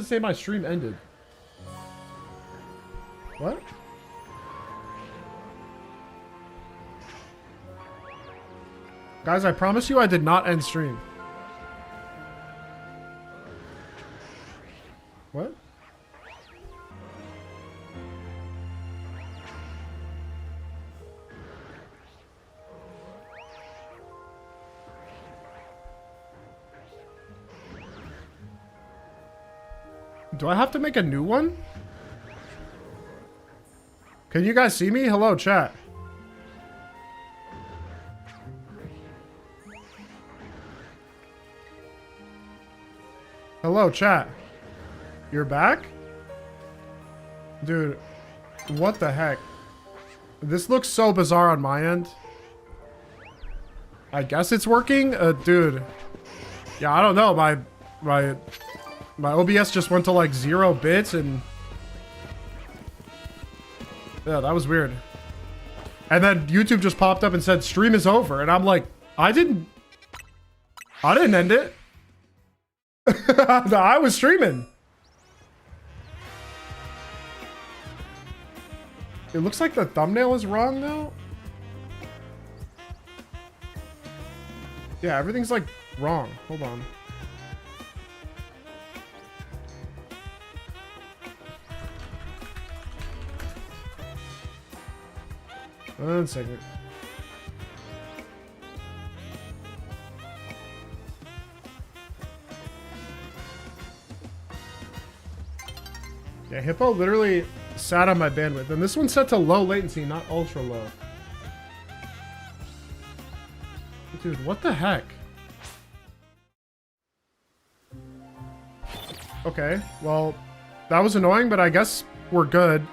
does it say my stream ended? What? Guys, I promise you I did not end stream. What? Do I have to make a new one? Can you guys see me? Hello, chat. Hello, chat. You're back? Dude, what the heck? This looks so bizarre on my end. I guess it's working? Dude. Yeah, I don't know. My OBS just went to like 0 bits and... Yeah, that was weird. And then YouTube just popped up and said, stream is over. And I'm like, I didn't end it. I was streaming. It looks like the thumbnail is wrong now. Yeah, everything's like wrong. Hold on. One second. Yeah, Hippo literally sat on my bandwidth. And this one's set to low latency, not ultra low. Dude, what the heck? Okay, well, that was annoying, but I guess we're good.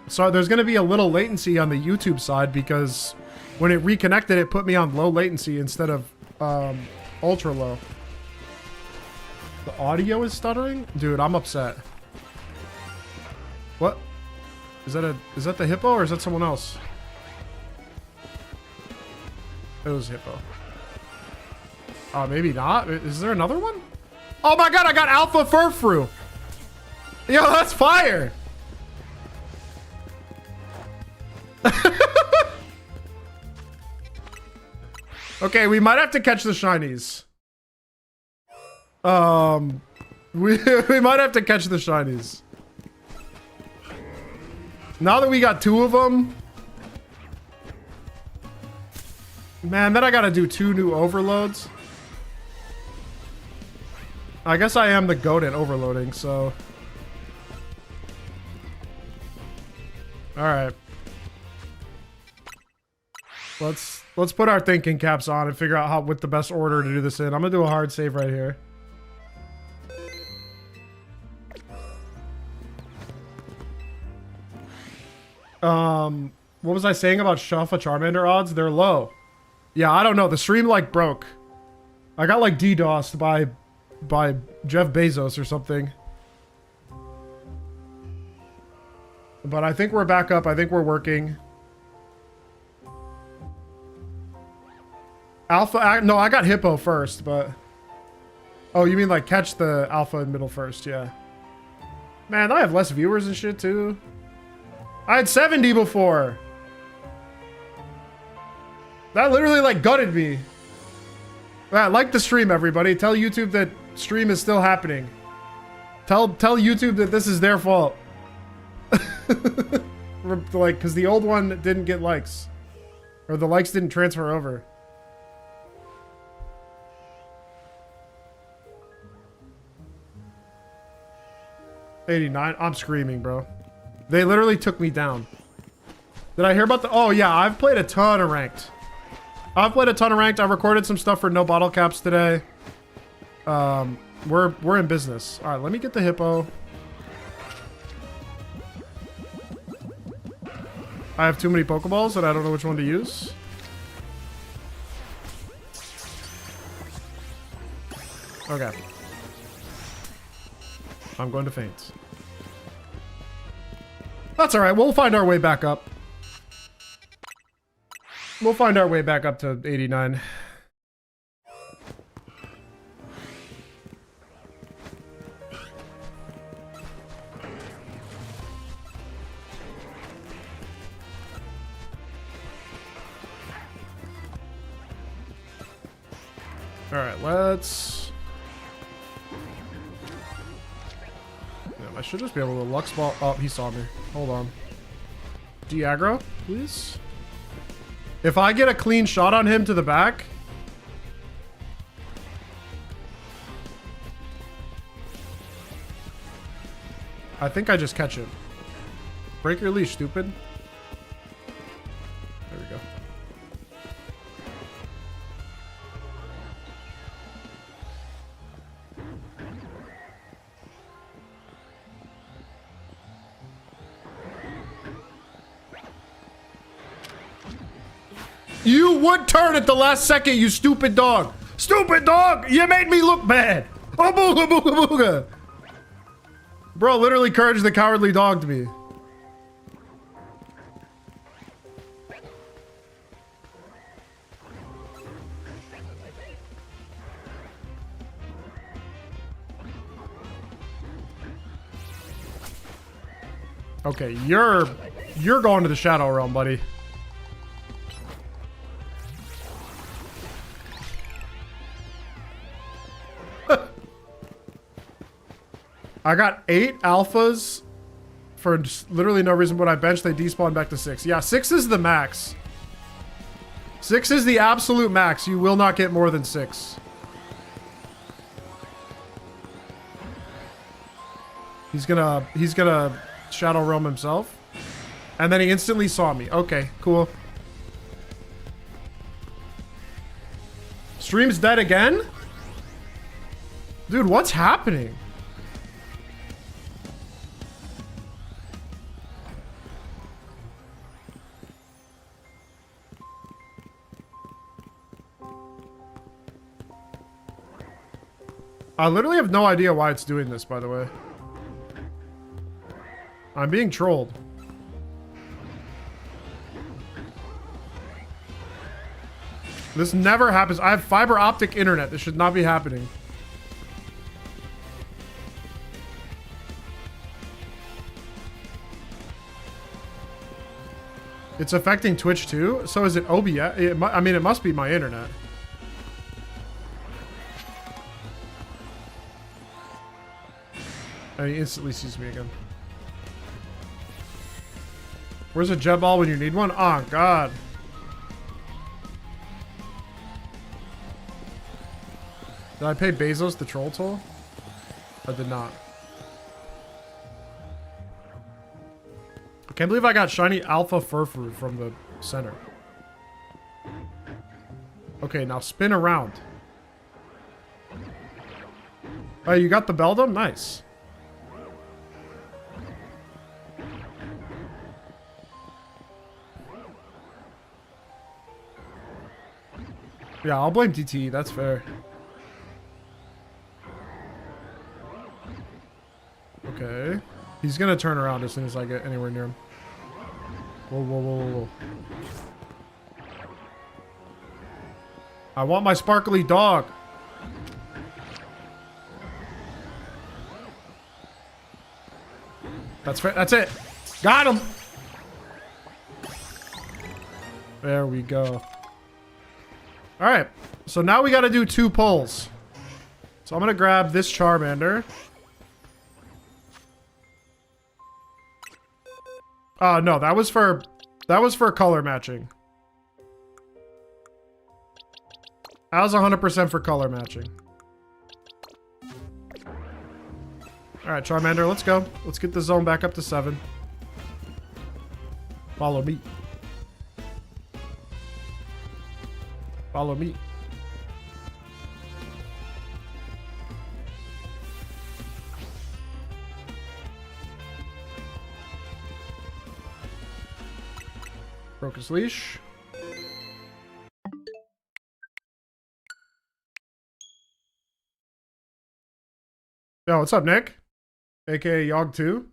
So there's going to be a little latency on the YouTube side because when it reconnected, it put me on low latency instead of ultra low. The audio is stuttering? Dude, I'm upset. What? Is that the Hippo or is that someone else? It was Hippo. Maybe not. Is there another one? Oh my god, I got Alpha Furfrou. Yo, that's fire. Okay, we might have to catch the shinies. We might have to catch the shinies. Now that we got 2 of them. Man, then I gotta do 2 new overloads. I guess I am the goat at overloading, so... Alright. Let's put our thinking caps on and figure out what the best order to do this in. I'm gonna do a hard save right here. What was I saying about Shuffle Charmander odds? They're low. Yeah, I don't know. The stream like broke. I got like DDoSed by Jeff Bezos or something. But I think we're back up. I think we're working. Alpha, no, I got Hippo first, but... Oh, you mean like catch the Alpha in middle first, yeah. Man, I have less viewers and shit too. I had 70 before. That literally like gutted me. Right, like the stream, everybody. Tell YouTube that stream is still happening. Tell YouTube that this is their fault. Like, because the old one didn't get likes. Or the likes didn't transfer over. $89. I'm screaming, bro. They literally took me down. Did I hear about the... Oh, yeah. I've played a ton of ranked. I've recorded some stuff for no bottle caps today. We're in business. All right, let me get the Hippo. I have too many Pokeballs and I don't know which one to use. Okay. I'm going to faint. That's all right. We'll find our way back up. We'll find our way back up to 89. Alright, let's... I should just be able to Lux Ball. Oh, he saw me. Hold on. De-aggro, please. If I get a clean shot on him to the back... I think I just catch him. Break your leash, stupid. There we go. You would turn at the last second, you stupid dog. Stupid dog! You made me look bad. Oh, booga, booga, booga. Bro, literally Courage the Cowardly dogged me. Okay, you're going to the Shadow Realm, buddy. I got 8 alphas for literally no reason, but I benched, they despawn back to 6. Yeah, 6 is the max. 6 is the absolute max. You will not get more than 6. He's gonna Shadow Realm himself. And then he instantly saw me. Okay, cool. Stream's dead again? Dude, what's happening? I literally have no idea why it's doing this, by the way. I'm being trolled. This never happens. I have fiber optic internet. This should not be happening. It's affecting Twitch too? So is it OBS? I mean, it must be my internet. And he instantly sees me again. Where's a jet ball when you need one? Oh, God. Did I pay Bezos the troll toll? I did not. I can't believe I got shiny alpha furfrou from the center. Okay, now spin around. Oh, you got the Beldum? Nice. Yeah, I'll blame DTE. That's fair. Okay. He's gonna turn around as soon as I get anywhere near him. Whoa, whoa, whoa, whoa, whoa. I want my sparkly dog. That's fair. That's it. Got him. There we go. All right, so now we got to do 2 pulls. So I'm gonna grab this Charmander. No, that was for color matching. That was 100% for color matching. All right, Charmander, let's go. Let's get the zone back up to 7. Follow me. Follow me. Broke his leash. Yo, what's up, Nick? AKA Yogg2.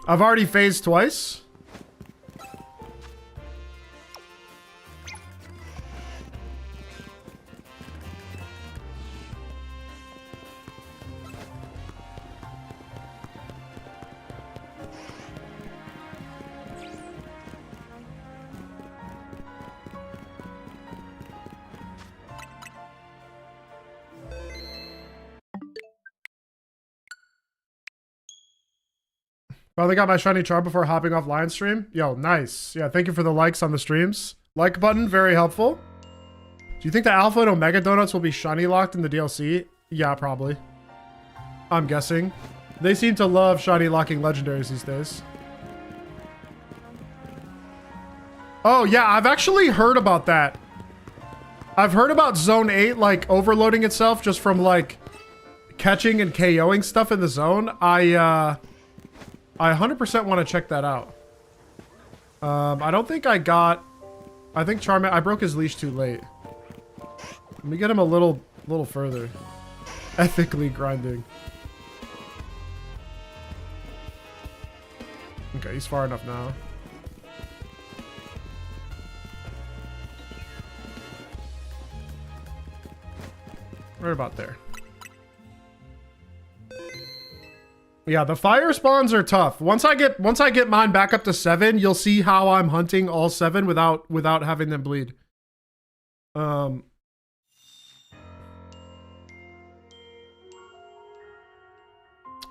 I've already phased twice. Finally got my shiny char before hopping off Lion stream. Yo, nice. Yeah, thank you for the likes on the streams. Like button, very helpful. Do you think the Alpha and Omega donuts will be shiny locked in the DLC? Yeah, probably. I'm guessing. They seem to love shiny locking legendaries these days. Oh, yeah, I've actually heard about that. I've heard about Zone 8, like, overloading itself just from, like, catching and KOing stuff in the zone. I 100% want to check that out. I don't think I got... I think Charmander... I broke his leash too late. Let me get him a little further. Ethically grinding. Okay, he's far enough now. Right about there. Yeah, the fire spawns are tough. Once I get mine back up to 7, you'll see how I'm hunting all 7 without having them bleed.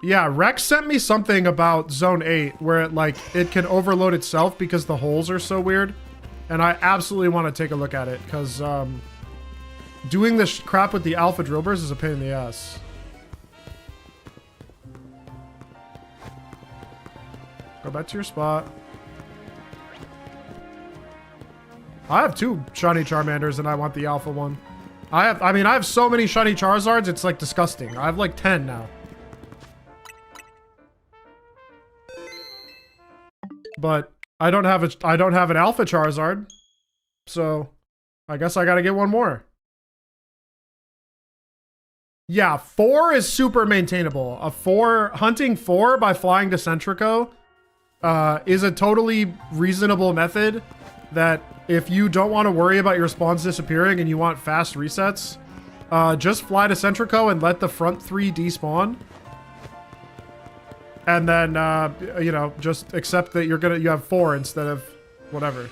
Yeah, Rex sent me something about Zone 8 where it can overload itself because the holes are so weird. And I absolutely want to take a look at it because doing this crap with the alpha drillbers is a pain in the ass. Go back to your spot. I have 2 shiny Charmanders and I want the alpha one. I have so many shiny Charizards, it's like disgusting. I have like 10 now. But I don't have an alpha Charizard. So I guess I gotta get one more. Yeah, 4 is super maintainable. Hunting 4 by flying to Centrico is a totally reasonable method that if you don't want to worry about your spawns disappearing and you want fast resets, just fly to Centrico and let the front 3 despawn. And then, you know, just accept that you have 4 instead of whatever.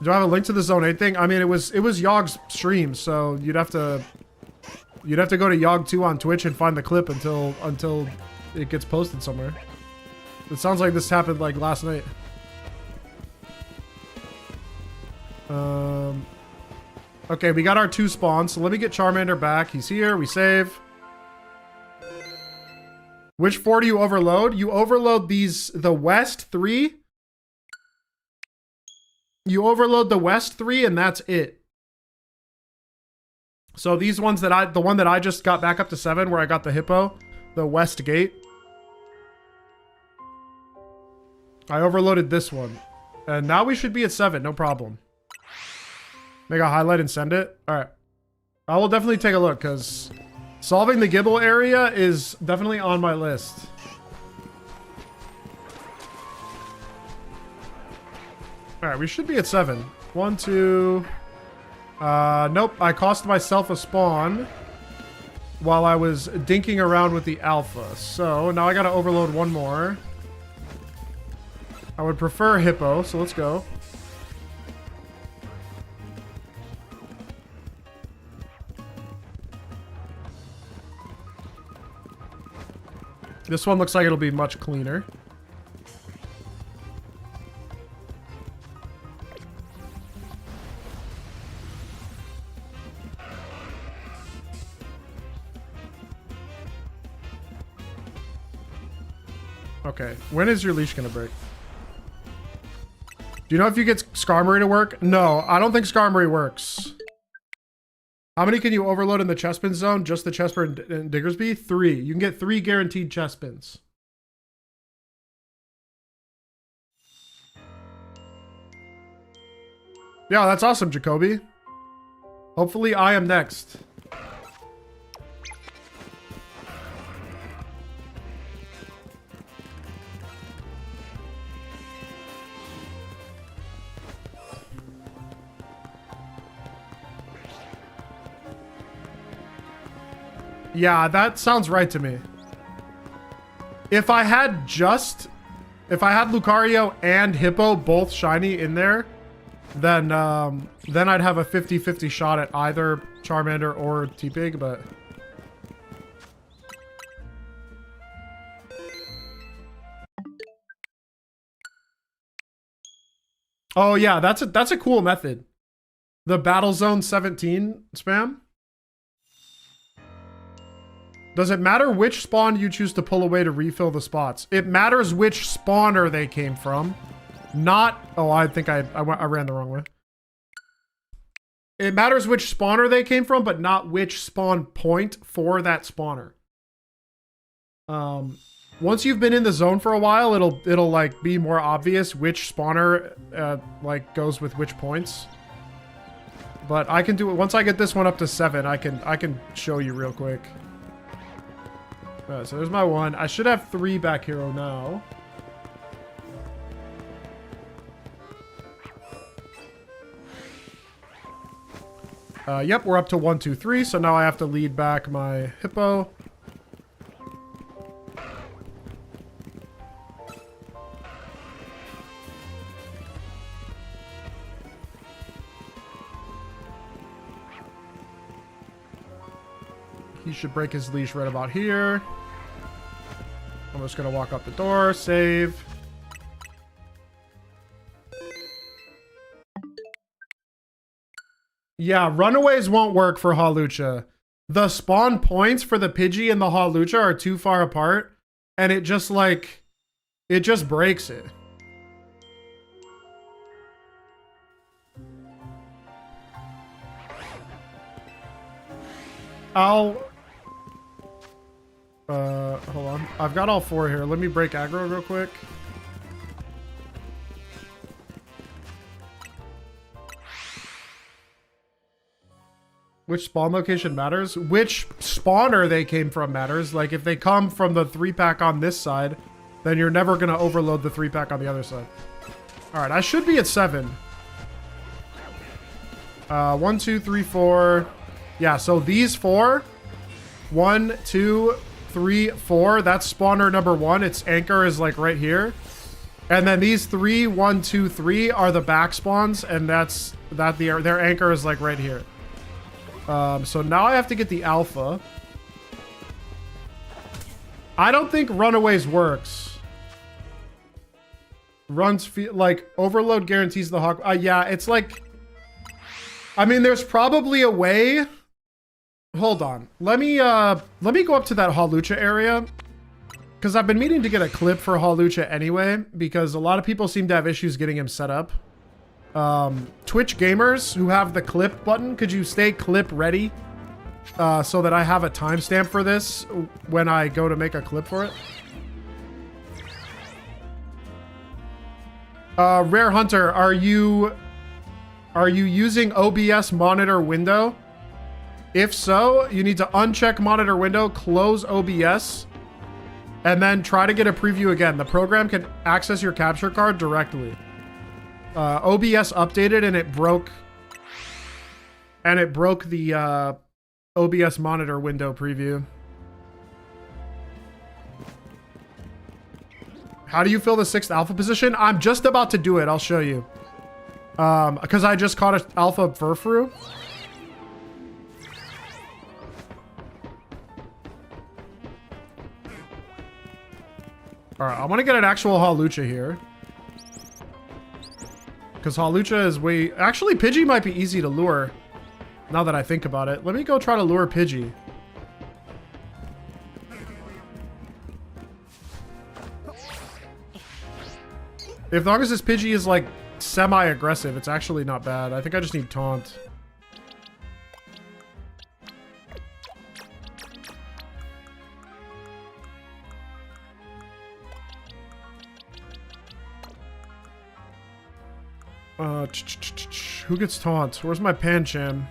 Do I have a link to the Zone 8 thing? I mean, it was Yogg's stream, so you'd have to go to Yogg 2 on Twitch and find the clip until it gets posted somewhere. It sounds like this happened like last night. Okay, we got our 2 spawns, so let me get Charmander back. He's here, we save. Which 4 do you overload? You overload the West 3. You overload the West 3 and that's it. So these ones the one that I just got back up to 7 where I got the hippo, the West Gate. I overloaded this one. And now we should be at 7, no problem. Make a highlight and send it. All right. I will definitely take a look because solving the Gible area is definitely on my list. All right, we should be at 7. 1, 2... nope, I cost myself a spawn while I was dinking around with the alpha. So now I gotta overload 1 more. I would prefer hippo, so let's go. This one looks like it'll be much cleaner. Okay, when is your leash gonna break? Do you know if you get Skarmory to work? No, I don't think Skarmory works. How many can you overload in the Chespin zone? Just the Chesper and Diggersby? 3. You can get 3 guaranteed Chespins. Yeah, that's awesome, Jacoby. Hopefully I am next. Yeah, that sounds right to me. If I had Lucario and Hippo both shiny in there, then I'd have a 50-50 shot at either Charmander or T-Pig, but Oh yeah, that's a cool method. The Battle Zone 17 spam. Does it matter which spawn you choose to pull away to refill the spots? It matters which spawner they came from. Not... Oh, I think I ran the wrong way. It matters which spawner they came from, but not which spawn point for that spawner. Once you've been in the zone for a while, it'll like be more obvious which spawner like goes with which points. But I can do it once I get this one up to 7. I can show you real quick. So there's my 1. I should have 3 back here now. Yep, we're up to 1, 2, 3. So now I have to lead back my hippo. He should break his leash right about here. I'm just gonna walk up the door, save. Yeah, runaways won't work for Hawlucha. The spawn points for the Pidgey and the Hawlucha are too far apart, and it just like, it just breaks it. Hold on. I've got all 4 here. Let me break aggro real quick. Which spawn location matters? Which spawner they came from matters. Like, if they come from the 3-pack on this side, then you're never going to overload the 3-pack on the other side. Alright, I should be at 7. 1, 2, 3, 4. Yeah, so these 4. 1, 2, 3, 4. That's spawner number 1. Its anchor is like right here. And then these 3, 1, 2, 3 are the back spawns, and their anchor is like right here. So now I have to get the alpha. I don't think runaways works. Runs like overload guarantees the hawk. Yeah, it's like, I mean, there's probably a way. Hold on. Let me go up to that Hawlucha area, because I've been meaning to get a clip for Hawlucha anyway, because a lot of people seem to have issues getting him set up. Twitch gamers who have the clip button, could you stay clip ready so that I have a timestamp for this when I go to make a clip for it? Rare Hunter, are you using OBS monitor window? If so, you need to uncheck monitor window, close OBS, and then try to get a preview again. The program can access your capture card directly. OBS updated and it broke the OBS monitor window preview. How do you fill the 6th alpha position? I'm just about to do it. I'll show you. Because I just caught an alpha furfrou. Alright, I want to get an actual Hawlucha here. Because Hawlucha is way... Actually, Pidgey might be easy to lure. Now that I think about it. Let me go try to lure Pidgey. As long as this Pidgey is like semi-aggressive, it's actually not bad. I think I just need taunt. Who gets taunt? Where's my Pancham?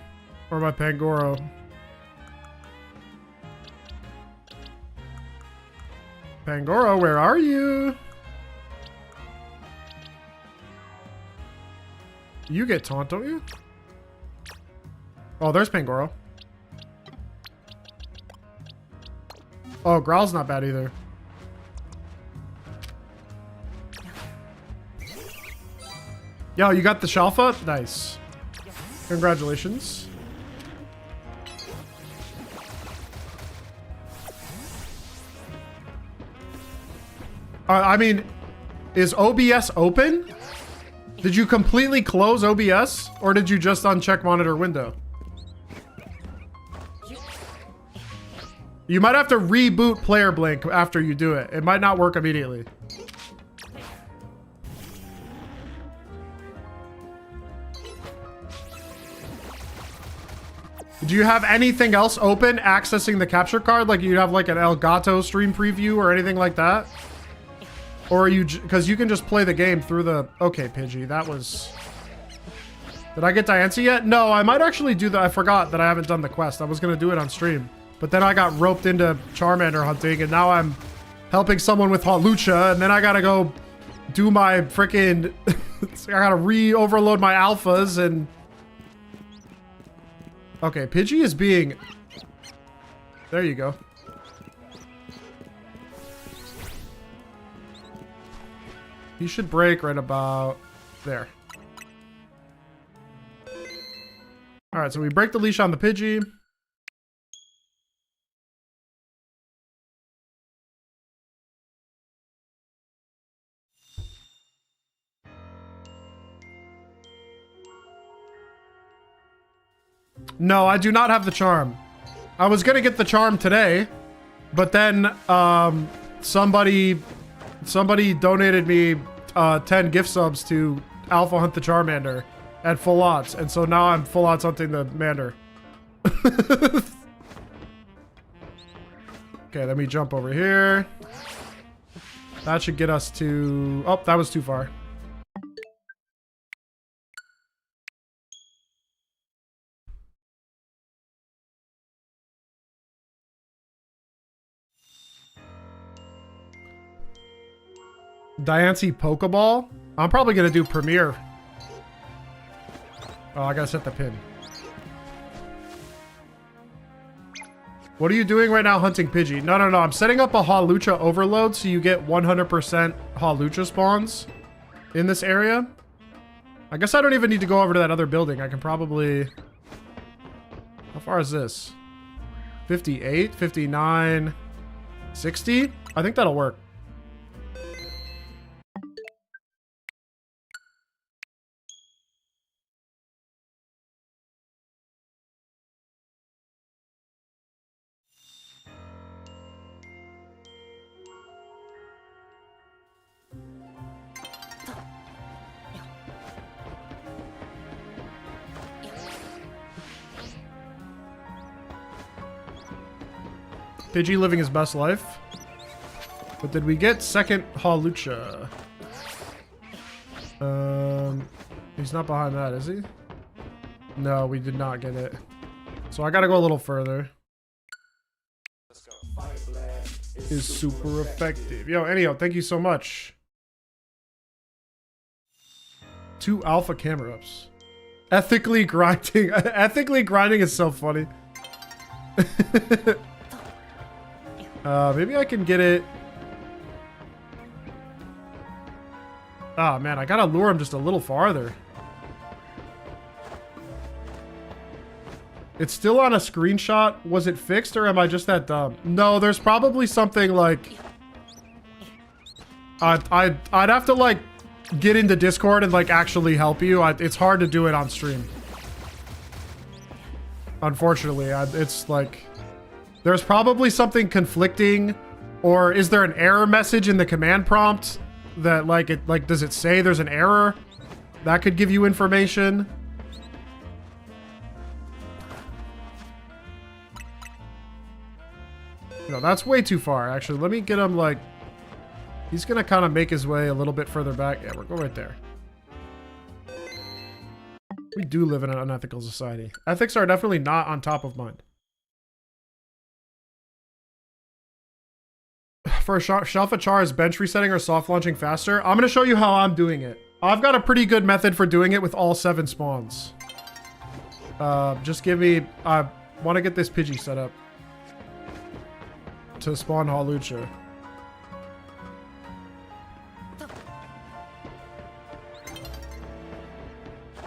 Or my Pangoro? Pangoro, where are you? You get taunt, don't you? Oh, there's Pangoro. Oh, Growl's not bad either. Yo, you got the Shalfa? Nice. Congratulations. I mean, is OBS open? Did you completely close OBS? Or did you just uncheck monitor window? You might have to reboot player blink after you do it. It might not work immediately. Do you have anything else open accessing the capture card? Like you have like an Elgato stream preview or anything like that? Or are you, because you can just play the game through the, okay, Pidgey, that was, did I get Diancie yet? No, I might actually do that. I forgot that I haven't done the quest. I was going to do it on stream, but then I got roped into Charmander hunting and now I'm helping someone with Hawlucha and then I got to go do my freaking, I got to re-overload my alphas and, okay, Pidgey is being, there you go. He should break right about there. All right, so we break the leash on the Pidgey. No, I do not have the charm. I was gonna get the charm today, but then somebody donated me 10 gift subs to Alpha Hunt the Charmander at full odds, and so now I'm full odds hunting the Mander. Okay, let me jump over here. That should get us to... Oh, that was too far. Diancie Pokeball? I'm probably gonna do Premier. Oh, I gotta set the pin. What are you doing right now hunting Pidgey? No, no, no. I'm setting up a Hawlucha overload so you get 100% Hawlucha spawns in this area. I guess I don't even need to go over to that other building. I can probably... How far is this? 58, 59, 60? I think that'll work. Pidgey living his best life. But did we get second Hawlucha? He's not behind that, is he? No, we did not get it. So I gotta go a little further. Is super effective. Yo, anyhow, thank you so much. 2 alpha camera ups. Ethically grinding. Ethically grinding is so funny. Maybe I can get it. Oh man, I gotta lure him just a little farther. It's still on a screenshot. Was it fixed or am I just that dumb? No, there's probably something like... I'd have to like get into Discord and like actually help you. It's hard to do it on stream. Unfortunately, it's like... There's probably something conflicting, or is there an error message in the command prompt that does it say there's an error? That could give you information. No, that's way too far, actually. Let me get him, like... He's gonna kind of make his way a little bit further back. Yeah, we'll go right there. We do live in an unethical society. Ethics are definitely not on top of mind. For a Shelf of Char, is bench resetting or soft launching faster? I'm going to show you how I'm doing it. I've got a pretty good method for doing it with all 7 spawns. Just give me... I want to get this Pidgey set up to spawn Hawlucha.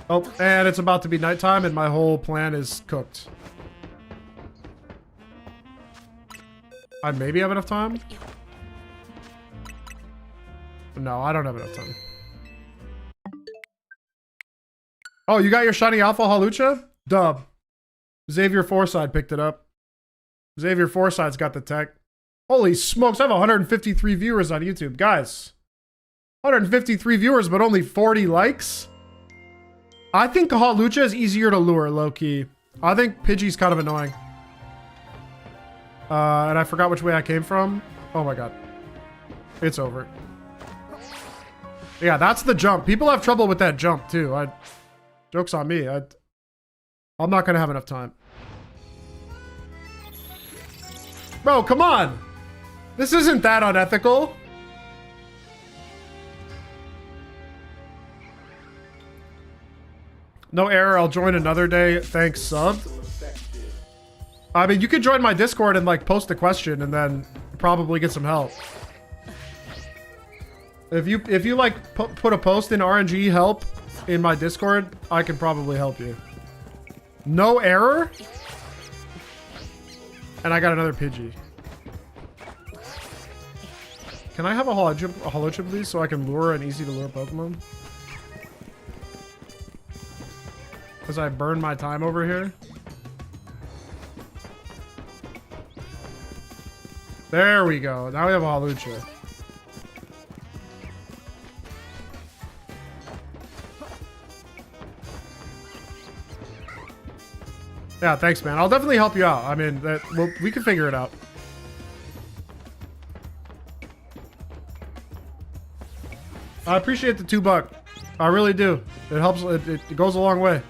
Oh, and it's about to be nighttime and my whole plan is cooked. I maybe have enough time? No, I don't have enough time. Oh, you got your shiny alpha Hawlucha? Dub. Xavier Forside picked it up. Xavier Forside's got the tech. Holy smokes, I have 153 viewers on YouTube. Guys, 153 viewers, but only 40 likes? I think Hawlucha is easier to lure, low-key. I think Pidgey's kind of annoying. And I forgot which way I came from. Oh my god. It's over. Yeah, that's the jump. People have trouble with that jump, too. Joke's on me. I'm not gonna have enough time. Bro, come on! This isn't that unethical. No error, I'll join another day. Thanks, sub. I mean, you could join my Discord and like post a question and then probably get some help. If you like put a post in RNG help in my Discord, I can probably help you. No error? And I got another Pidgey. Can I have a Hawlucha, please, so I can lure an easy to lure Pokemon? As I burn my time over here. There we go. Now we have a Hawlucha. Yeah, thanks, man. I'll definitely help you out. I mean, we can figure it out. I appreciate the $2. I really do. It helps. It goes a long way.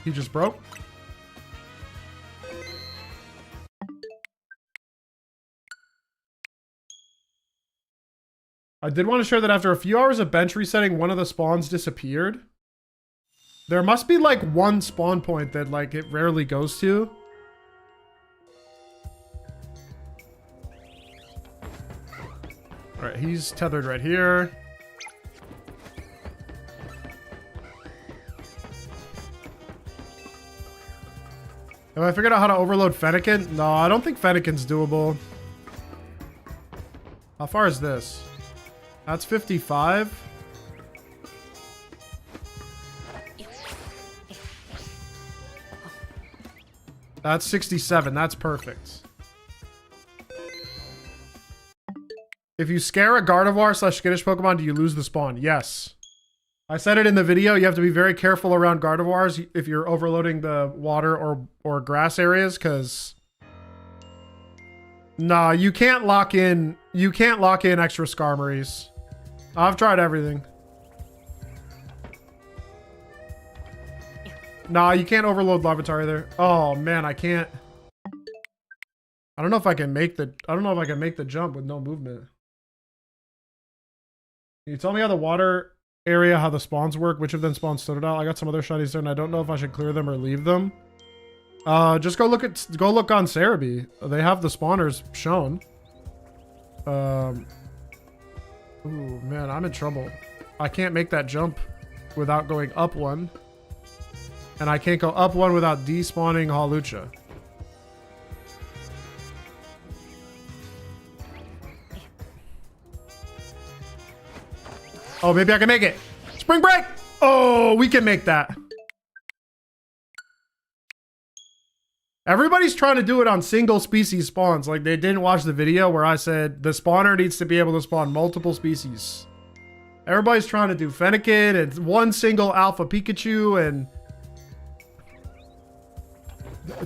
He just broke. I did want to share that after a few hours of bench resetting, one of the spawns disappeared. There must be like one spawn point that like it rarely goes to. All right, he's tethered right here. Have I figured out how to overload Fennekin? No, I don't think Fennekin's doable. How far is this? That's 55. That's 67. That's perfect. If you scare a Gardevoir / skittish Pokemon, do you lose the spawn? Yes. I said it in the video. You have to be very careful around Gardevoirs if you're overloading the water or grass areas, because nah, you can't lock in. You can't lock in extra Skarmories. I've tried everything. Nah, you can't overload Larvitar either. Oh man, I can't. I don't know if I can make the. I don't know if I can make the jump with no movement. Can you tell me how the water area, how the spawns work? Which of them spawns Totodile? I got some other shinies there, and I don't know if I should clear them or leave them. Just go look on Cerebi. They have the spawners shown. Ooh, man, I'm in trouble. I can't make that jump without going up one. And I can't go up one without despawning Hawlucha. Oh, maybe I can make it. Spring Break! Oh, we can make that. Everybody's trying to do it on single species spawns. Like, they didn't watch the video where I said the spawner needs to be able to spawn multiple species. Everybody's trying to do Fennekin and one single alpha Pikachu, and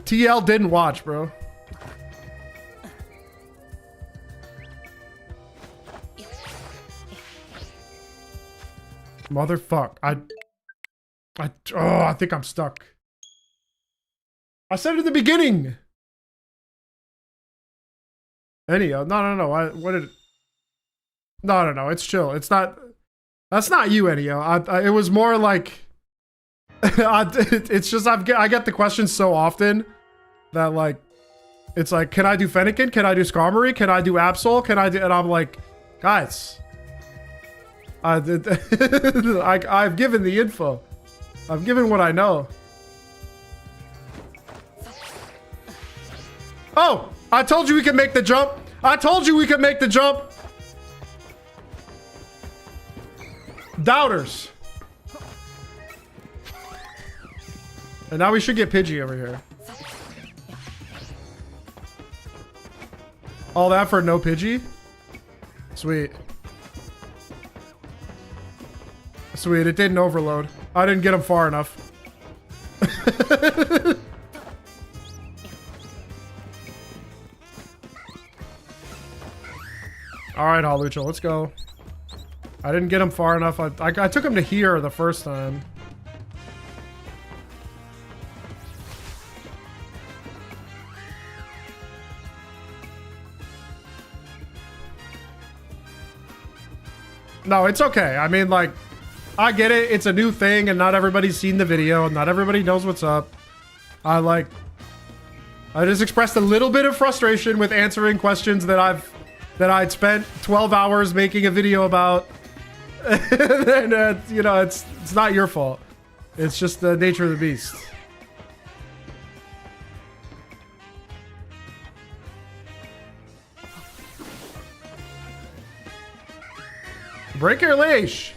TL didn't watch, bro. Motherfuck. I think I'm stuck. I said it at the beginning. Anyhow, no. No. It's chill. It's not. That's not you, anyhow. It was more like. It's just I get the questions so often that like, it's like, can I do Fennekin? Can I do Skarmory? Can I do Absol? Can I do? And I'm like, guys, I've given the info. I've given what I know. Oh, I told you we could make the jump. I told you we could make the jump. Doubters. And now we should get Pidgey over here. All that for no Pidgey? Sweet. Sweet, it didn't overload. I didn't get him far enough. Alright, Hawlucha, let's go. I didn't get him far enough. I took him to here the first time. No, it's okay. I mean, like, I get it. It's a new thing and not everybody's seen the video. Not everybody knows what's up. I just expressed a little bit of frustration with answering questions that I'd spent 12 hours making a video about. And, you know, it's not your fault. It's just the nature of the beast. Break your leash.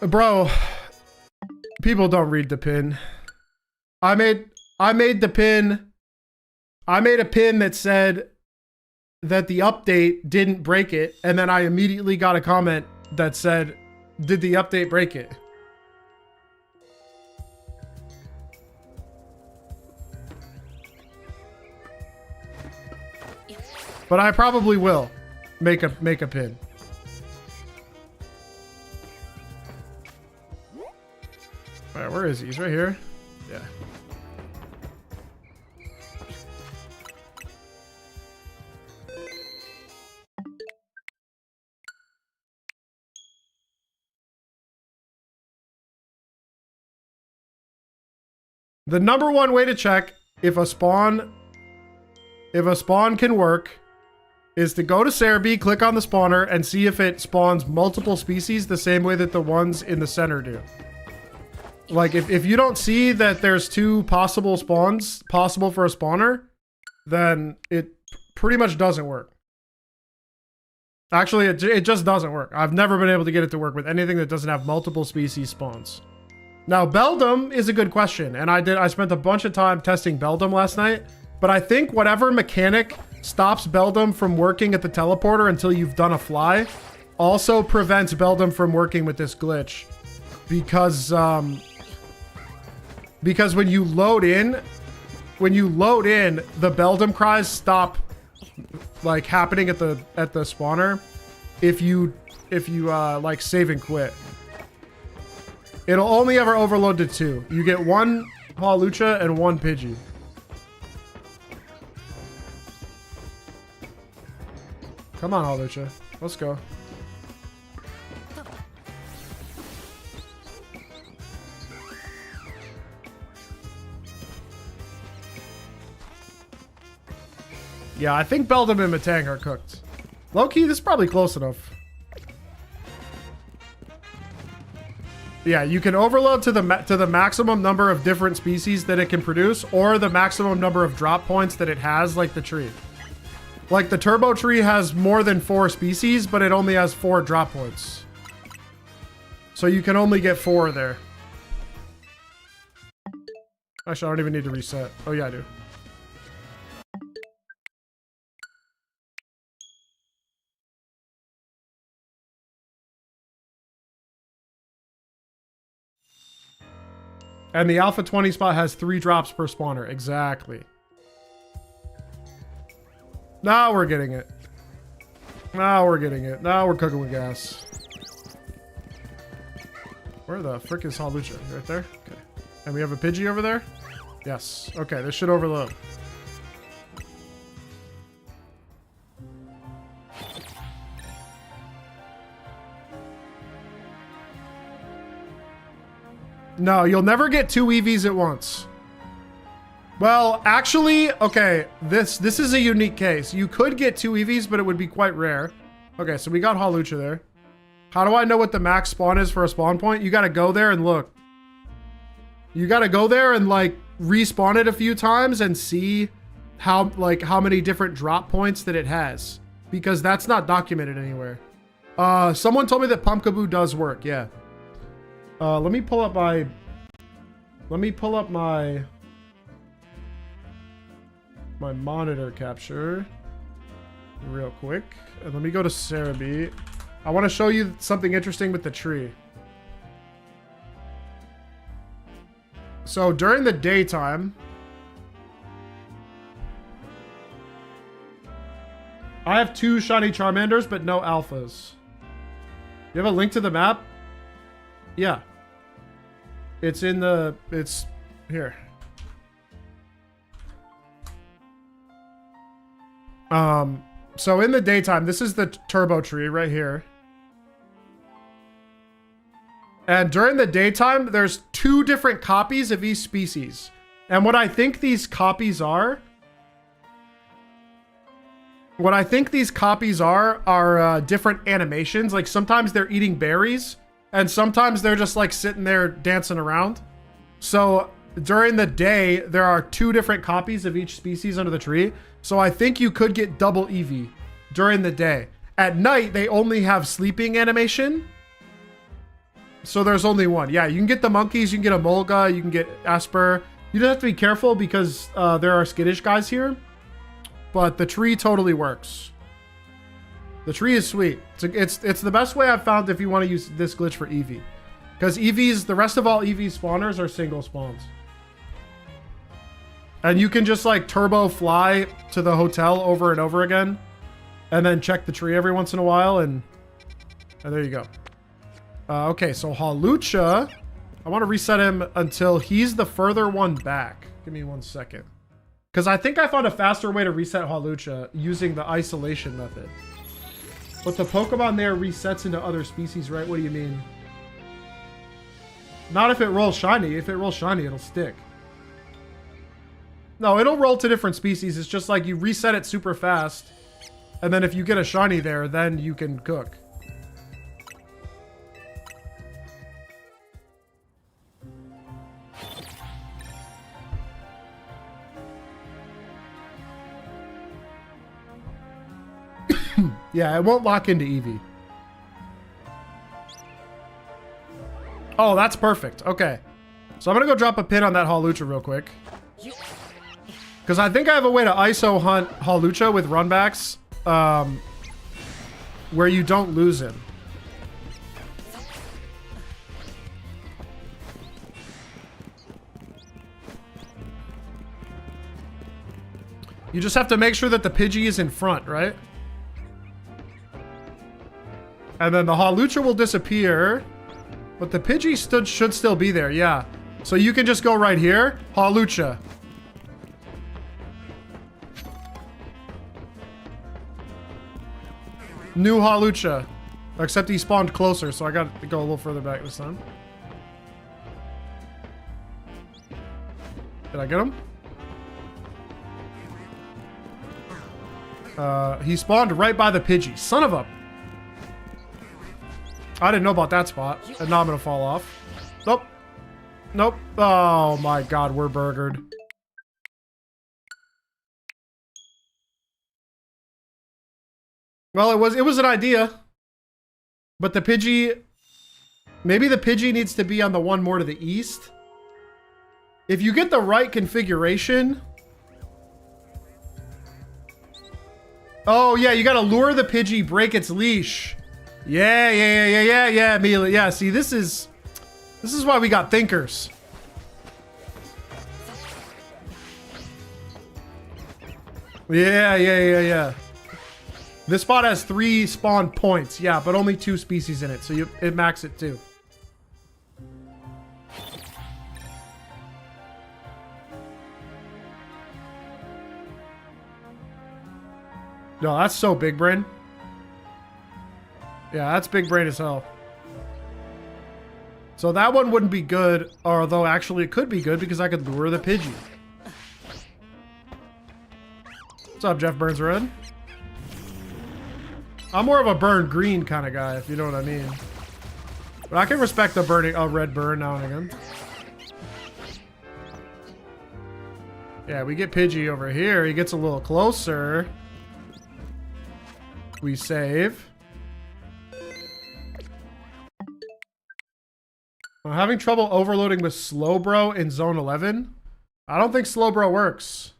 Bro, people don't read the pin. I made the pin. I made a pin that said that the update didn't break it, and then I immediately got a comment that said, "Did the update break it?" But I probably will make a pin. All right, where is he? He's right here. Yeah. The number one way to check if a spawn can work is to go to Cerebi, click on the spawner, and see if it spawns multiple species the same way that the ones in the center do. Like, if you don't see that there's two possible spawns possible for a spawner, then it pretty much doesn't work. Actually, it just doesn't work. I've never been able to get it to work with anything that doesn't have multiple species spawns. Now, Beldum is a good question, and I spent a bunch of time testing Beldum last night, but I think whatever mechanic stops Beldum from working at the teleporter until you've done a fly also prevents Beldum from working with this glitch. Because when you load in, the Beldum cries stop like happening at the spawner if you like save and quit. It'll only ever overload to 2. You get 1 Hawlucha and 1 Pidgey. Come on, Hawlucha. Let's go. Yeah, I think Beldum and Matang are cooked. Low-key, this is probably close enough. Yeah, you can overload to the maximum number of different species that it can produce, or the maximum number of drop points that it has, like the tree. Like, the turbo tree has more than 4 species, but it only has 4 drop points. So you can only get 4 there. Actually, I don't even need to reset. Oh, yeah, I do. And the Alpha 20 spot has 3 drops per spawner. Exactly. Now we're getting it. Now we're getting it. Now we're cooking with gas. Where the frick is Hawlucha? Right there? Okay. And we have a Pidgey over there? Yes. Okay, this should overload. No, you'll never get 2 EVs at once. Well, actually, okay, this is a unique case. You could get 2 EVs, but it would be quite rare. Okay, so we got Hawlucha there. How do I know what the max spawn is for a spawn point? You got to go there and look. You got to go there and like respawn it a few times and see how many different drop points that it has, because that's not documented anywhere. Someone told me that Pumpkaboo does work. Yeah. Let me pull up my monitor capture real quick. And let me go to Cerebi. I want to show you something interesting with the tree. So during the daytime, I have 2 shiny Charmanders, but no alphas. You have a link to the map? Yeah. It's in the... It's here. So in the daytime, this is the turbo tree right here. And during the daytime, there's 2 different copies of each species. And what I think these copies are... different animations. Like sometimes they're eating berries and sometimes they're just like sitting there dancing around. So during the day, there are 2 different copies of each species under the tree. So I think you could get double Eevee during the day. At night, they only have sleeping animation. So there's only 1. Yeah, you can get the monkeys, you can get a Mulga, you can get Asper. You just have to be careful because there are skittish guys here. But the tree totally works. The tree is sweet. It's the best way I've found if you want to use this glitch for Eevee. Because the rest of all Eevee spawners are single spawns. And you can just like turbo fly to the hotel over and over again. And then check the tree every once in a while. And there you go. Okay, so Hawlucha. I want to reset him until he's the further one back. Give me 1 second. Because I think I found a faster way to reset Hawlucha using the isolation method. But the Pokemon there resets into other species, right? What do you mean? Not if it rolls shiny. If it rolls shiny, it'll stick. No, it'll roll to different species. It's just like you reset it super fast. And then if you get a shiny there, then you can cook. Yeah, it won't lock into Eevee. Oh, that's perfect. Okay. So I'm going to go drop a pin on that Hawlucha real quick. Because I think I have a way to ISO hunt Hawlucha with runbacks where you don't lose him. You just have to make sure that the Pidgey is in front, right? And then the Hawlucha will disappear. But the Pidgey should still be there, yeah. So you can just go right here. Hawlucha. New Hawlucha. Except he spawned closer, so I got to go a little further back this time. Did I get him? He spawned right by the Pidgey. Son of a... I didn't know about that spot. And now I'm going to fall off. Nope. Nope. Oh my god, we're burgered. Well, it was an idea. But the Pidgey... Maybe the Pidgey needs to be on the one more to the east. If you get the right configuration... Oh, yeah, you gotta lure the Pidgey, break its leash. Yeah, Amelia. Yeah, see, this is why we got thinkers. Yeah. This spot has 3 spawn points, yeah, but only 2 species in it, so it max it too. No, that's so big brain. Yeah, that's big brain as hell. So that one wouldn't be good, although actually it could be good because I could lure the Pidgey. What's up, Jeff Burns Red? I'm more of a burn green kind of guy, if you know what I mean. But I can respect a red burn now and again. Yeah, we get Pidgey over here. He gets a little closer. We save. I'm having trouble overloading with Slowbro in Zone 11. I don't think Slowbro works.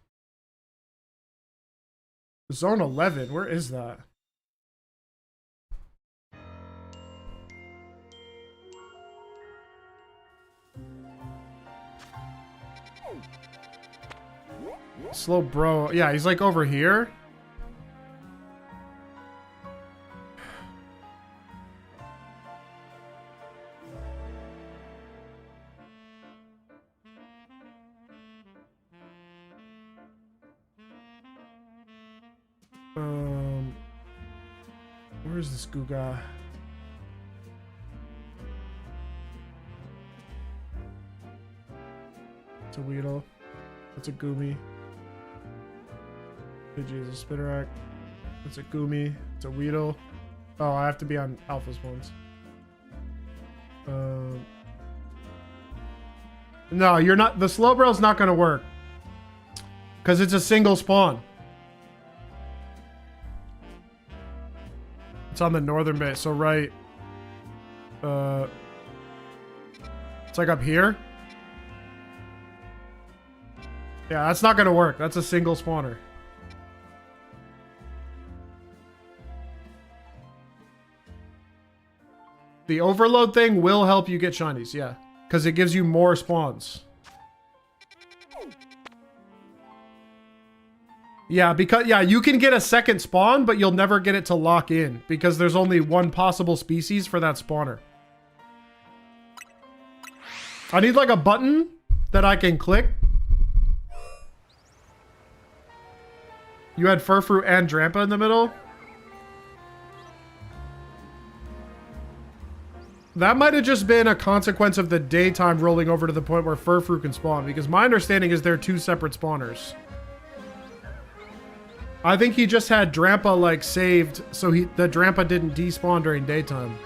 Zone 11, where is that? Slowbro, yeah, he's like over here. Where's this Guga? It's a Weedle. It's a Goomy. Pidgey is a Spinarak. It's a Goomy. It's a Weedle. Oh, I have to be on Alpha's ones. No, you're not. The Slowbro's not going to work. Because it's a single spawn. It's on the northern base, so right. It's like up here. Yeah, that's not gonna work. That's a single spawner. The overload thing will help you get shinies, yeah. Because it gives you more spawns. Yeah, because you can get a second spawn, but you'll never get it to lock in because there's only one possible species for that spawner. I need like a button that I can click. You had Furfrou and Drampa in the middle. That might have just been a consequence of the daytime rolling over to the point where Furfrou can spawn, because my understanding is they're two separate spawners. I think he just had Drampa like saved, so the Drampa didn't despawn during daytime.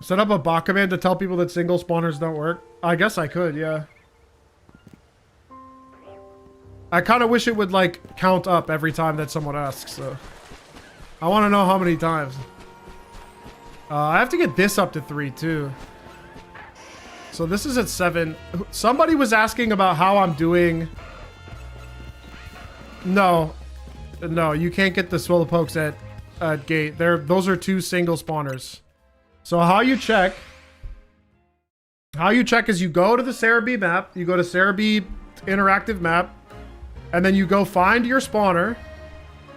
Set up a bot command to tell people that single spawners don't work? I guess I could, yeah. I kind of wish it would like count up every time that someone asks, so. I want to know how many times. I have to get this up to 3 too. So this is at 7. Somebody was asking about how I'm doing. No, you can't get the Swellowpokes at gate. Those are 2 single spawners. So how you check is you go to the Cerebi map, you go to Cerebi interactive map, and then you go find your spawner.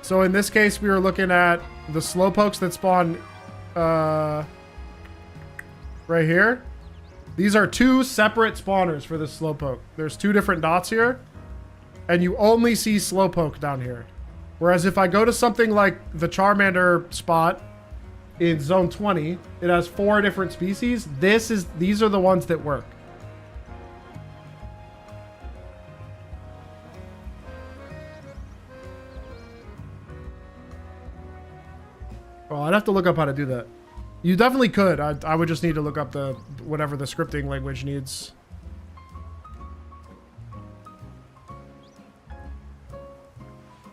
So in this case, we were looking at the Slowpokes that spawn right here. These are 2 separate spawners for this Slowpoke. There's 2 different dots here, and you only see Slowpoke down here. Whereas if I go to something like the Charmander spot in Zone 20, it has 4 different species. These are the ones that work. Oh, I'd have to look up how to do that. You definitely could. I would just need to look up whatever the scripting language needs.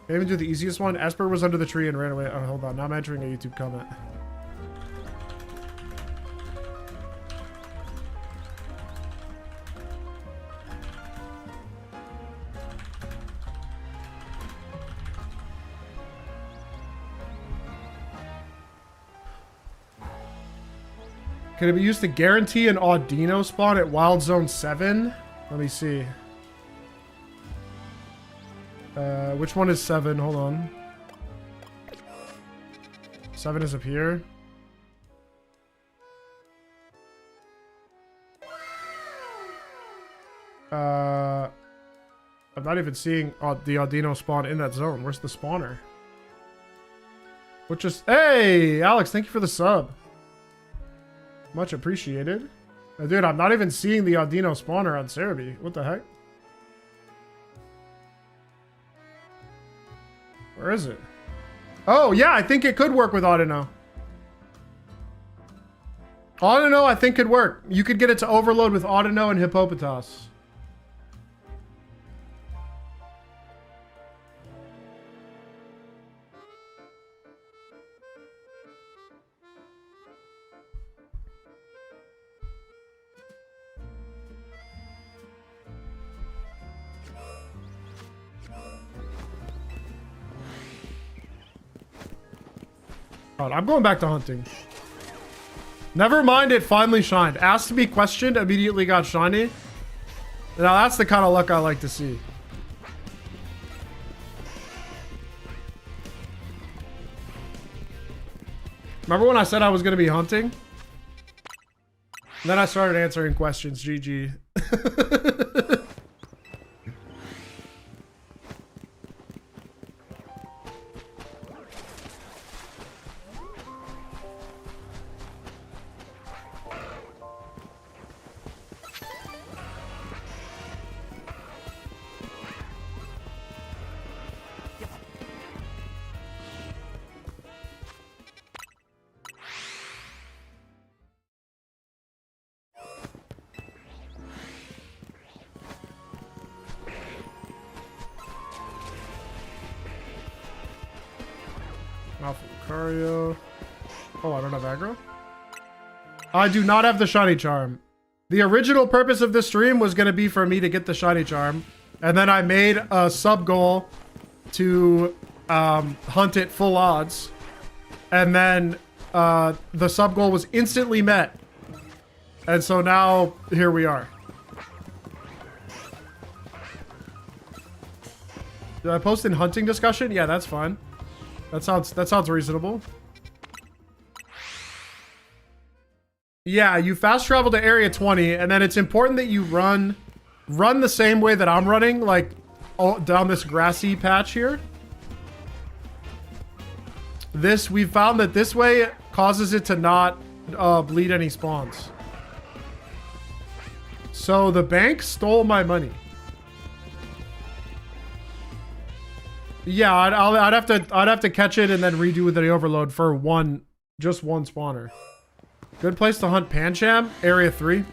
Can't even do the easiest one. Esper was under the tree and ran away. Oh, hold on. Now I'm entering a YouTube comment. Can it be used to guarantee an Audino spawn at Wild Zone 7? Let me see. Which one is 7? Hold on. 7 is up here. I'm not even seeing the Audino spawn in that zone. Where's the spawner? Which is... Hey, Alex, thank you for the sub. Much appreciated. Dude, I'm not even seeing the Audino spawner on Cerebi. What the heck? Where is it? Oh, yeah, I think it could work with Audino. Audino, I think, could work. You could get it to overload with Audino and Hippopotas. I'm going back to hunting. Never mind, it finally shined. Asked to be questioned, immediately got shiny. Now that's the kind of luck I like to see. Remember when I said I was going to be hunting? And then I started answering questions. GG. Alpha Lucario. Oh, I don't have aggro? I do not have the shiny charm. The original purpose of this stream was going to be for me to get the shiny charm. And then I made a sub goal to hunt it full odds. And then the sub goal was instantly met. And so now here we are. Did I post in hunting discussion? Yeah, that's fine. That sounds reasonable. Yeah, you fast travel to area 20, and then it's important that you run the same way that I'm running, like down this grassy patch here. We found that this way causes it to not bleed any spawns. So the bank stole my money. Yeah, I'd have to catch it and then redo with the overload for just one spawner. Good place to hunt Pancham, area 3.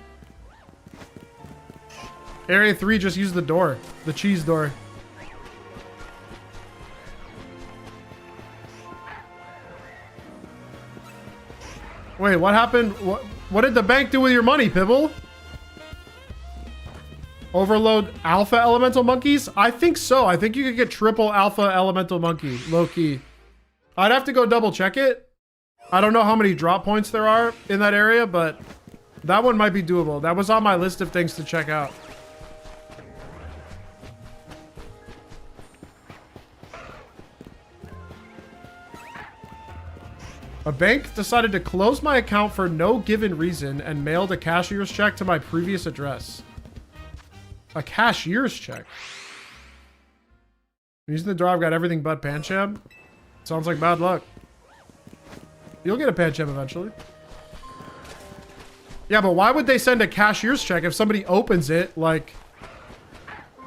Area 3, just use the door, the cheese door. Wait, what happened? What did the bank do with your money, Pibble? Overload alpha elemental monkeys? I think so. I think you could get triple alpha elemental monkey, low key. I'd have to go double check it. I don't know how many drop points there are in that area, but that one might be doable. That was on my list of things to check out. A bank decided to close my account for no given reason and mailed a cashier's check to my previous address. A cashier's check? Using the door, I've got everything but Pancham. Sounds like bad luck. You'll get a Pancham eventually. Yeah, but why would they send a cashier's check if somebody opens it?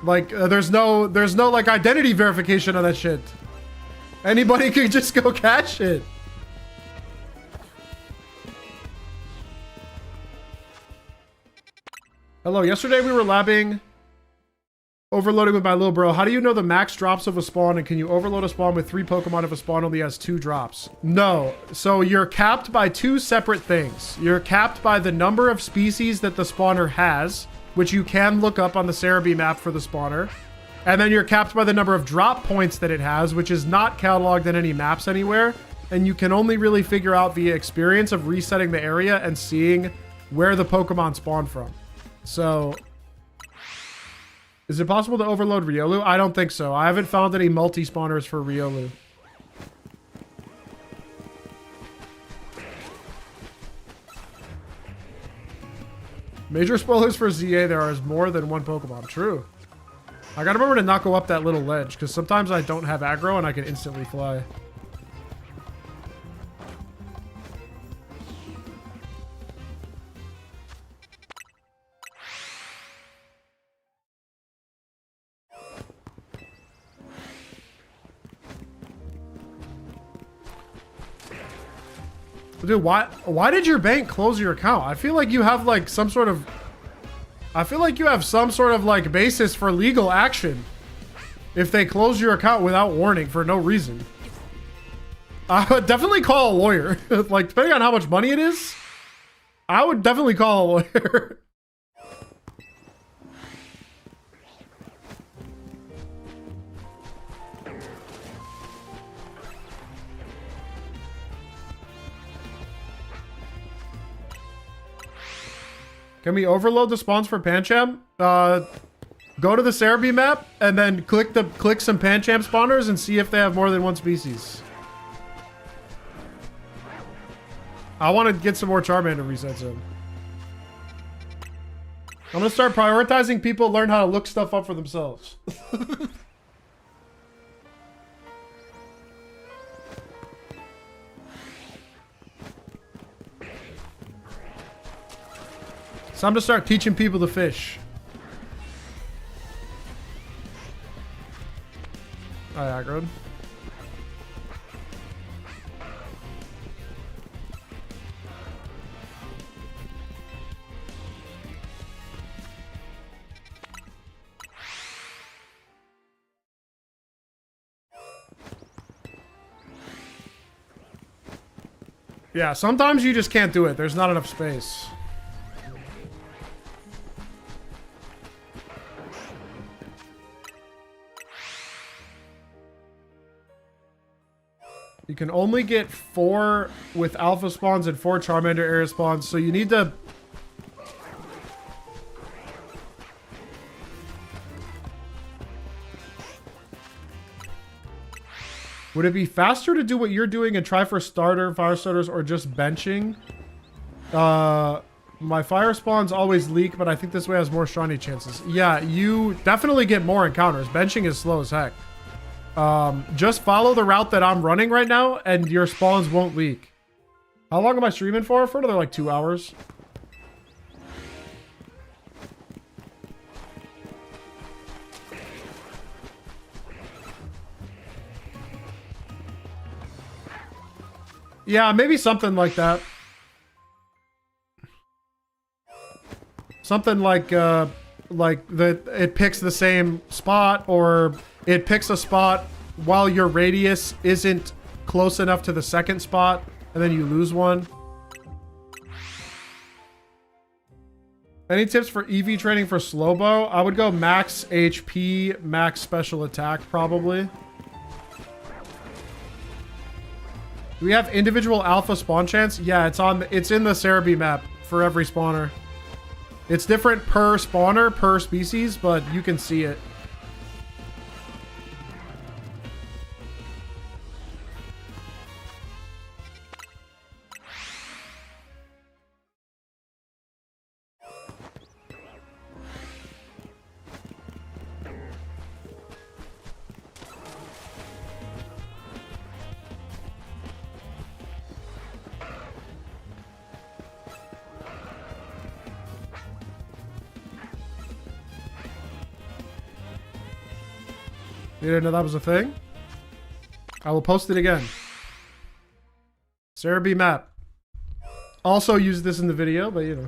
There's no like identity verification on that shit. Anybody could just go cash it. Hello, yesterday we were labbing overloading with my little bro. How do you know the max drops of a spawn, and can you overload a spawn with 3 Pokemon if a spawn only has 2 drops? No. So you're capped by 2 separate things. You're capped by the number of species that the spawner has, which you can look up on the Cerebi map for the spawner. And then you're capped by the number of drop points that it has, which is not cataloged in any maps anywhere. And you can only really figure out via experience of resetting the area and seeing where the Pokemon spawn from. So, is it possible to overload Riolu? I don't think so. I haven't found any multi-spawners for Riolu. Major spoilers for ZA, there is more than 1 Pokemon. True. I gotta remember to not go up that little ledge, because sometimes I don't have aggro and I can instantly fly. Dude, why did your bank close your account? I feel like you have like some sort of... I feel like you have some sort of like basis for legal action if they close your account without warning for no reason. I would definitely call a lawyer. Like, depending on how much money it is, I would definitely call a lawyer. Can we overload the spawns for Pancham? Go to the Cerebi map and then click some Pancham spawners and see if they have more than one species. I want to get some more Charmander resets in. I'm gonna start prioritizing people learn how to look stuff up for themselves. So I'm gonna start teaching people to fish. I aggroed. Yeah, sometimes you just can't do it. There's not enough space. You can only get 4 with alpha spawns and 4 Charmander area spawns, so you need to... Would it be faster to do what you're doing and try for fire starters, or just benching? My fire spawns always leak, but I think this way has more shiny chances. Yeah, you definitely get more encounters. Benching is slow as heck. Just follow the route that I'm running right now and your spawns won't leak. How long am I streaming for? For another like 2 hours. Yeah, maybe something like that. Something like that it picks the same spot, or it picks a spot while your radius isn't close enough to the second spot, and then you lose one. Any tips for EV training for Slowbo? I would go max HP, max special attack, probably. Do we have individual alpha spawn chance? Yeah, it's in the Cerebi map for every spawner. It's different per spawner, per species, but you can see it. You didn't know that was a thing? I will post it again. Cerebi map. Also use this in the video, but you know.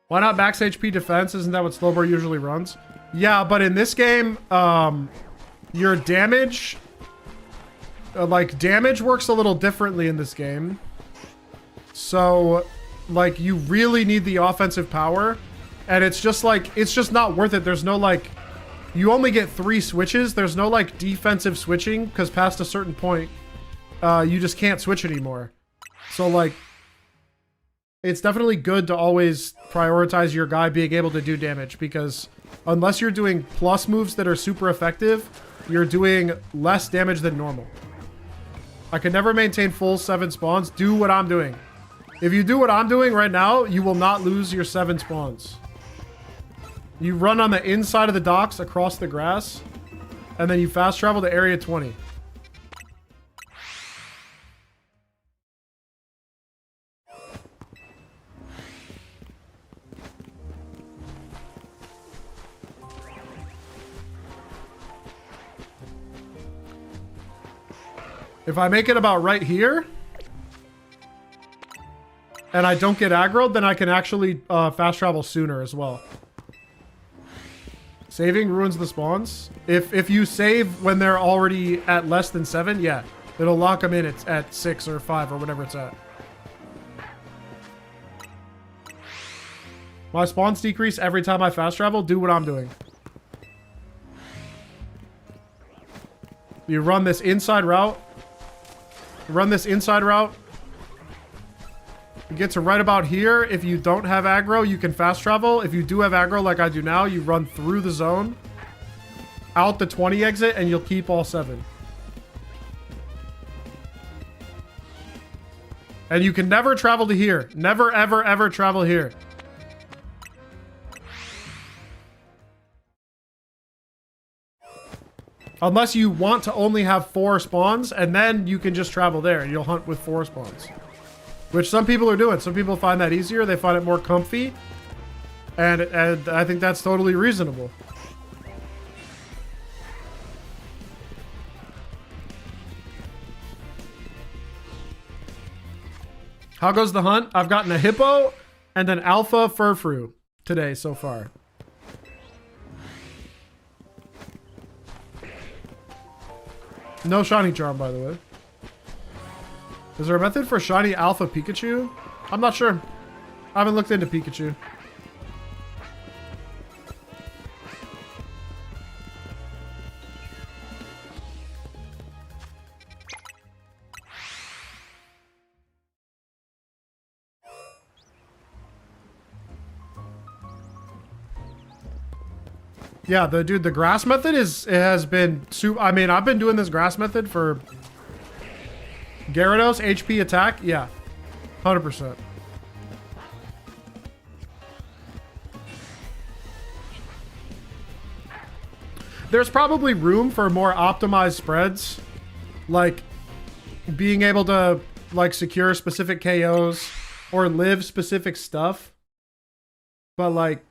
Why not max HP defense? Isn't that what Slowbro usually runs? Yeah, but in this game, your damage... damage works a little differently in this game. So, like, you really need the offensive power. And it's just, like, it's just not worth it. There's no, like... You only get 3 switches. There's no, like, defensive switching, because past a certain point, you just can't switch anymore. So, like... it's definitely good to always prioritize your guy being able to do damage, because unless you're doing plus moves that are super effective, you're doing less damage than normal. I can never maintain full 7 spawns. Do what I'm doing. If you do what I'm doing right now, you will not lose your 7 spawns. You run on the inside of the docks across the grass, and then you fast travel to area 20. If I make it about right here, and I don't get aggroed, then I can actually fast travel sooner as well. Saving ruins the spawns. If you save when they're already at less than 7, yeah, it'll lock them in at 6 or 5 or whatever it's at. My spawns decrease every time I fast travel. Do what I'm doing. You run this inside route. Run this inside route. You get to right about here. If you don't have aggro, you can fast travel. If you do have aggro like I do now, you run through the zone, out the 20 exit, and you'll keep all 7. And you can never travel to here. Never, ever, ever travel here. Unless you want to only have 4 spawns, and then you can just travel there and you'll hunt with 4 spawns. Which some people are doing. Some people find that easier. They find it more comfy. And I think that's totally reasonable. How goes the hunt? I've gotten a hippo and an alpha furfrou today so far. No shiny charm, by the way. Is there a method for shiny alpha Pikachu? I'm not sure. I haven't looked into Pikachu. Yeah, the grass method has been I mean, I've been doing this grass method for Gyarados, HP attack, yeah. 100%. There's probably room for more optimized spreads, like being able to like secure specific KOs or live specific stuff. But like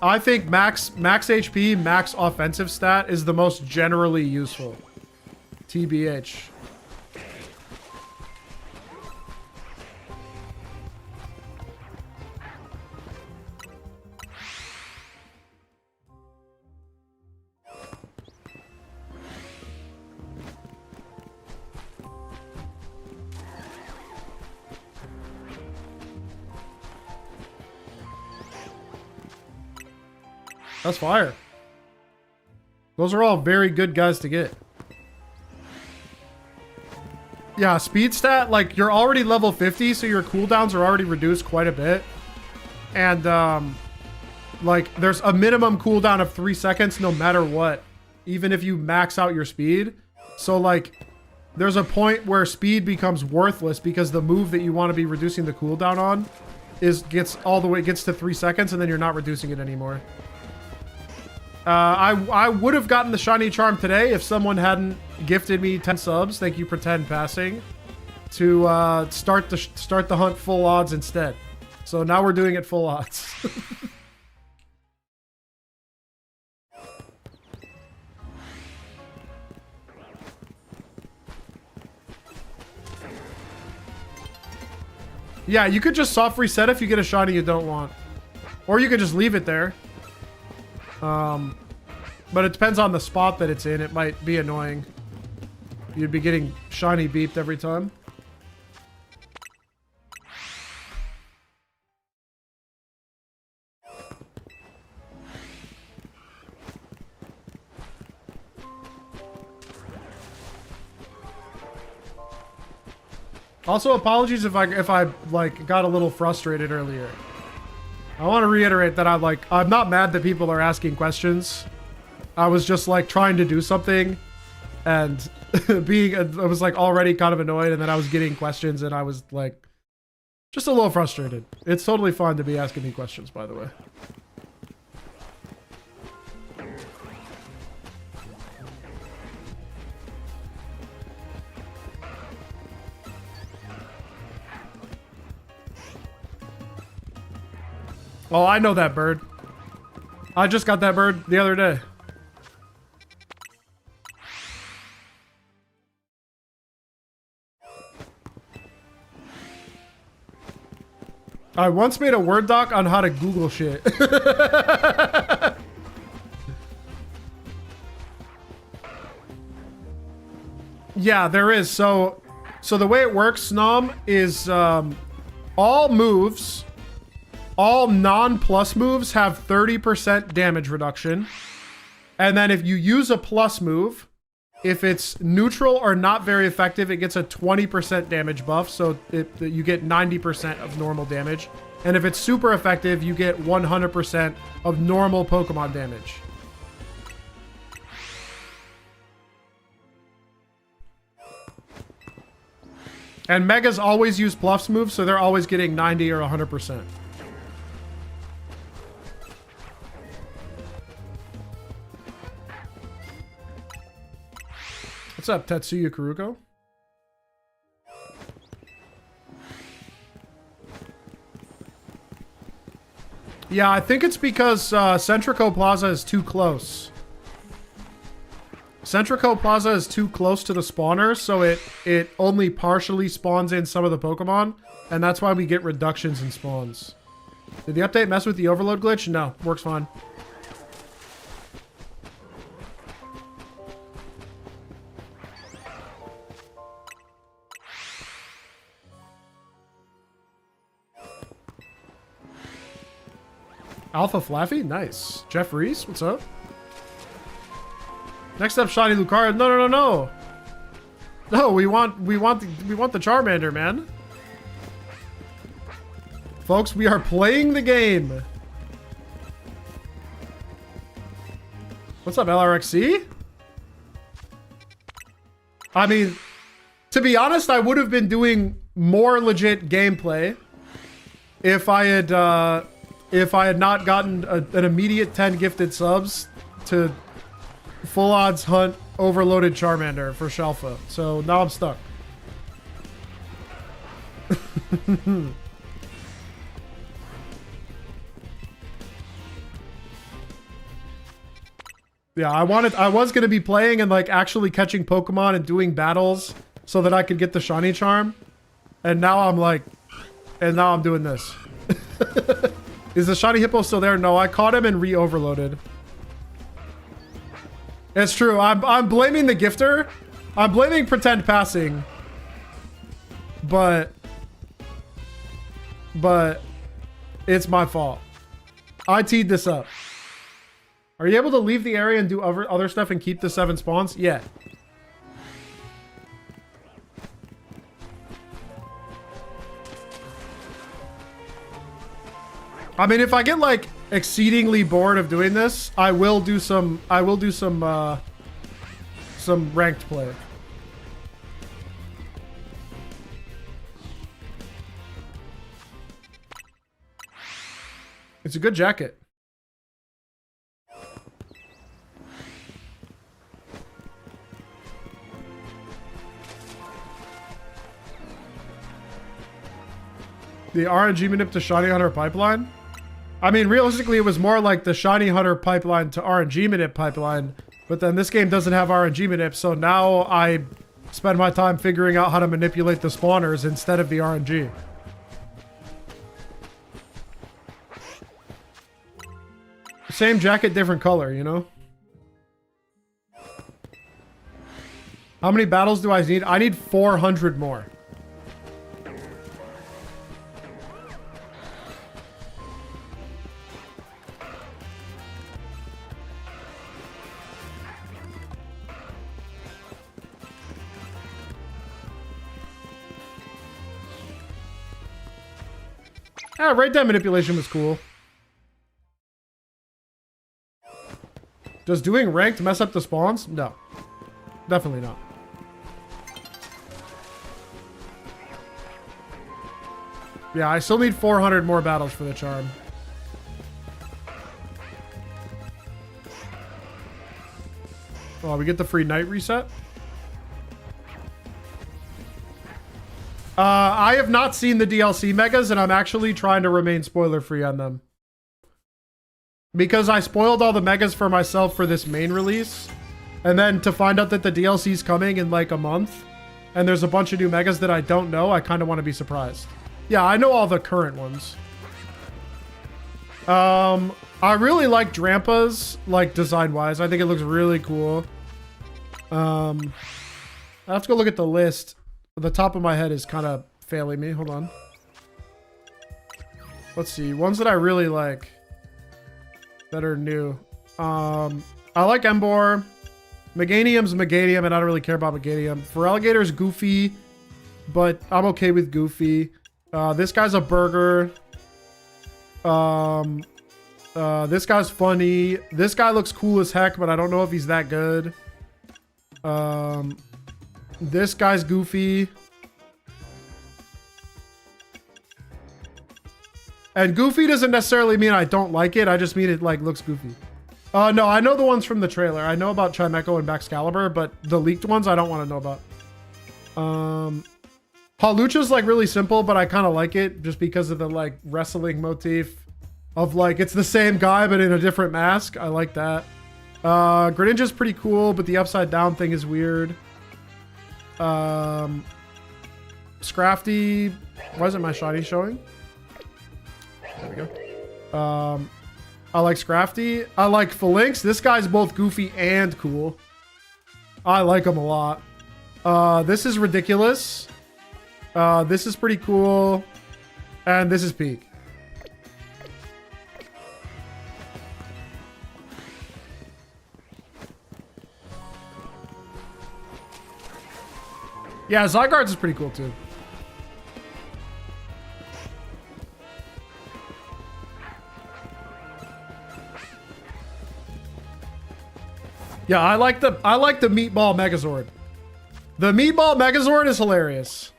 I think max HP, max offensive stat is the most generally useful. TBH. That's fire. Those are all very good guys to get. Yeah, speed stat, like, you're already level 50, so your cooldowns are already reduced quite a bit. And, like, there's a minimum cooldown of 3 seconds no matter what, even if you max out your speed. So, like, there's a point where speed becomes worthless because the move that you want to be reducing the cooldown on gets to 3 seconds, and then you're not reducing it anymore. I would have gotten the shiny charm today if someone hadn't gifted me 10 subs. Thank you, Pretend Passing, to start the hunt full odds instead. So now we're doing it full odds. Yeah, you could just soft reset if you get a shiny you don't want, or you could just leave it there. But it depends on the spot that it's in. It might be annoying. You'd be getting shiny beeped every time. Also, apologies if I like got a little frustrated earlier. I want to reiterate that I'm not mad that people are asking questions. I was just like trying to do something, and I was like already kind of annoyed, and then I was getting questions, and I was like just a little frustrated. It's totally fine to be asking me questions, by the way. Oh, I know that bird. I just got that bird the other day. I once made a Word doc on how to Google shit. Yeah, there is. So the way it works, Snom, is all moves, all non-plus moves have 30% damage reduction. And then if you use a plus move, if it's neutral or not very effective, it gets a 20% damage buff. So you get 90% of normal damage. And if it's super effective, you get 100% of normal Pokemon damage. And Megas always use plus moves, so they're always getting 90 or 100%. What's up, Tetsuya Kuruko? Yeah, I think it's because Centrico Plaza is too close. Centrico Plaza is too close to the spawner, so it only partially spawns in some of the Pokemon, and that's why we get reductions in spawns. Did the update mess with the overload glitch? No, works fine. Alpha Flaffy? Nice. Jeff Reese? What's up? Next up, Shiny Lucario. No. No, we want the Charmander, man. Folks, we are playing the game. What's up, LRXC? I mean, to be honest, I would have been doing more legit gameplay if I had not gotten an immediate 10 gifted subs to full odds hunt overloaded Charmander for Shelfa. So now I'm stuck. Yeah, I was going to be playing and like actually catching Pokemon and doing battles so that I could get the shiny charm. And now I'm doing this. Is the shiny hippo still there? No, I caught him and re-overloaded. It's true. I'm blaming the gifter. I'm blaming pretend passing. But it's my fault. I teed this up. Are you able to leave the area and do other stuff and keep the 7 spawns? Yeah. I mean, if I get like exceedingly bored of doing this, I will do some ranked play. It's a good jacket. The RNG manip to Shiny Hunter pipeline? I mean, realistically, it was more like the Shiny Hunter pipeline to RNG manip pipeline, but then this game doesn't have RNG manip, so now I spend my time figuring out how to manipulate the spawners instead of the RNG. Same jacket, different color, you know? How many battles do I need? I need 400 more. Yeah, right, that manipulation was cool. Does doing ranked mess up the spawns? No. Definitely not. Yeah, I still need 400 more battles for the charm. Oh, we get the free night reset? I have not seen the DLC megas, and I'm actually trying to remain spoiler-free on them. Because I spoiled all the megas for myself for this main release, and then to find out that the DLC's coming in like a month, and there's a bunch of new megas that I don't know, I kind of want to be surprised. Yeah, I know all the current ones. I really like Drampa's, like, design-wise. I think it looks really cool. I have to go look at the list. The top of my head is kind of failing me. Hold on. Let's see. Ones that I really like that are new. I like Embor. Meganium's Meganium, and I don't really care about Meganium. Feraligator's Goofy, but I'm okay with Goofy. This guy's a burger. This guy's funny. This guy looks cool as heck, but I don't know if he's that good. This guy's goofy. And goofy doesn't necessarily mean I don't like it. I just mean it like looks goofy. No, I know the ones from the trailer. I know about Chimecho and Baxcalibur, but the leaked ones I don't want to know about. Hawlucha's like really simple, but I kind of like it just because of the like wrestling motif of like it's the same guy but in a different mask. I like that. Greninja's pretty cool, but the upside down thing is weird. Scrafty, why isn't my shiny showing? There we go. I like Scrafty. I like Phalanx. This guy's both goofy and cool. I like him a lot. This is ridiculous. This is pretty cool. And this is peak. Yeah, Zygarde's is pretty cool too. Yeah, I like the Meatball Megazord. The Meatball Megazord is hilarious.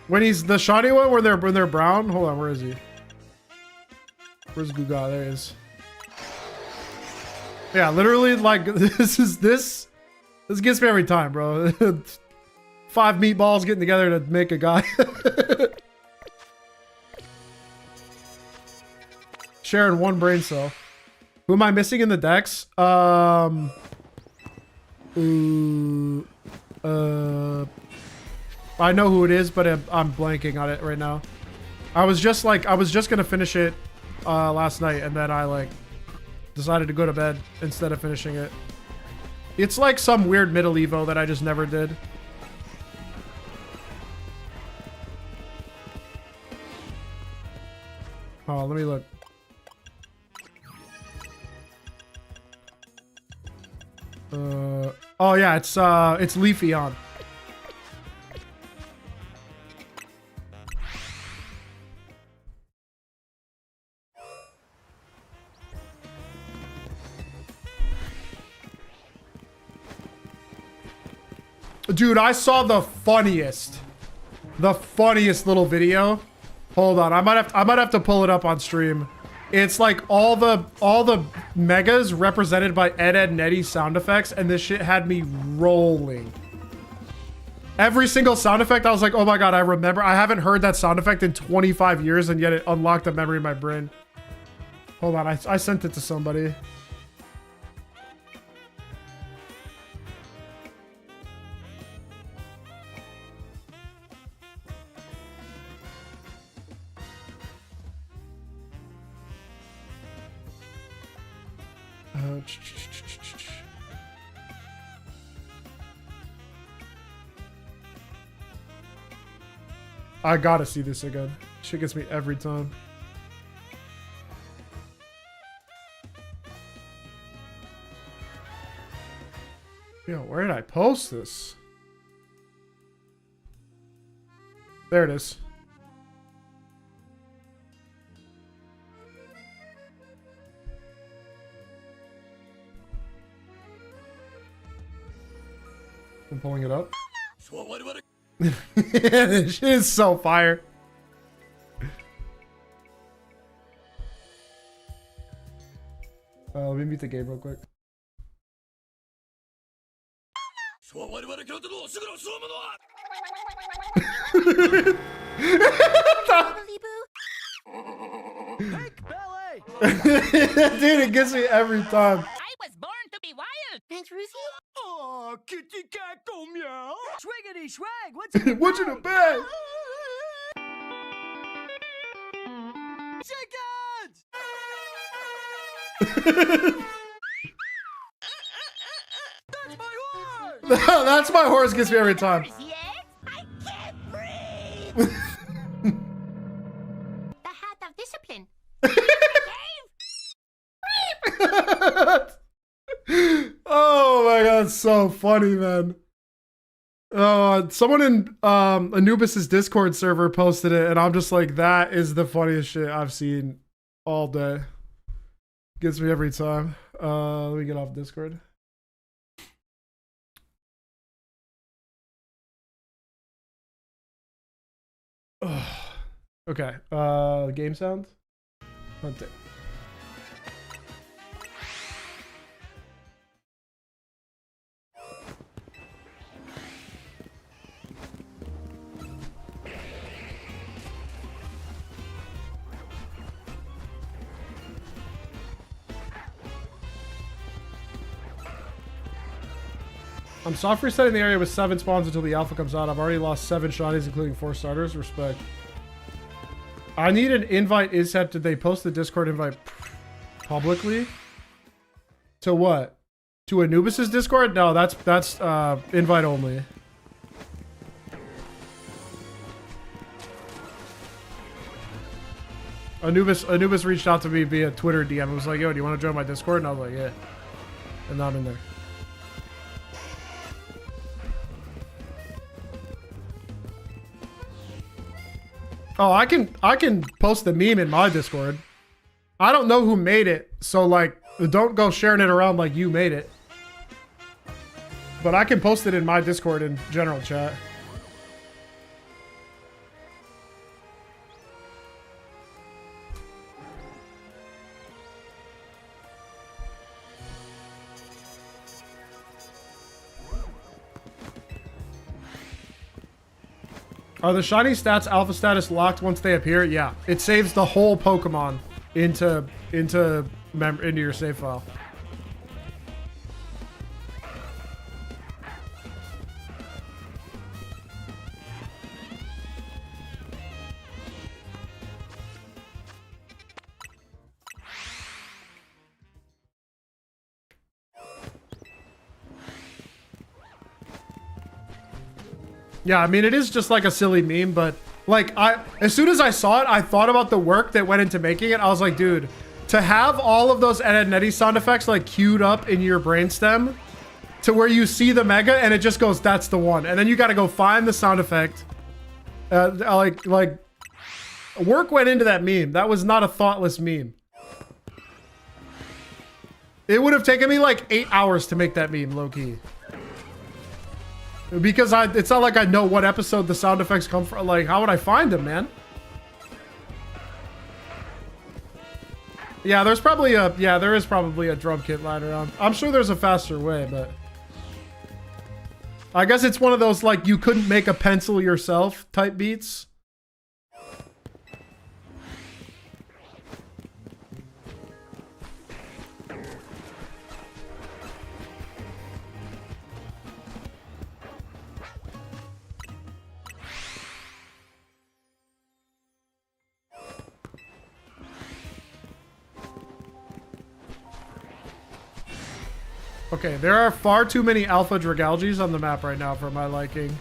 When he's the shiny one, when they're brown. Hold on, where is he? Where's Guga? There he is. Yeah, literally, like this gets me every time, bro. 5 meatballs getting together to make a guy. Sharing 1 brain cell. Who am I missing in the decks? I know who it is, but I'm blanking on it right now. I was just gonna finish it last night, and then I like decided to go to bed instead of finishing it. It's like some weird middle evo that I just never did. Oh, let me look. Oh yeah, it's Leafeon. Dude, I saw the funniest little video. Hold on, I might have to pull it up on stream. It's like all the megas represented by Ed, Edd, and Eddy sound effects, and this shit had me rolling. Every single sound effect, I was like, oh my god, I remember. I haven't heard that sound effect in 25 years, and yet it unlocked a memory in my brain. Hold on, I sent it to somebody. I gotta see this again. Shit gets me every time. Yo, where did I post this? There it is. pulling it up. This shit is so fire. Let me mute the game real quick. Dude, it gets me every time. I was born to be wild. Thanks, Ruthie. Oh, kitty cat go meow. Swiggity swag. What's in the What's in the bag? chickens! That's my horse! That's my horse gets me every time. Yes? I can't breathe! The hat of discipline. Oh my god, it's so funny, man. Someone in Anubis's Discord server posted it, and I'm just like, that is the funniest shit I've seen all day. Gets me every time. Let me get off Discord. Okay, game sound. Hunting. I'm soft resetting the area with 7 spawns until the alpha comes out. I've already lost 7 shotties, including 4 starters. Respect. I need an invite ISEP. Did they post the Discord invite publicly? To what? To Anubis's Discord? No, that's invite only. Anubis reached out to me via Twitter DM and was like, yo, do you want to join my Discord? And I was like, yeah. And now I'm in there. Oh, I can post the meme in my Discord. I don't know who made it, so like, don't go sharing it around like you made it. But I can post it in my Discord in general chat. Are the shiny stats alpha status locked once they appear? Yeah, it saves the whole Pokemon into your save file. Yeah, I mean, it is just like a silly meme, but like, as soon as I saw it, I thought about the work that went into making it. I was like, dude, to have all of those Ed, Edd n Eddy sound effects like queued up in your brainstem to where you see the mega and it just goes, that's the one. And then you got to go find the sound effect. Like work went into that meme. That was not a thoughtless meme. It would have taken me like 8 hours to make that meme, low key. Because it's not like I know what episode the sound effects come from. Like, how would I find them, man? Yeah, there is probably a drum kit lying around. I'm sure there's a faster way, but I guess it's one of those like you couldn't make a pencil yourself type beats. Okay, there are far too many alpha Dragalges on the map right now for my liking.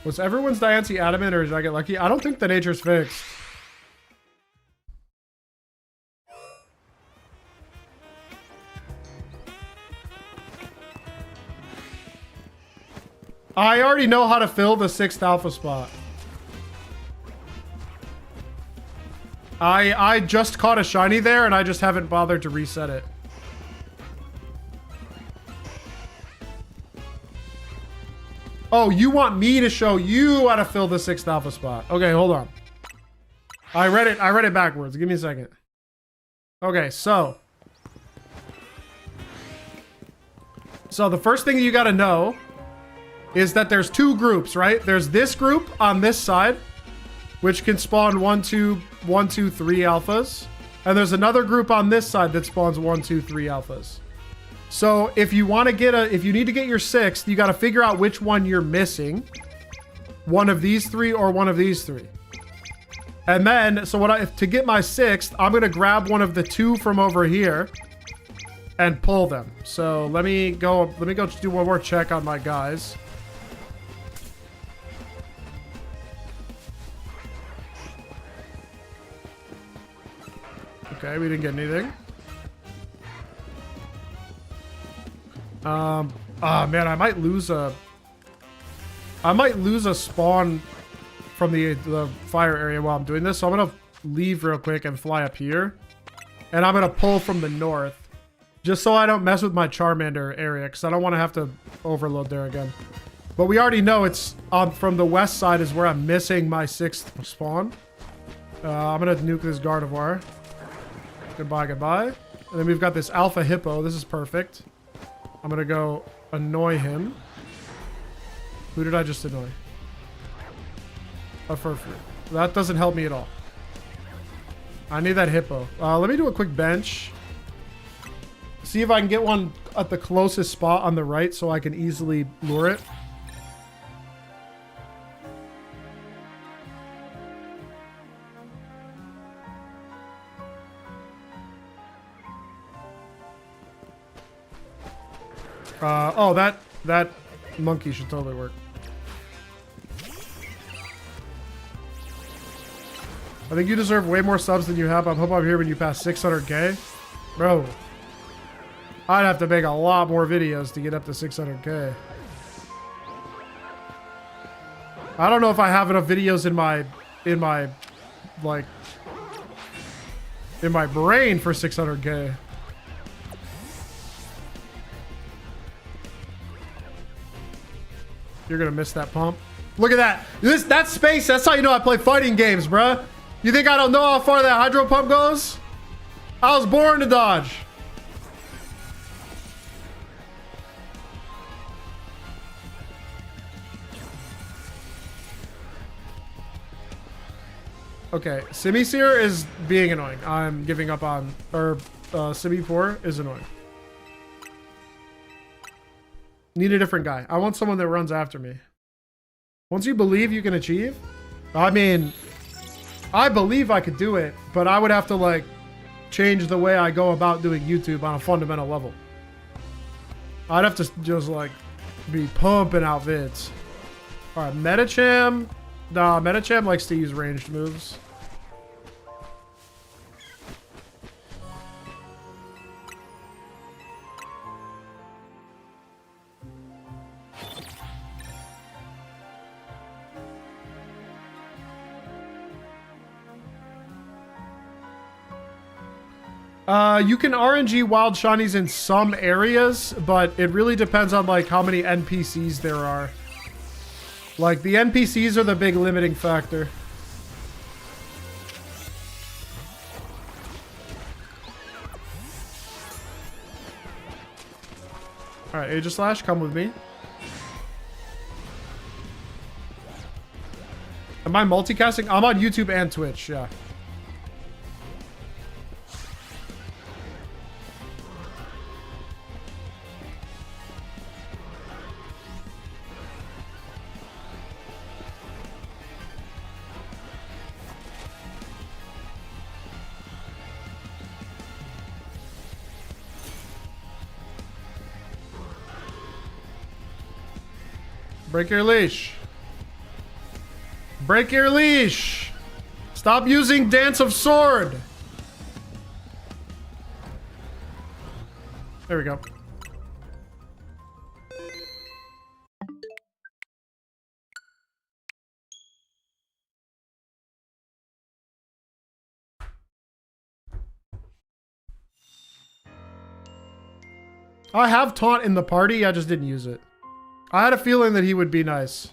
Was everyone's Diancie adamant or did I get lucky? I don't think the nature's fixed. I already know how to fill the 6th alpha spot. I just caught a shiny there, and I just haven't bothered to reset it. Oh, you want me to show you how to fill the 6th alpha spot. Okay, hold on. I read it backwards. Give me a second. Okay, so the first thing you got to know is that there's 2 groups, right? There's this group on this side, which can spawn 1, 2, 3 alphas. And there's another group on this side that spawns 1, 2, 3 alphas. So if you want to get if you need to get your 6th, you got to figure out which one you're missing. One of these 3 or one of these 3. And then, so to get my 6th, I'm going to grab one of the 2 from over here and pull them. So let me go do one more check on my guys. Okay, we didn't get anything. Oh man, I might lose a spawn from the fire area while I'm doing this. So I'm gonna leave real quick and fly up here. And I'm gonna pull from the north. Just so I don't mess with my Charmander area, because I don't want to have to overload there again. But we already know it's from the west side is where I'm missing my 6th spawn. I'm gonna nuke this Gardevoir. Goodbye, goodbye. And then we've got this Alpha Hippo. This is perfect. I'm gonna go annoy him. Who did I just annoy? A furfrou. That doesn't help me at all. I need that hippo. Let me do a quick bench. See if I can get one at the closest spot on the right so I can easily lure it. Oh, that monkey should totally work. I think you deserve way more subs than you have. I hope I'm here when you pass 600k. Bro, I'd have to make a lot more videos to get up to 600k. I don't know if I have enough videos in my brain for 600k. You're gonna miss that pump. Look at that. That space. That's how you know I play fighting games, bruh. You think I don't know how far that hydro pump goes? I was born to dodge. Okay, Simisear is being annoying. I'm giving up on, or Simipour is annoying. Need a different guy. I want someone that runs after me. Once you believe you can achieve, I mean, I believe I could do it, but I would have to like change the way I go about doing YouTube on a fundamental level. I'd have to just like be pumping out vids. All right, Metacham. Nah, Metacham likes to use ranged moves. You can RNG wild shinies in some areas, but it really depends on like how many NPCs there are. Like the NPCs are the big limiting factor. All right, Aegislash, come with me. Am I multicasting? I'm on YouTube and Twitch, yeah. Break your leash. Break your leash. Stop using Dance of Sword. There we go. I have Taunt in the party, I just didn't use it. I had a feeling that he would be nice.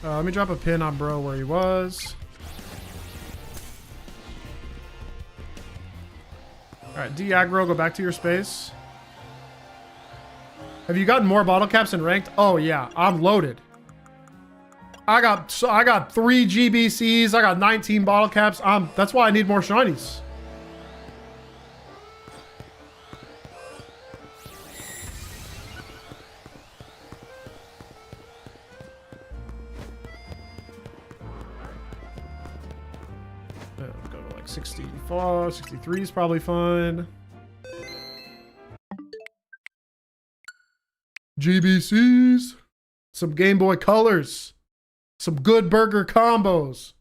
Let me drop a pin on bro where he was. Alright, de-aggro, go back to your space. Have you gotten more bottle caps in ranked? Oh yeah, I'm loaded. I got 3 GBCs, I got 19 bottle caps. That's why I need more shinies. Go to like 64, 63 is probably fine. GBCs. Some Game Boy Colors. Some good burger combos.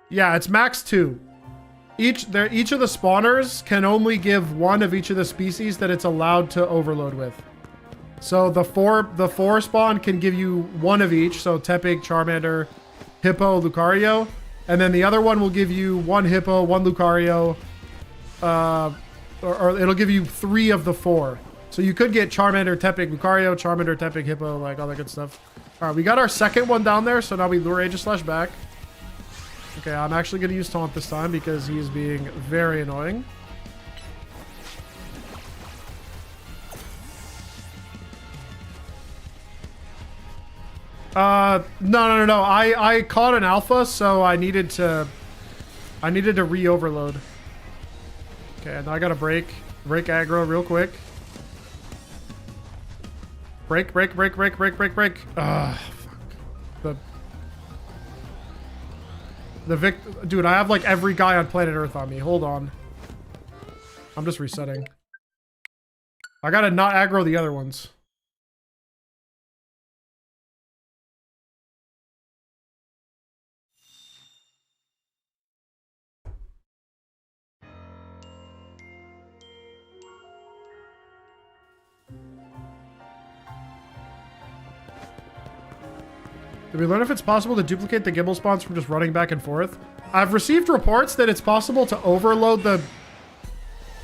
Yeah, it's max 2. Each of the spawners can only give 1 of each of the species that it's allowed to overload with. So the four spawn can give you 1 of each. So Tepig, Charmander, Hippo, Lucario. And then the other one will give you 1 Hippo, 1 Lucario. Or it'll give you 3 of the 4. So you could get Charmander, Tepig, Lucario, Charmander, Tepig, Hippo, like all that good stuff. All right, we got our second one down there, so now we lure Aegis back. Okay, I'm actually going to use Taunt this time because he is being very annoying. No. I caught an alpha, so I needed to re-overload. Okay, now I gotta break aggro real quick. Break. Ah, fuck. Dude, I have like every guy on planet Earth on me. Hold on. I'm just resetting. I gotta not aggro the other ones. Did we learn if it's possible to duplicate the Gible spawns from just running back and forth? I've received reports that it's possible to overload the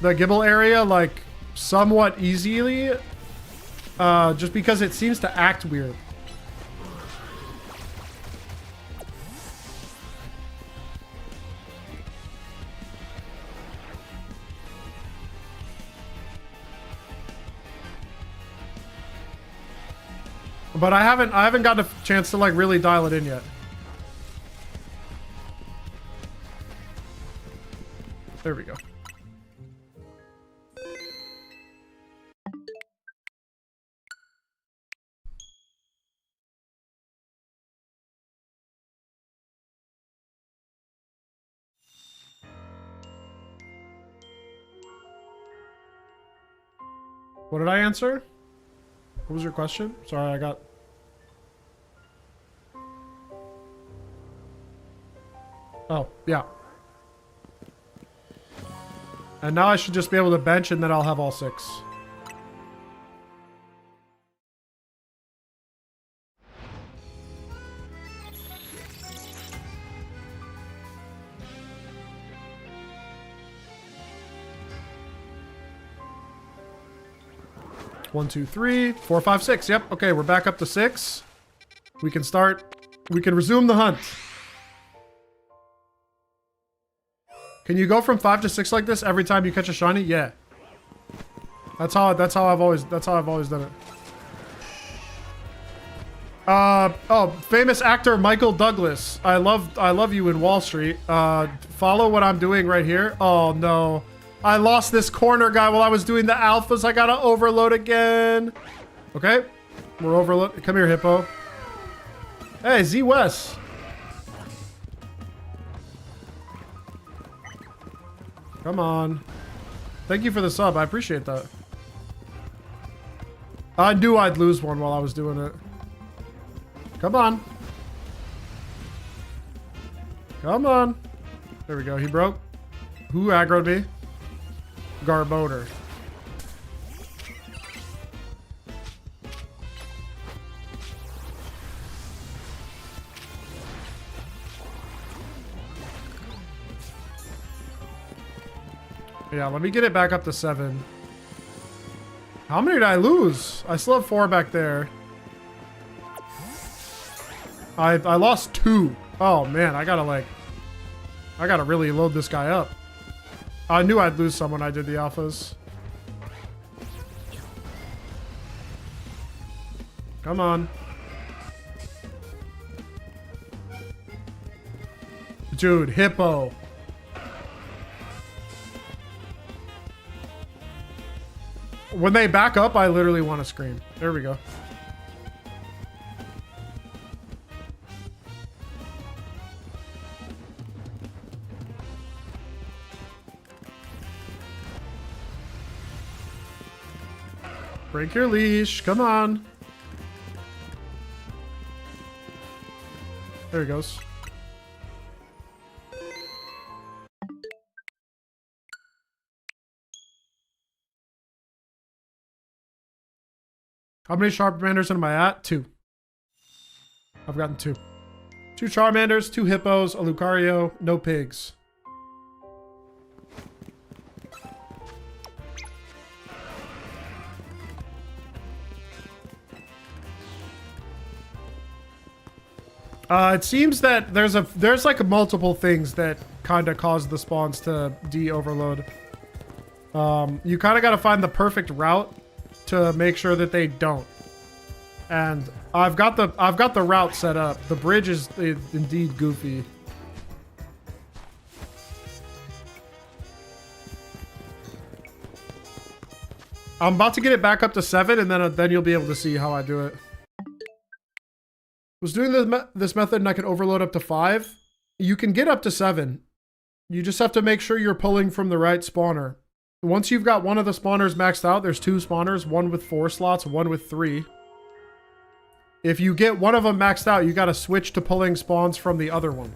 Gible area like somewhat easily, just because it seems to act weird. But I haven't gotten a chance to like really dial it in yet. There we go. What did I answer? What was your question? Sorry, I got... Oh, yeah. And now I should just be able to bench and then I'll have all 6. One, 2, 3, 4, 5, 6. Yep. Okay, we're back up to 6. We can start. We can resume the hunt. Can you go from 5 to 6 like this every time you catch a shiny? Yeah. That's how I've always done it. Oh, famous actor Michael Douglas. I love you in Wall Street. Follow what I'm doing right here. Oh no. I lost this corner guy while I was doing the alphas. I gotta overload again. Okay. We're overload. Come here, Hippo. Hey, Z West. Come on. Thank you for the sub. I appreciate that. I knew I'd lose one while I was doing it. Come on. Come on. There we go. He broke. Who aggroed me? Garboder. Yeah, let me get it back up to 7. How many did I lose? I still have 4 back there. I lost 2. Oh man, I gotta really load this guy up. I knew I'd lose some when I did the alphas. Come on. Dude, hippo. When they back up, I literally want to scream. There we go. Break your leash. Come on. There he goes. How many charmanders am I at? 2. I've gotten 2. 2 charmanders, 2 hippos, a lucario, no pigs. It seems that there's like multiple things that kind of cause the spawns to de-overload. You kind of got to find the perfect route to make sure that they don't. And I've got the route set up. The bridge is indeed goofy. I'm about to get it back up to 7, and then you'll be able to see how I do it. Was doing this method and I can overload up to 5. You can get up to 7. You just have to make sure you're pulling from the right spawner. Once you've got one of the spawners maxed out, there's 2 spawners, one with 4 slots, one with 3. If you get one of them maxed out, you got to switch to pulling spawns from the other one.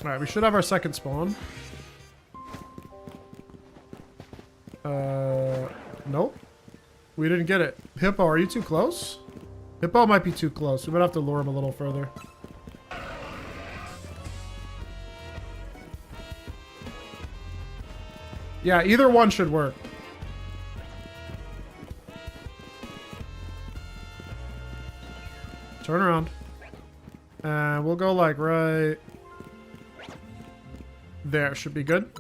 All right, we should have our second spawn. Nope. We didn't get it. Hippo, are you too close? Hippo might be too close. We might have to lure him a little further. Yeah, either one should work. Turn around. And we'll go like right there. Should be good.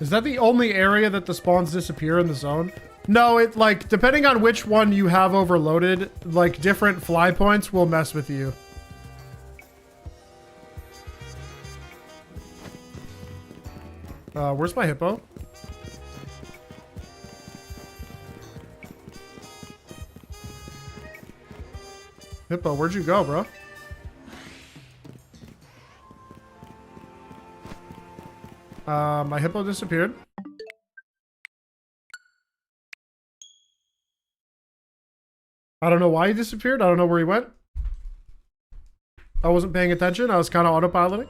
Is that the only area that the spawns disappear in the zone? No, it like, depending on which one you have overloaded, like different fly points will mess with you. Where's my hippo? Hippo, where'd you go, bro? My hippo disappeared. I don't know why he disappeared. I don't know where he went. I wasn't paying attention. I was kind of autopiloting.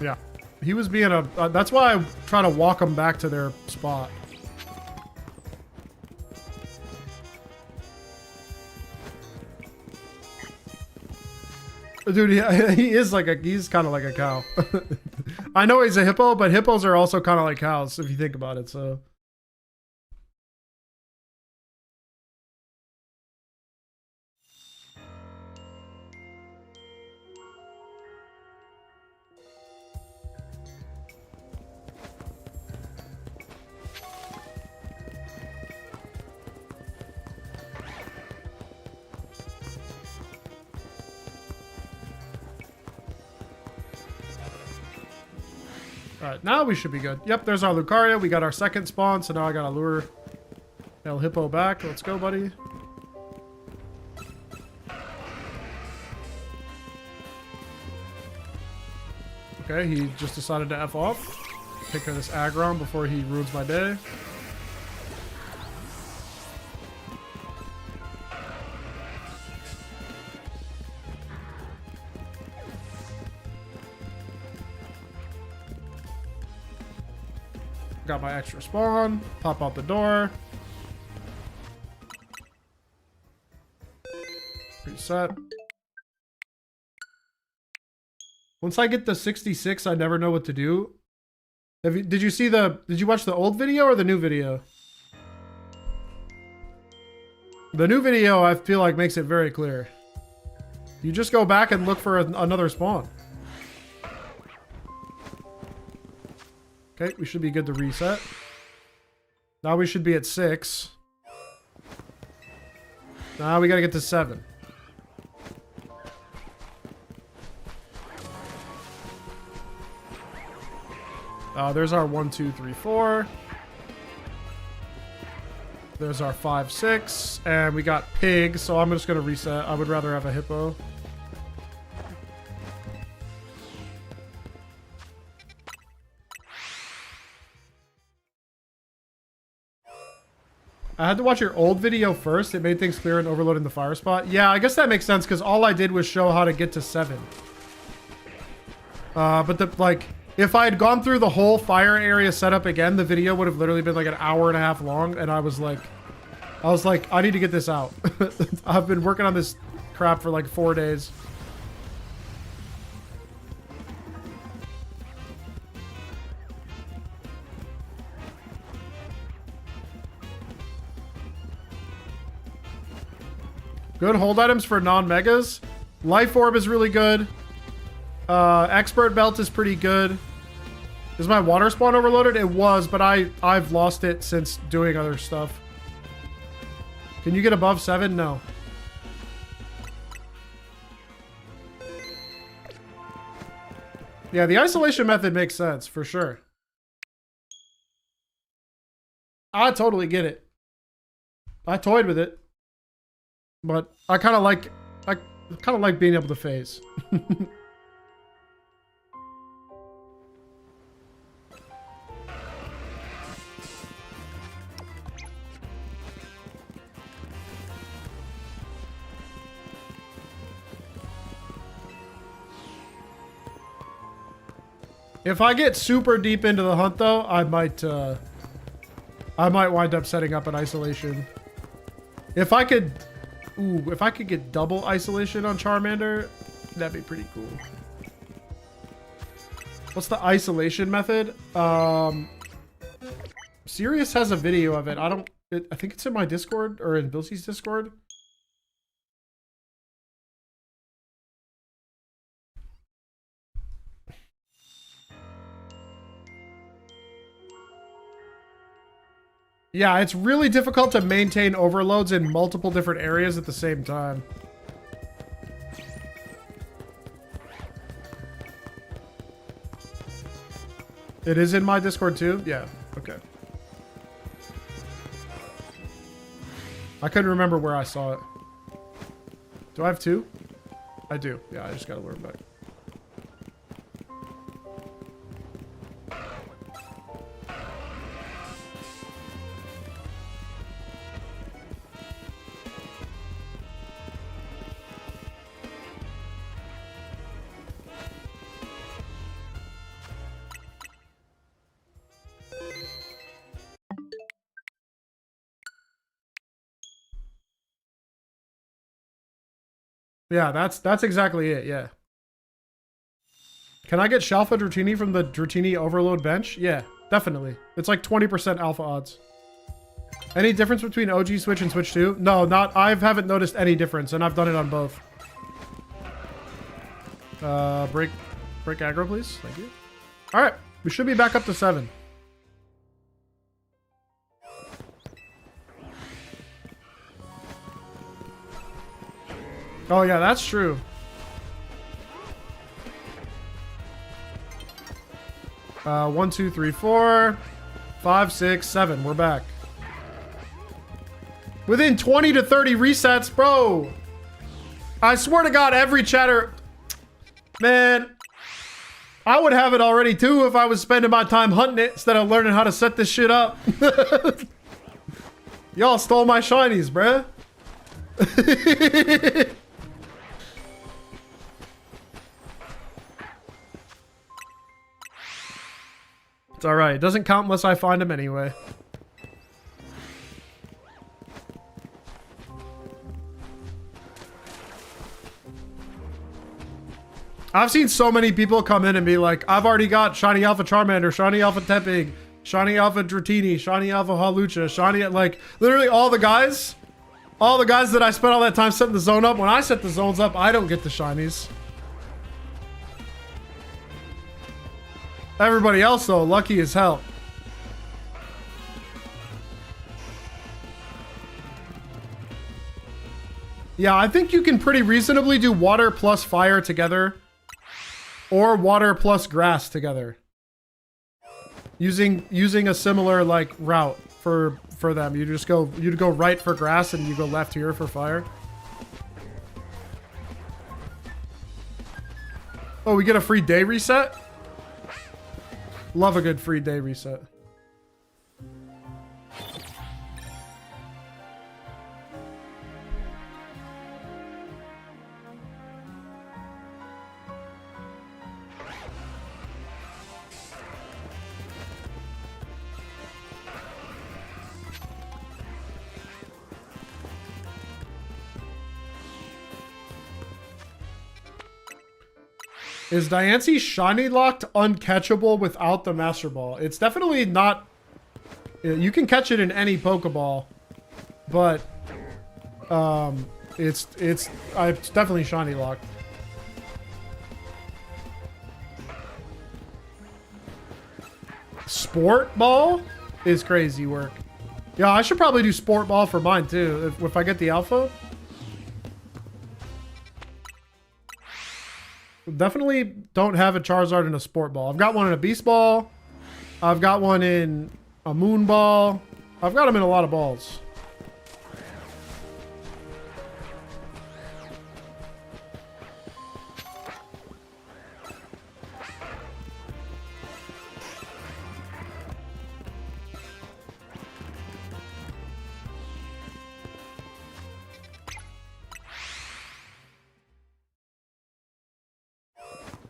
Yeah, he was being a... that's why I'm trying to walk them back to their spot. Dude, he is like he's kind of like a cow. I know he's a hippo, but hippos are also kind of like cows if you think about it, so. Alright, now we should be good. Yep, there's our Lucaria. We got our second spawn, so now I gotta lure El Hippo back. Let's go, buddy. Okay, he just decided to F off. Take care of this aggron before he ruins my day. Got my extra spawn. Pop out the door. Reset. Once I get the 66, I never know what to do. Did you watch the old video or the new video? The new video, I feel like, makes it very clear. You just go back and look for another spawn. Okay, we should be good to reset. Now we should be at 6. Now we gotta get to 7. There's our 1, 2, 3, 4. There's our 5, 6. And we got pig, so I'm just gonna reset. I would rather have a hippo. I had to watch your old video first. It made things clear and overloading the fire spot. Yeah, I guess that makes sense because all I did was show how to get to 7. But if I had gone through the whole fire area setup again, the video would have literally been like an hour and a half long. And I was like, I need to get this out. I've been working on this crap for like 4 days. Good hold items for non-megas. Life Orb is really good. Expert Belt is pretty good. Is my water spawn overloaded? It was, but I've lost it since doing other stuff. Can you get above 7? No. Yeah, the isolation method makes sense, for sure. I totally get it. I toyed with it. But I kind of like being able to phase. If I get super deep into the hunt though, I might wind up setting up an isolation. If I could get double isolation on Charmander, that'd be pretty cool. What's the isolation method? Sirius has a video of it. I think it's in my Discord or in Bilsy's Discord. Yeah, it's really difficult to maintain overloads in multiple different areas at the same time. It is in my Discord too? Yeah, okay. I couldn't remember where I saw it. Do I have 2? I do. Yeah, I just gotta learn back. Yeah, that's exactly it, yeah. Can I get Shalfa Dratini from the Dratini overload bench? Yeah, definitely. It's like 20% alpha odds. Any difference between OG Switch and Switch 2? No, not. I haven't noticed any difference, and I've done it on both. Break aggro, please. Thank you. All right, we should be back up to 7. Oh yeah, that's true. One, 2, 3, 4, 5, 6, 7. We're back. Within 20 to 30 resets, bro. I swear to God, every chatter... Man, I would have it already too if I was spending my time hunting it instead of learning how to set this shit up. Y'all stole my shinies, bruh. It's alright. It doesn't count unless I find them anyway. I've seen so many people come in and be like, I've already got Shiny Alpha Charmander, Shiny Alpha Tepig, Shiny Alpha Dratini, Shiny Alpha Hawlucha, Shiny... Like, literally all the guys that I spent all that time setting the zone up, when I set the zones up, I don't get the shinies. Everybody else, though, lucky as hell. Yeah, I think you can pretty reasonably do water plus fire together. Or water plus grass together. Using a similar, like, route for them. You'd go right for grass and you go left here for fire. Oh, we get a free day reset? Love a good free day reset. Is Diancie shiny locked uncatchable without the Master Ball? It's definitely not. You can catch it in any Pokeball, but it's definitely shiny locked. Sport Ball is crazy work. Yeah, I should probably do Sport Ball for mine too if I get the alpha. Definitely don't have a Charizard in a Sport Ball. I've got one in a Beast Ball. I've got one in a Moon Ball. I've got them in a lot of balls.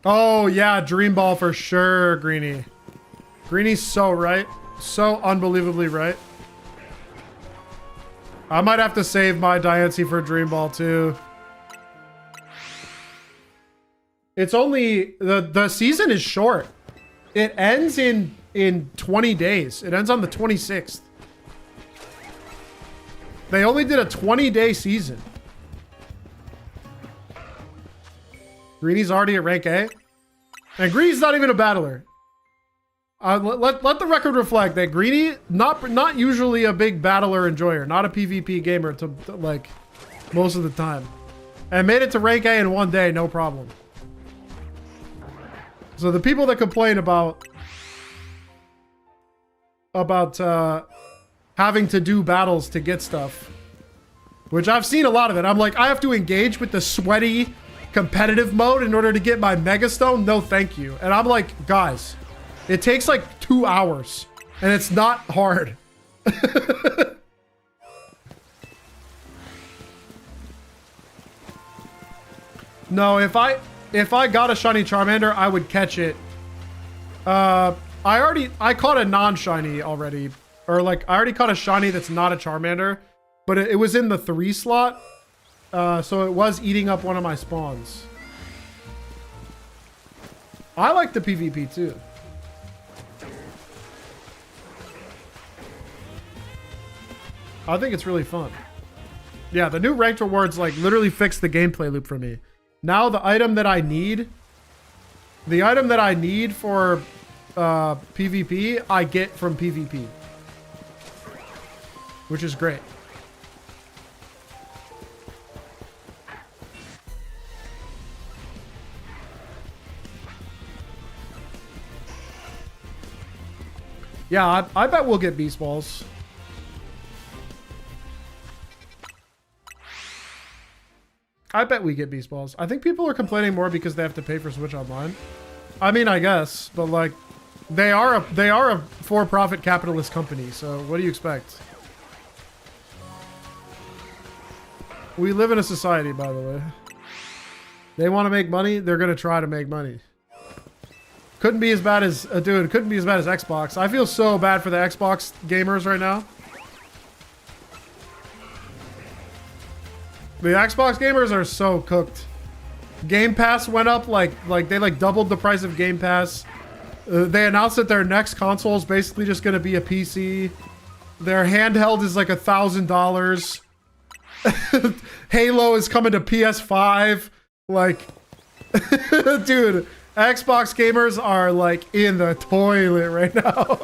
Oh, yeah, Dream Ball for sure, Greenie. Greenie's so right. So unbelievably right. I might have to save my Diancie for Dream Ball, too. It's only... The season is short. It ends in 20 days. It ends on the 26th. They only did a 20-day season. Greenie's already at rank A. And Greenie's not even a battler. Let the record reflect that Greenie, not usually a big battler enjoyer. Not a PvP gamer to like most of the time. And made it to rank A in one day, no problem. So the people that complain about having to do battles to get stuff, which I've seen a lot of it. I'm like, I have to engage with the sweaty competitive mode in order to get my Mega Stone? No, thank you. And I'm like, guys, it takes like 2 hours and it's not hard. No, if I got a shiny Charmander, I would catch it. I caught a non-shiny already. Or like, I already caught a shiny that's not a Charmander, but it was in the 3 slot. So it was eating up one of my spawns. I like the PvP too. I think it's really fun. Yeah, the new ranked rewards like literally fixed the gameplay loop for me. Now the item that I need for PvP, I get from PvP. Which is great. Yeah, I bet we'll get beast balls. I bet we get beast balls. I think people are complaining more because they have to pay for Switch Online. I mean, I guess, but like, they are a for-profit capitalist company. So what do you expect? We live in a society, by the way. They want to make money. They're gonna try to make money. Couldn't be as bad as dude. Couldn't be as bad as Xbox. I feel so bad for the Xbox gamers right now. The Xbox gamers are so cooked. Game Pass went up like they like doubled the price of Game Pass. They announced that their next console is basically just going to be a PC. Their handheld is like $1,000. Halo is coming to PS5. Like, dude, Xbox gamers are like in the toilet right now.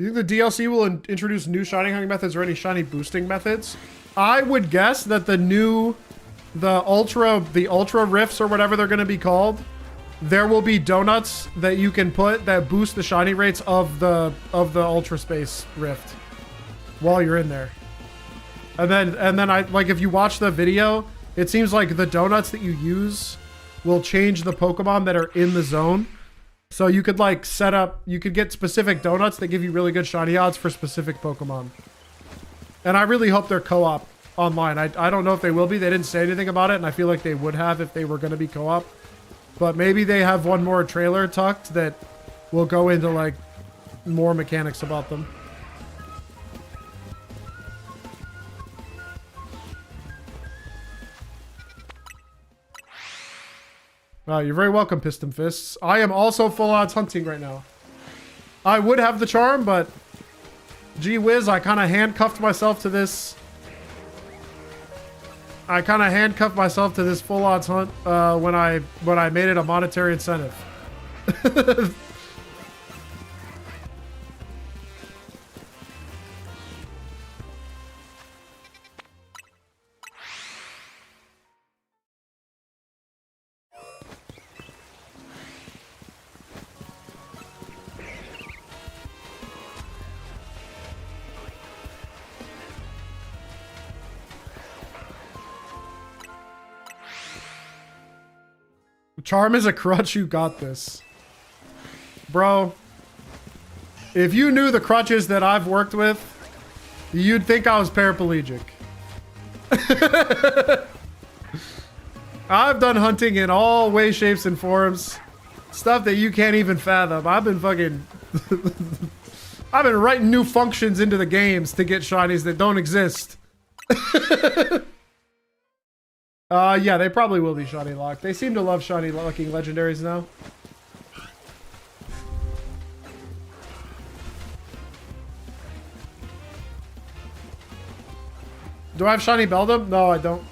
You think the DLC will introduce new shiny hunting methods or any shiny boosting methods? I would guess that the ultra rifts or whatever they're going to be called, there will be donuts that you can put that boost the shiny rates of the ultra space rift while you're in there. And then I like, if you watch the video, it seems like the donuts that you use will change the Pokemon that are in the zone. So you could like you could get specific donuts that give you really good shiny odds for specific Pokemon. And I really hope they're co-op online. I don't know if they will be. They didn't say anything about it, and I feel like they would have if they were going to be co-op. But maybe they have one more trailer tucked that will go into like more mechanics about them. You're very welcome, Piston Fists. I am also full odds hunting right now. I would have the charm, but gee whiz, I kind of handcuffed myself to this. I kind of handcuffed myself to this full odds hunt when I made it a monetary incentive. Charm is a crutch, you got this. Bro, if you knew the crutches that I've worked with, you'd think I was paraplegic. I've done hunting in all ways, shapes, and forms. Stuff that you can't even fathom. I've been fucking... I've been writing new functions into the games to get shinies that don't exist. Yeah, they probably will be shiny locked. They seem to love shiny locking legendaries now. Do I have shiny Beldum? No, I don't.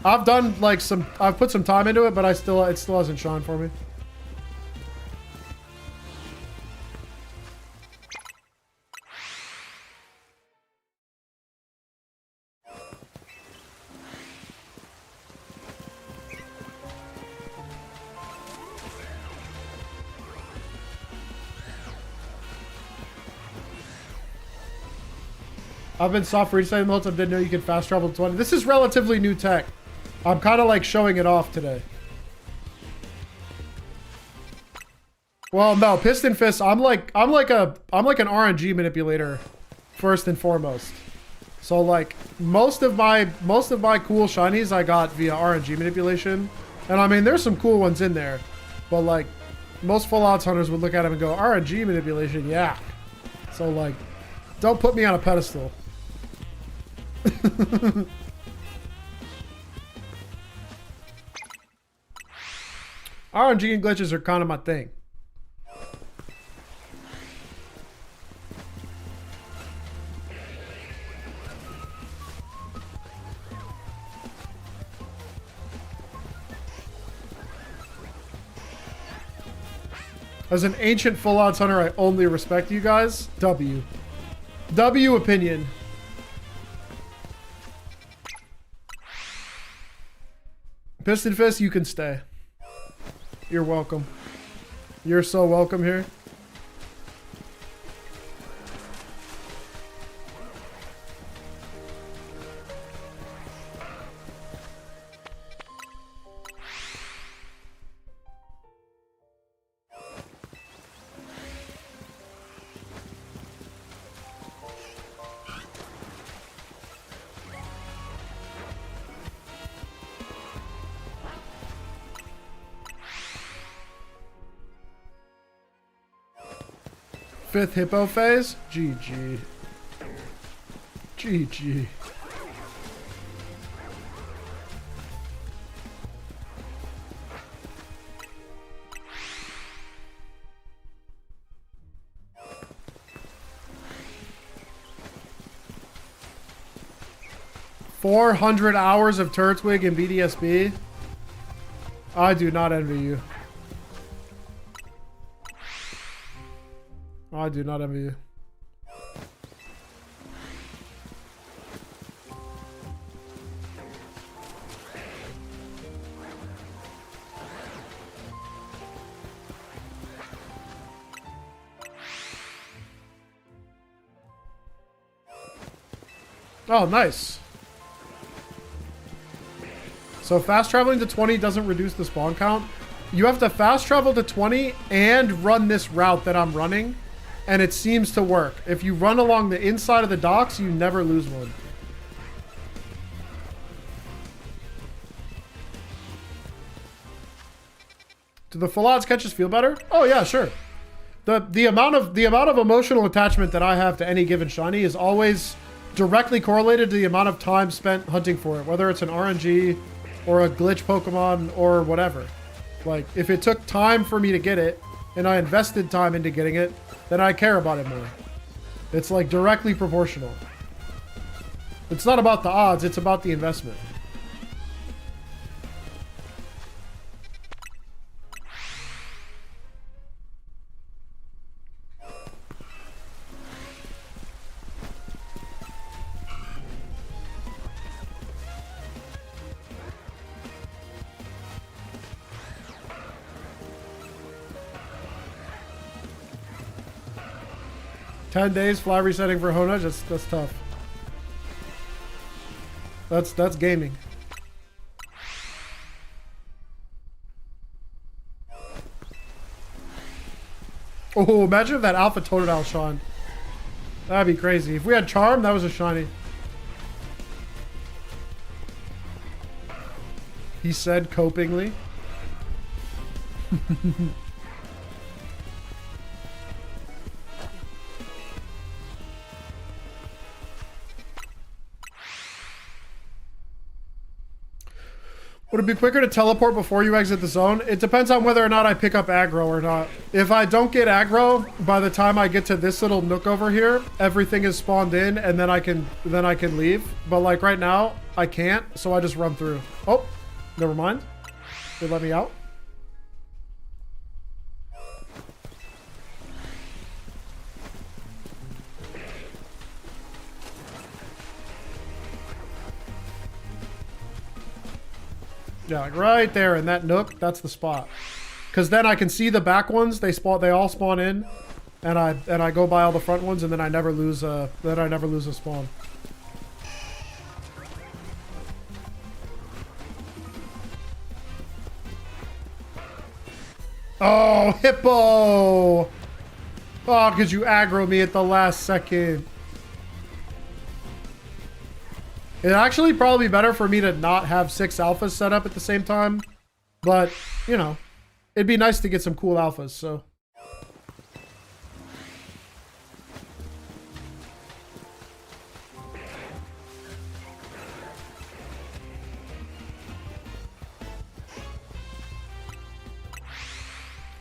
I've done like I've put some time into it, but it still hasn't shone for me. I've been soft resetting modes. I didn't know you could fast travel to 20. This is relatively new tech. I'm kind of like showing it off today. Well, no, Piston Fist. I'm like an RNG manipulator, first and foremost. So like most of my cool shinies I got via RNG manipulation. And I mean there's some cool ones in there. But like most full odds hunters would look at them and go, RNG manipulation, yeah. So like don't put me on a pedestal. RNG and glitches are kind of my thing. As an ancient full odds hunter, I only respect you guys. W opinion. Piston Fist, you can stay. You're welcome. You're so welcome here. Fifth hippo phase? GG. GG. $400 hours of Turtwig and BDSB? I do not envy you. I do not envy you. Oh, nice. So fast traveling to 20 doesn't reduce the spawn count. You have to fast travel to 20 and run this route that I'm running. And it seems to work. If you run along the inside of the docks, you never lose one. Do the full odds catches feel better? Oh yeah, sure. The amount of emotional attachment that I have to any given shiny is always directly correlated to the amount of time spent hunting for it, whether it's an RNG or a glitch Pokemon or whatever. Like if it took time for me to get it and I invested time into getting it, then I care about it more. It's like directly proportional. It's not about the odds, it's about the investment. $10 days fly resetting for Hawlucha, that's tough. That's gaming. Oh, imagine if that Alpha Totodile shone. That'd be crazy. If we had Charm, that was a shiny. He said copingly. Would it be quicker to teleport before you exit the zone? It depends on whether or not I pick up aggro or not. If I don't get aggro, by the time I get to this little nook over here, everything is spawned in and then I can leave. But like right now, I can't, so I just run through. Oh, never mind. They let me out. Yeah, like right there in that nook, that's the spot. Cause then I can see the back ones, they all spawn in, and I go by all the front ones, and then I never lose a spawn. Oh, hippo! Oh, cause you aggro me at the last second. It'd actually probably be better for me to not have 6 alphas set up at the same time. But, you know, it'd be nice to get some cool alphas, so.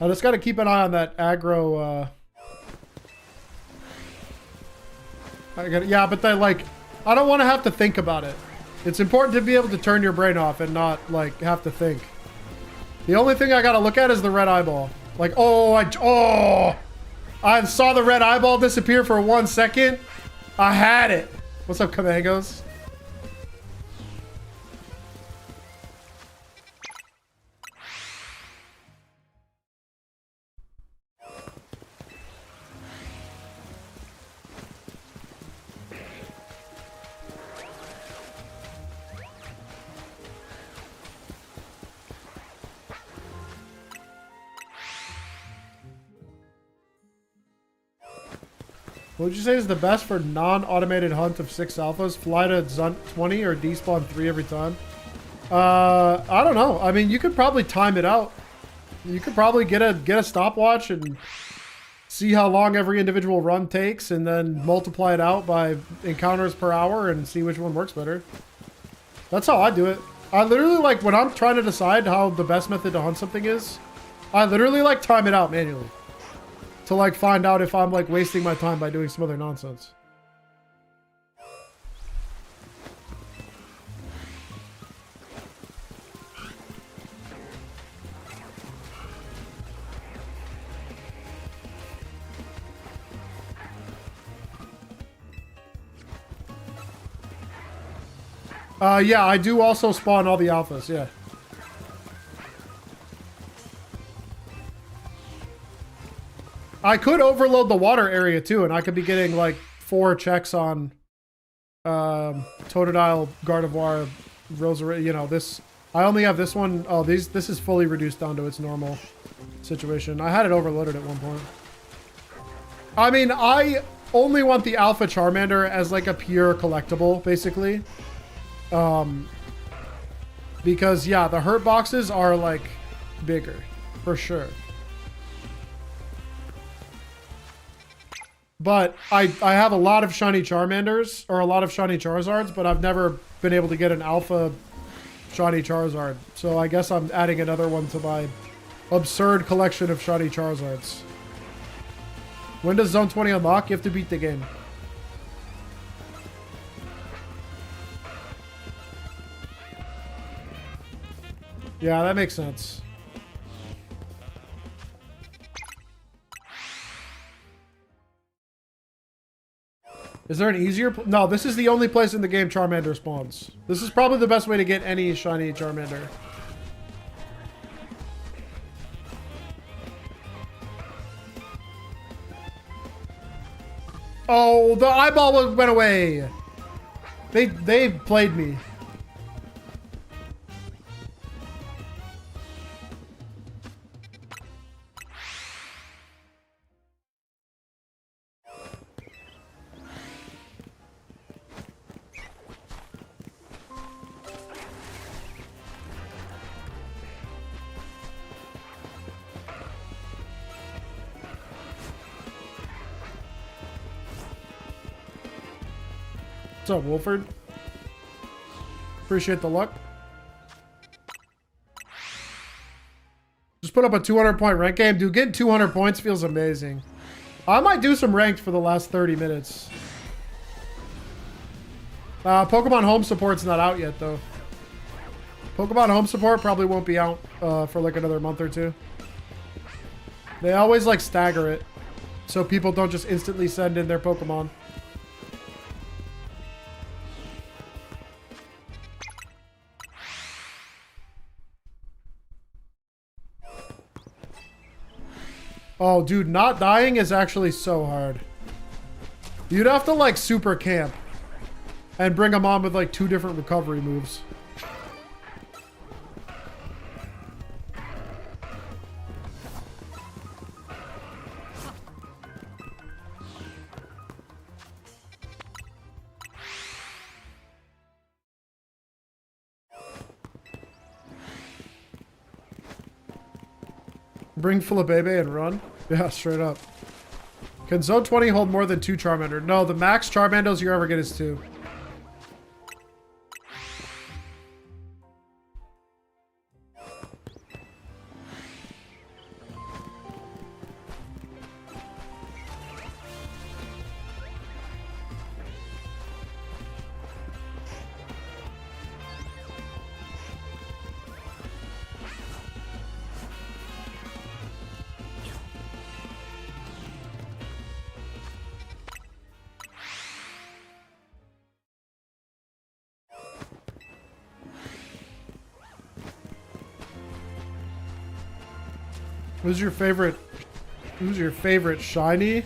I just got to keep an eye on that aggro. Yeah, but then, like, I don't want to have to think about it. It's important to be able to turn your brain off and not, like, have to think. The only thing I got to look at is the red eyeball. Like, I saw the red eyeball disappear for 1 second. I had it. What's up, Kamangos? What would you say is the best for non-automated hunt of 6 alphas? Fly to Zunt 20 or despawn 3 every time? I don't know. I mean, you could probably time it out. You could probably get a stopwatch and see how long every individual run takes and then multiply it out by encounters per hour and see which one works better. That's how I do it. I literally, like, when I'm trying to decide how the best method to hunt something is, I literally, like, time it out manually. To, like, find out if I'm, like, wasting my time by doing some other nonsense. Yeah, I do also spawn all the alphas, yeah. I could overload the water area too, and I could be getting like 4 checks on Totodile, Gardevoir, Rosary, you know, this. I only have this one. Oh, this is fully reduced down to its normal situation. I had it overloaded at one point. I mean, I only want the Alpha Charmander as like a pure collectible, basically. Because yeah, the hurt boxes are like bigger, for sure. But I have a lot of shiny Charmanders, or a lot of shiny Charizards, but I've never been able to get an alpha shiny Charizard. So I guess I'm adding another one to my absurd collection of shiny Charizards. When does Zone 20 unlock? You have to beat the game. Yeah, that makes sense. Is there an easier... No, this is the only place in the game Charmander spawns. This is probably the best way to get any shiny Charmander. Oh, the eyeball went away. They played me. What's up, Wolford? Appreciate the luck. Just put up a 200-point rank game. Dude, getting 200 points feels amazing. I might do some ranked for the last 30 minutes. Pokemon Home Support's not out yet, though. Pokemon Home Support probably won't be out for like another month or 2. They always like stagger it, so people don't just instantly send in their Pokemon. Oh, dude, not dying is actually so hard. You'd have to, like, super camp. And bring them on with, like, 2 different recovery moves. Bring Philibebe and run? Yeah, straight up. Can Zone 20 hold more than 2 Charmander? No, the max Charmandos you ever get is 2. Who's your favorite shiny?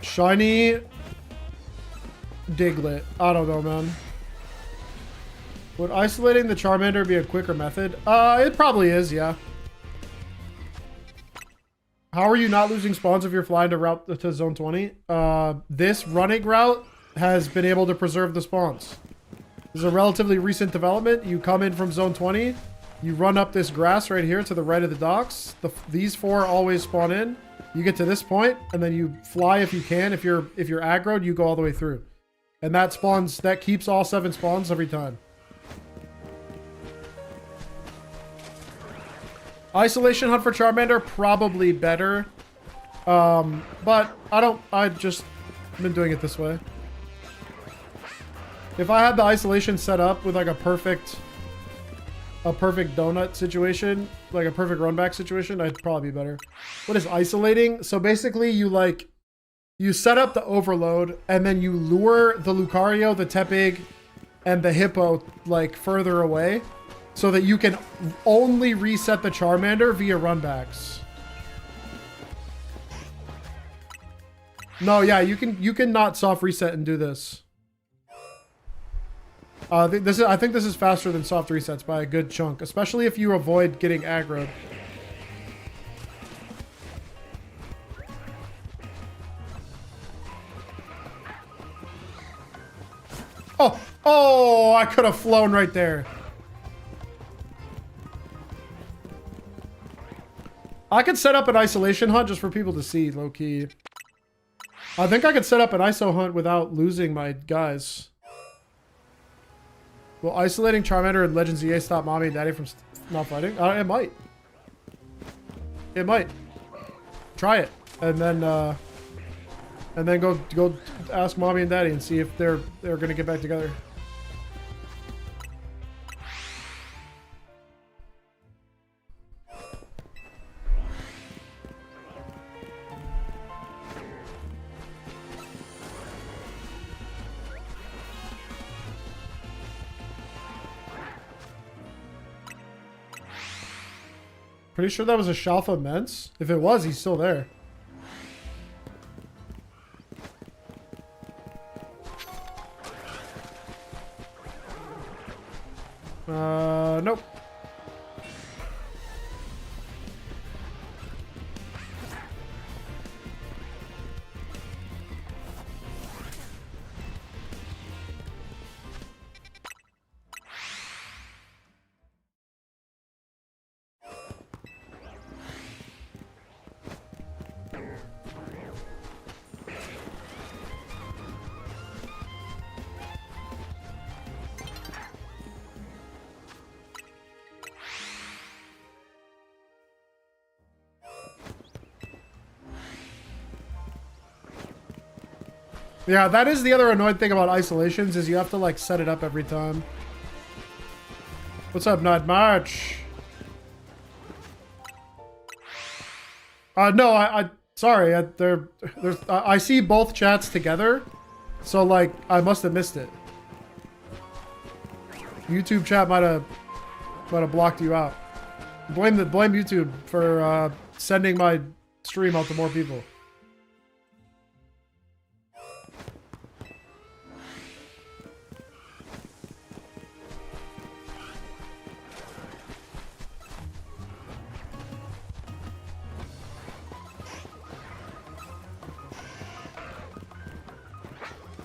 Shiny Diglett. I don't know, man. Would isolating the Charmander be a quicker method? It probably is, yeah. How are you not losing spawns if you're flying to Zone 20? This running route has been able to preserve the spawns. This is a relatively recent development. You come in from Zone 20. You run up this grass right here to the right of the docks. These 4 always spawn in. You get to this point, and then you fly if you can. If you're aggroed, you go all the way through. And that keeps all 7 spawns every time. Isolation hunt for Charmander, probably better. But I've just been doing it this way. If I had the isolation set up with like a perfect donut situation, like a perfect run back situation, I'd probably be better. What is isolating? So basically you set up the overload and then you lure the Lucario, the Tepig, and the Hippo like further away so that you can only reset the Charmander via runbacks. No, yeah, you can not soft reset and do this. I think this is faster than soft resets by a good chunk, especially if you avoid getting aggroed. Oh, I could have flown right there. I could set up an isolation hunt just for people to see, low key. I think I could set up an ISO hunt without losing my guys. Will isolating Charmander and Legends EA stop mommy and daddy from not fighting? It might. It might. Try it, and then go ask mommy and daddy and see if they're gonna get back together. Pretty sure that was a Shalfa Mence. If it was, he's still there. Nope. Yeah, that is the other annoying thing about isolations is you have to like set it up every time. What's up, Not March? No, I sorry. I see both chats together, so like I must have missed it. YouTube chat might have blocked you out. Blame YouTube for sending my stream out to more people.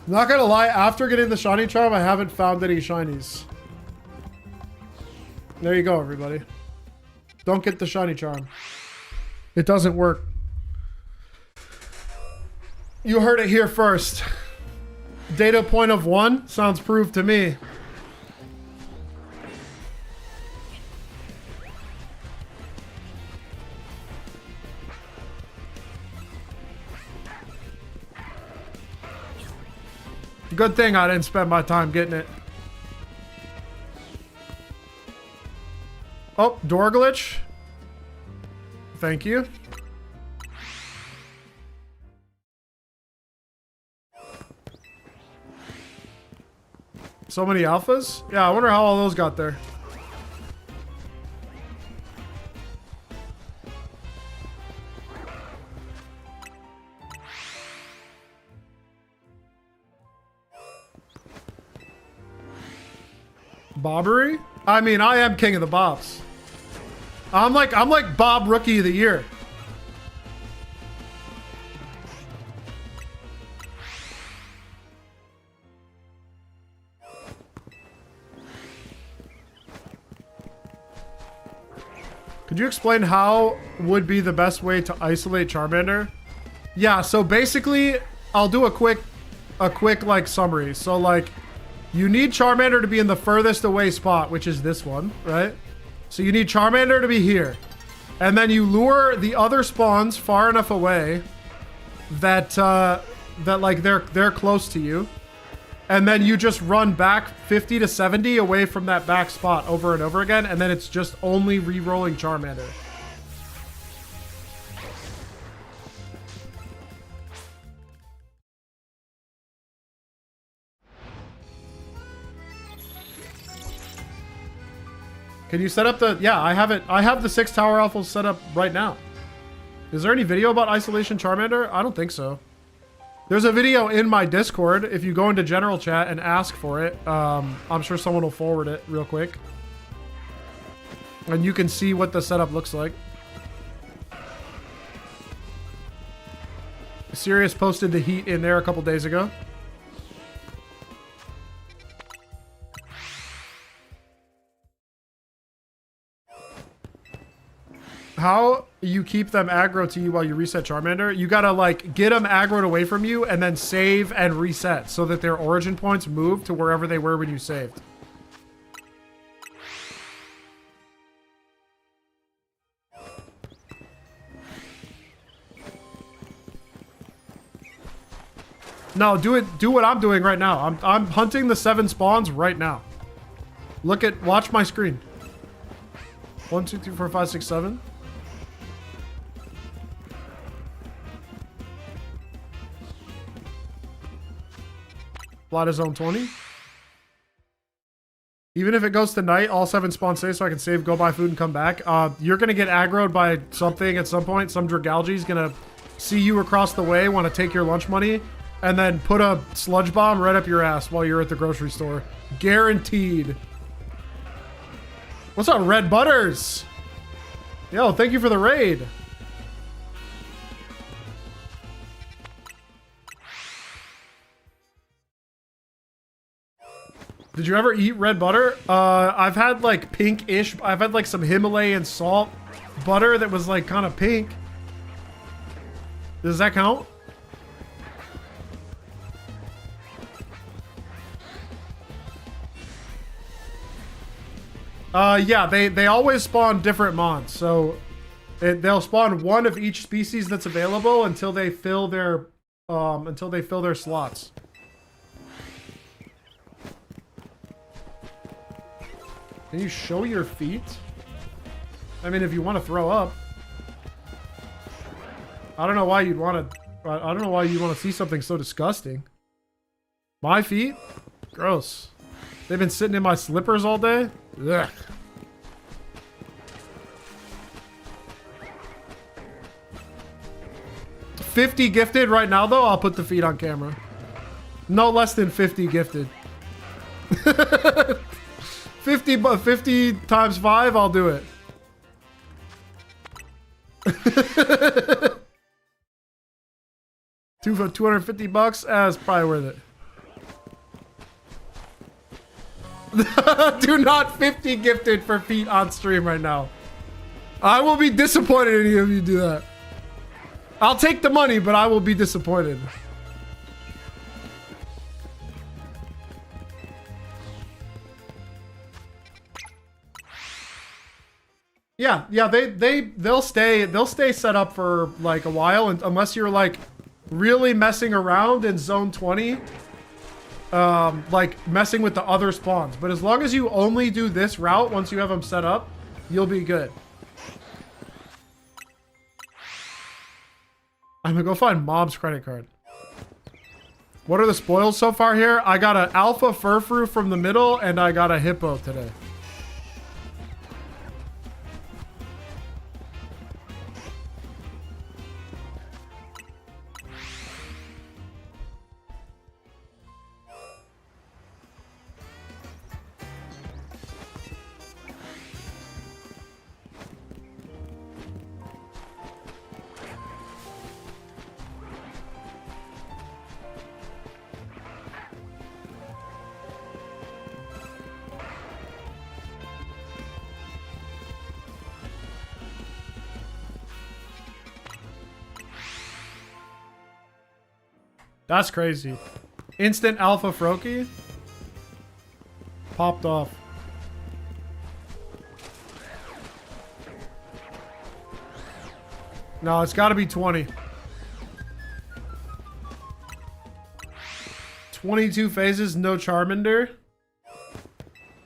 Not gonna lie, after getting the shiny charm, I haven't found any shinies. There you go, everybody. Don't get the shiny charm. It doesn't work. You heard it here first. Data point of 1 sounds proved to me. Good thing I didn't spend my time getting it. Oh, door glitch. Thank you. So many alphas? Yeah, I wonder how all those got there. Bobbery? I mean, I am king of the bobs. I'm like Bob Rookie of the Year. Could you explain how would be the best way to isolate Charmander? Yeah, so basically, I'll do a quick like summary. So like, you need Charmander to be in the furthest away spot, which is this one, right? So you need Charmander to be here. And then you lure the other spawns far enough away that that like they're close to you. And then you just run back 50 to 70 away from that back spot over and over again, and then it's just only re-rolling Charmander. Can you set up the... Yeah, I have it. I have the 6 Tower Alphas set up right now. Is there any video about Isolation Charmander? I don't think so. There's a video in my Discord. If you go into general chat and ask for it, I'm sure someone will forward it real quick. And you can see what the setup looks like. Sirius posted the heat in there a couple days ago. How you keep them aggro to you while you reset Charmander? You gotta like get them aggroed away from you and then save and reset so that their origin points move to wherever they were when you saved. No, do what I'm doing right now. I'm hunting the 7 spawns right now. Watch my screen. 1, 2, 3, 4, 5, 6, 7. Fly to zone 20. Even if it goes to night, all 7 spawn safe so I can save, go buy food, and come back. You're going to get aggroed by something at some point. Some Dragalge is going to see you across the way, want to take your lunch money, and then put a sludge bomb right up your ass while you're at the grocery store. Guaranteed. What's up, Red Butters? Yo, thank you for the raid. Did you ever eat red butter? I've had like pink-ish. I've had like some Himalayan salt butter that was like kind of pink. Does that count? Yeah, they always spawn different mons. So they'll spawn one of each species that's available until they fill their slots. Can you show your feet? I mean, if you want to throw up. I don't know why you'd want to... I don't know why you want to see something so disgusting. My feet? Gross. They've been sitting in my slippers all day? Ugh. $50 gifted right now, though. I'll put the feet on camera. No less than 50 gifted. 50 times 5, I'll do it. $250, that's probably worth it. Do not 50 gifted for feet on stream right now. I will be disappointed in you if you do that. I'll take the money, but I will be disappointed. Yeah, they'll stay set up for like a while, and unless you're like really messing around in zone 20, like messing with the other spawns. But as long as you only do this route once you have them set up, you'll be good. I'm gonna go find Mom's credit card. What are the spoils so far here? I got an alpha furfrou from the middle, and I got a hippo today. That's crazy. Instant alpha Froakie? Popped off. No, it's gotta be 20. 22 phases, no Charmander.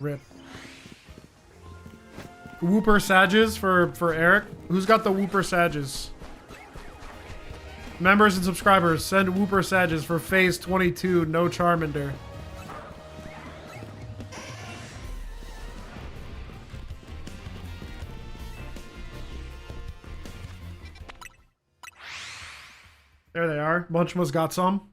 Rip. Whooper Sages for Eric. Who's got the Whooper Sages? Members and subscribers, send Whooper Sages for phase 22, no Charmander. There they are. Munchma's got some.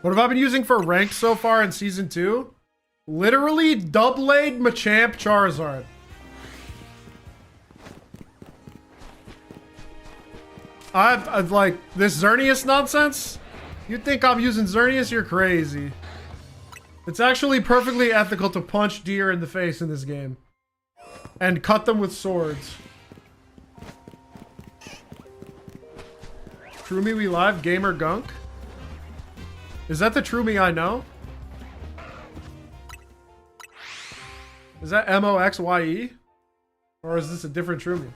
What have I been using for rank so far in Season 2? Literally double-aid Machamp Charizard. I've like, this Xerneas nonsense? You think I'm using Xerneas? You're crazy. It's actually perfectly ethical to punch deer in the face in this game. And cut them with swords. True Me We Live, Gamer Gunk? Is that the true me I know? Is that M-O-X-Y-E? Or is this a different true me?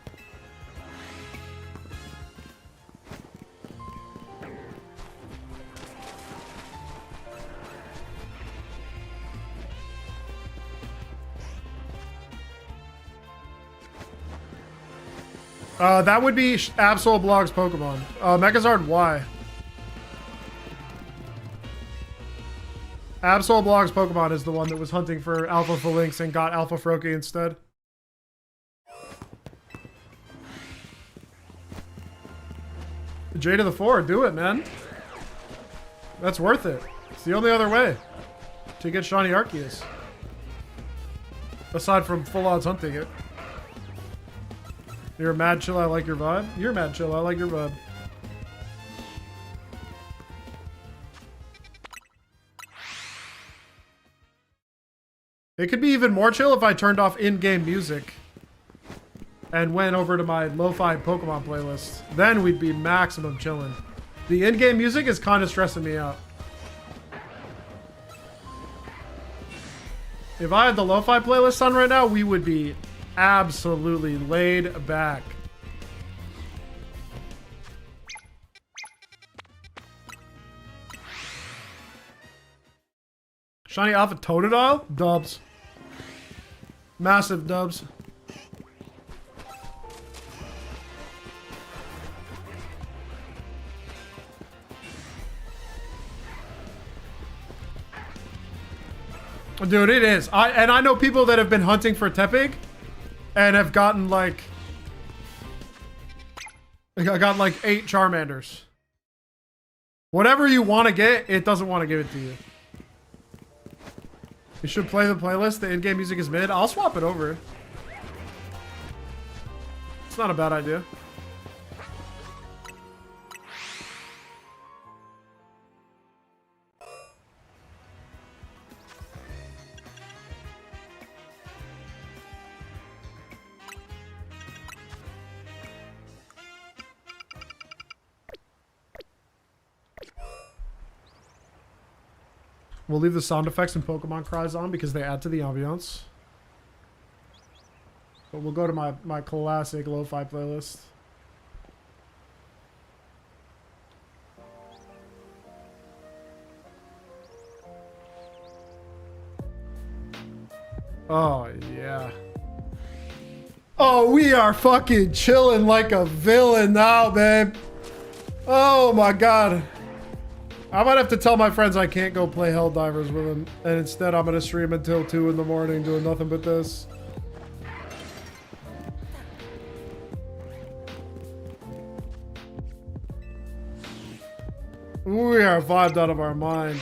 That would be Absol Blog's Pokemon. Megazard Y. Absol Blog's Pokemon is the one that was hunting for Alpha Phalanx and got Alpha Froakie instead. J to the 4, do it, man. That's worth it. It's the only other way to get Shiny Arceus. Aside from full odds hunting it. You're mad chill, I like your vibe. You're mad chill, I like your vibe. It could be even more chill if I turned off in-game music and went over to my lo-fi Pokemon playlist. Then we'd be maximum chilling. The in-game music is kind of stressing me out. If I had the lo-fi playlist on right now, we would be absolutely laid back. Shiny Alpha Totodile? Dubs. Massive dubs. Dude, it is. I know people that have been hunting for Tepig and have gotten like I got like 8 Charmanders. Whatever you want to get, it doesn't want to give it to you. You should play the playlist. The in-game music is mid. I'll swap it over. It's not a bad idea. We'll leave the sound effects and Pokemon cries on because they add to the ambiance. But we'll go to my classic lo-fi playlist. Oh, yeah. Oh, we are fucking chilling like a villain now, babe. Oh my god. I might have to tell my friends I can't go play Helldivers with them. And instead I'm gonna stream until 2 in the morning doing nothing but this. We are vibed out of our mind.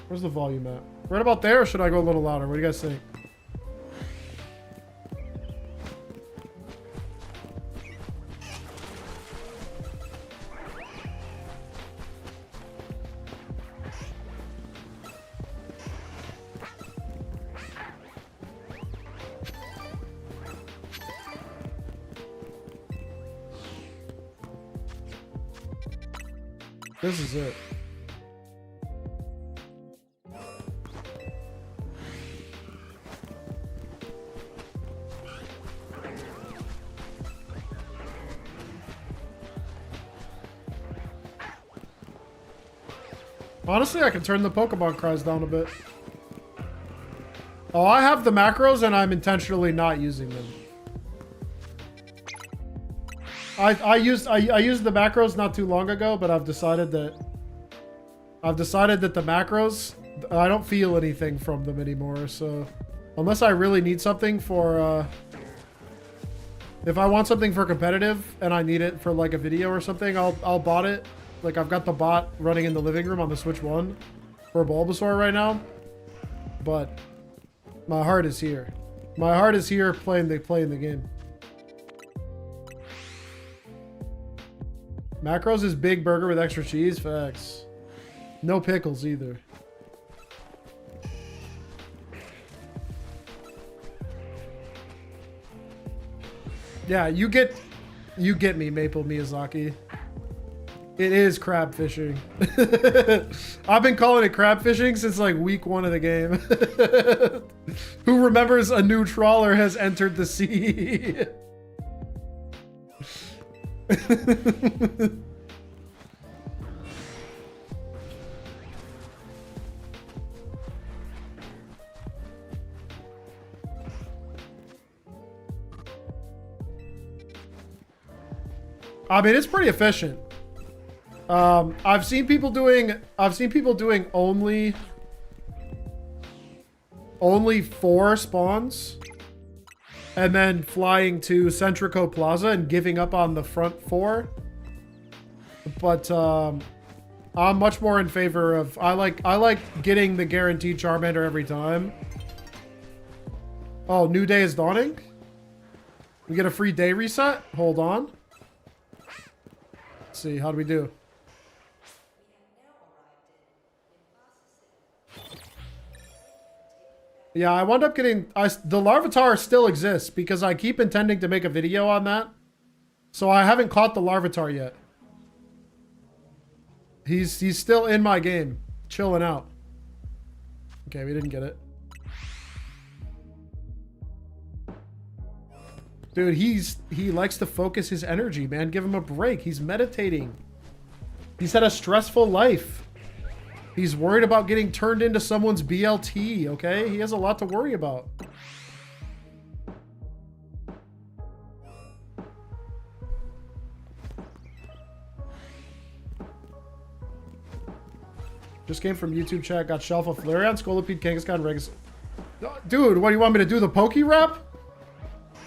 Where's the volume at? Right about there, or should I go a little louder? What do you guys think? This is it. Honestly, I can turn the Pokemon cries down a bit. Oh, I have the macros and I'm intentionally not using them. I used the macros not too long ago, but I've decided that the macros, I don't feel anything from them anymore. So unless I really need something for if I want something for competitive and I need it for like a video or something, I'll bot it. Like I've got the bot running in the living room on the Switch 1 for Bulbasaur right now. But my heart is here. My heart is here playing the game. Macros is big burger with extra cheese. Facts. No pickles either. Yeah, you get me, Maple Miyazaki. It is crab fishing. I've been calling it crab fishing since like week 1 of the game. Who remembers a new trawler has entered the sea? I mean, it's pretty efficient. I've seen people doing only 4 spawns and then flying to Centrico Plaza and giving up on the front 4. But I'm much more in favor of I like getting the guaranteed Charmander every time. Oh, new day is dawning? We get a free day reset? Hold on. Let's see, how do we do? Yeah, I wound up getting... the Larvitar still exists because I keep intending to make a video on that. So I haven't caught the Larvitar yet. He's still in my game. Chilling out. Okay, we didn't get it. Dude, he likes to focus his energy, man. Give him a break. He's meditating. He's had a stressful life. He's worried about getting turned into someone's BLT, okay? He has a lot to worry about. Just came from YouTube chat. Got Shelf of Flareon, Scolipede, Kangaskhan, Regus. Dude, what do you want me to do? The pokey rap?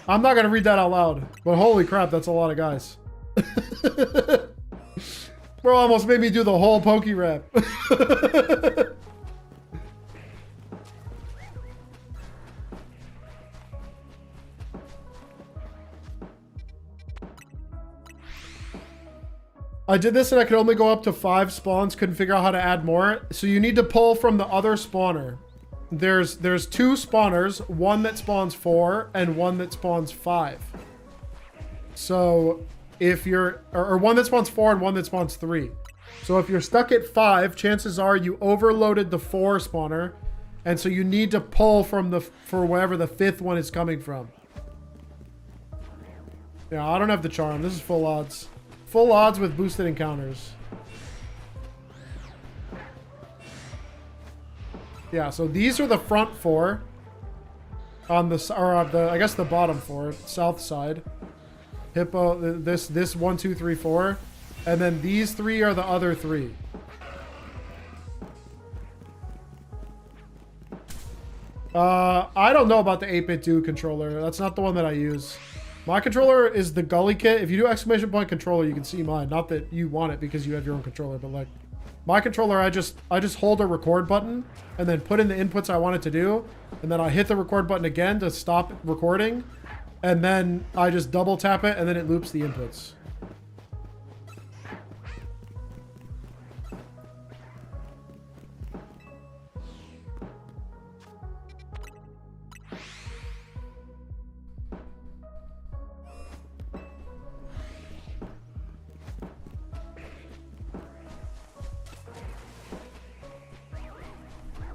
I'm not gonna read that out loud. But holy crap, that's a lot of guys. Bro almost made me do the whole pokey rap. I did this and I could only go up to 5 spawns, couldn't figure out how to add more. So you need to pull from the other spawner. There's 2 spawners, one that spawns 4 and one that spawns 5. So if you're, or one that spawns 4 and one that spawns 3. So if you're stuck at 5, chances are you overloaded the 4 spawner. And so you need to pull from for wherever the 5th one is coming from. Yeah, I don't have the charm. This is full odds. Full odds with boosted encounters. Yeah, so these are the front 4 on the, or on the, I guess the bottom 4, south side. Hippo, this 1, 2, 3, 4, and then these 3 are the other 3. I don't know about the 8-bit 2 controller. That's not the one that I use. My controller is the Gully kit. If you do exclamation point controller, you can see mine. Not that you want it because you have your own controller, but like my controller, I just hold a record button and then put in the inputs I want it to do, and then I hit the record button again to stop recording, and then I just double tap it and then it loops the inputs.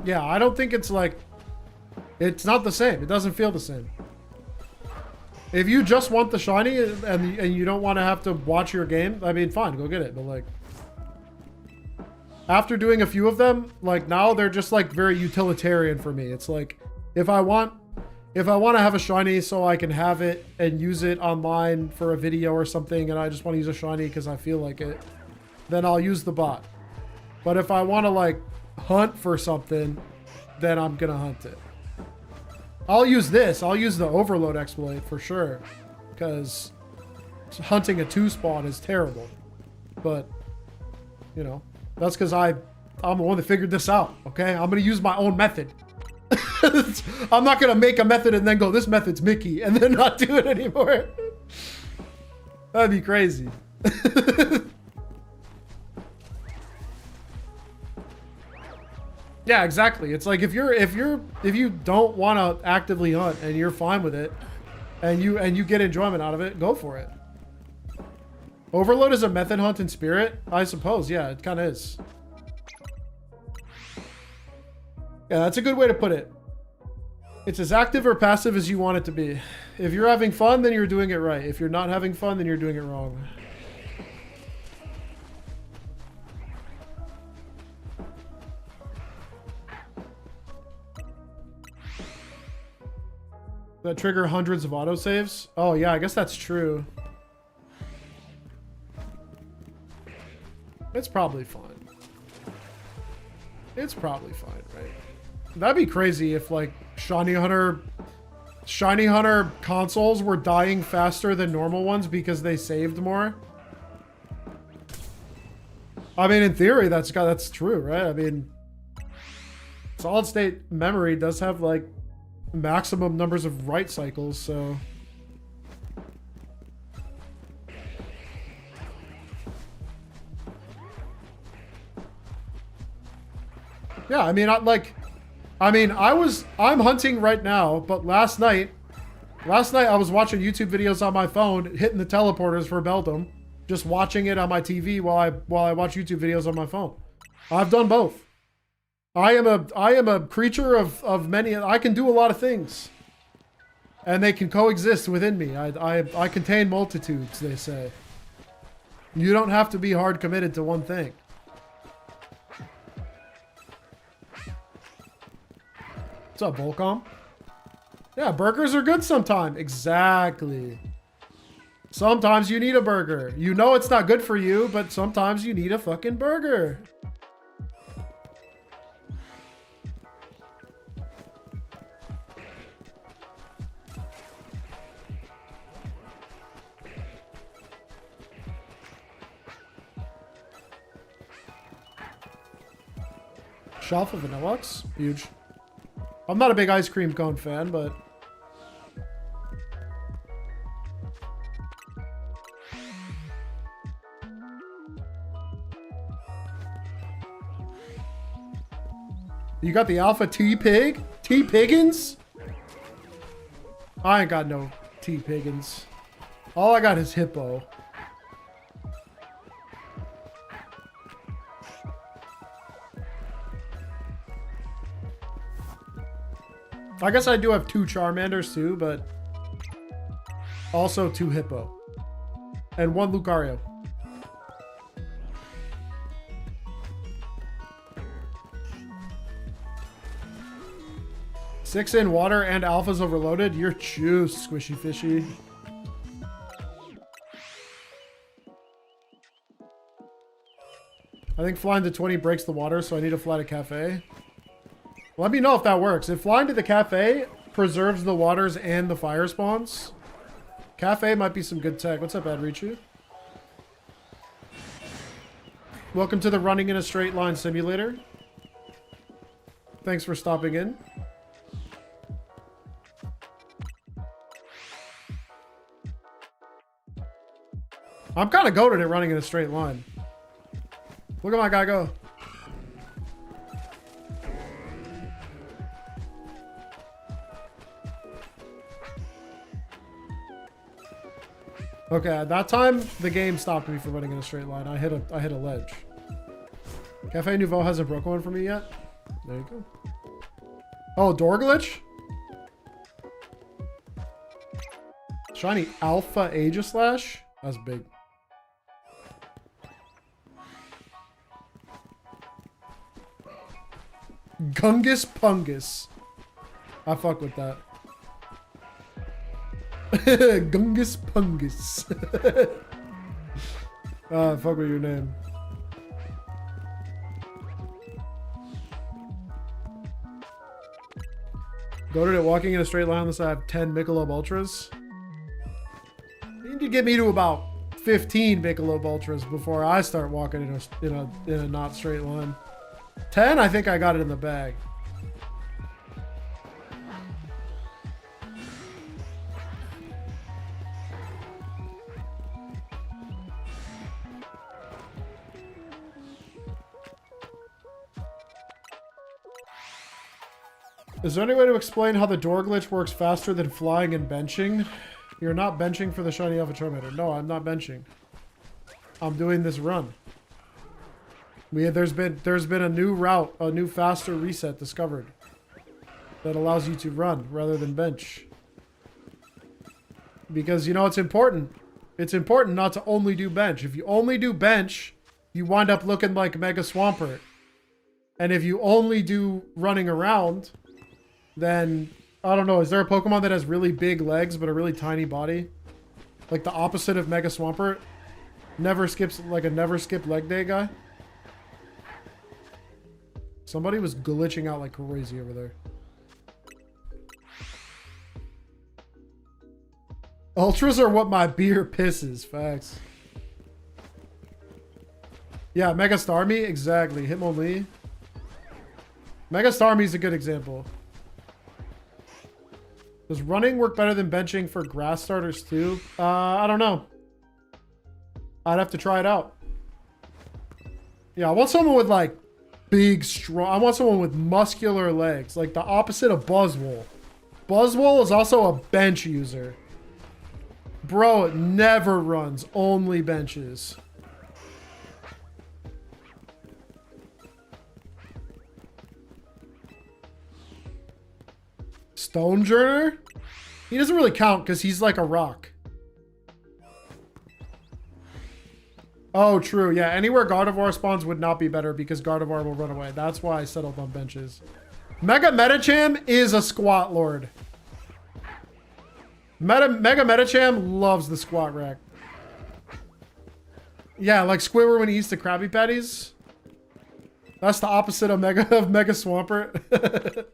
Yeah, I don't think it's like, it's not the same. It doesn't feel the same. If you just want the shiny and you don't want to have to watch your game, I mean, fine, go get it. But like, after doing a few of them, like now they're just like very utilitarian for me. It's like, if I want to have a shiny so I can have it and use it online for a video or something, and I just want to use a shiny because I feel like it, then I'll use the bot. But if I want to like hunt for something, then I'm gonna hunt it. I'll use this. I'll use the overload exploit for sure, because hunting a 2 spawn is terrible. But you know, that's because I'm the one that figured this out. Okay, I'm gonna use my own method. I'm not gonna make a method and then go, this method's Mickey, and then not do it anymore. That'd be crazy. Yeah, exactly. It's like if you don't want to actively hunt and you're fine with it, and you get enjoyment out of it, go for it. Overload is a method hunt in spirit, I suppose. Yeah, it kind of is. Yeah, that's a good way to put it. It's as active or passive as you want it to be. If you're having fun, then you're doing it right. If you're not having fun, then you're doing it wrong. That trigger hundreds of autosaves? Oh yeah, I guess that's true. It's probably fine. It's probably fine, right? That'd be crazy if like Shiny Hunter consoles were dying faster than normal ones because they saved more. I mean, in theory, that's true, right? I mean, solid state memory does have like maximum numbers of write cycles, so yeah, I mean, I'm hunting right now, but last night I was watching YouTube videos on my phone, hitting the teleporters for Beldum, just watching it on my TV while I watch YouTube videos on my phone. I've done both. I am a creature of many. I can do a lot of things, and they can coexist within me. I contain multitudes, they say. You don't have to be hard committed to one thing. What's up, Volcom? Yeah, burgers are good sometimes. Exactly. Sometimes you need a burger. You know it's not good for you, but sometimes you need a fucking burger. Shelf of Vanillux? Huge. I'm not a big ice cream cone fan, but... You got the Alpha T-Pig? T-Piggins? I ain't got no T-Piggins. All I got is Hippo. I guess I do have 2 Charmanders too, but also 2 Hippo. And 1 Lucario. Six in water and alphas overloaded. You're juice, squishy fishy. I think flying to 20 breaks the water, so I need to fly to cafe. Let me know if that works. If flying to the cafe preserves the waters and the fire spawns, cafe might be some good tech. What's up, Adrichu? Welcome to the running in a straight line simulator. Thanks for stopping in. I'm kind of goated at running in a straight line. Look at my guy go. Okay, at that time, the game stopped me from running in a straight line. I hit a ledge. Cafe Nouveau hasn't broken one for me yet. There you go. Oh, door glitch? Shiny Alpha Aegislash? That's big. Gungus Pungus. I fuck with that. Gungus Pungus. Fuck with your name. Goated at walking in a straight line unless I have 10 Michelob Ultras. You need to get me to about 15 Michelob Ultras before I start walking in a not straight line. 10, I think I got it in the bag. Is there any way to explain how the door glitch works faster than flying and benching? You're not benching for the shiny Alpha Charmander. No, I'm not benching. I'm doing this run. There's been a new route, a new faster reset discovered that allows you to run rather than bench. Because, you know, it's important. It's important not to only do bench. If you only do bench, you wind up looking like Mega Swampert. And if you only do running around, then, I don't know, is there a Pokemon that has really big legs but a really tiny body? Like the opposite of Mega Swampert? Never skips, like a never skip leg day guy? Somebody was glitching out like crazy over there. Ultras are what my beer pisses. Facts. Yeah, Mega Starmie. Exactly. Hitmonlee. Mega Starmie's a good example. Does running work better than benching for grass starters too? I don't know. I'd have to try it out. Yeah, I want someone with like big, strong... I want someone with muscular legs. Like the opposite of Buzzwole. Buzzwole is also a bench user. Bro, it never runs. Only benches. Stonejourner? He doesn't really count because he's like a rock. Oh, true. Yeah, anywhere Gardevoir spawns would not be better because Gardevoir will run away. That's why I settled on benches. Mega Metacham is a squat lord. Mega Metacham loves the squat rack. Yeah, like Squidward when he eats the Krabby Patties. That's the opposite of Mega Swampert.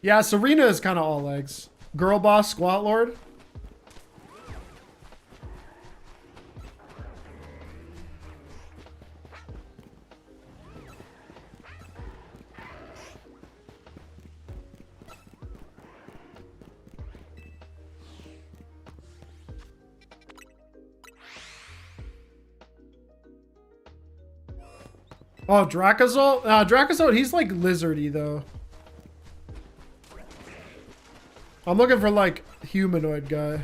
Yeah, Serena is kind of all legs. Girl Boss, Squat Lord. Oh, Dracozolt? Dracozolt, he's like lizardy though. I'm looking for like humanoid guy.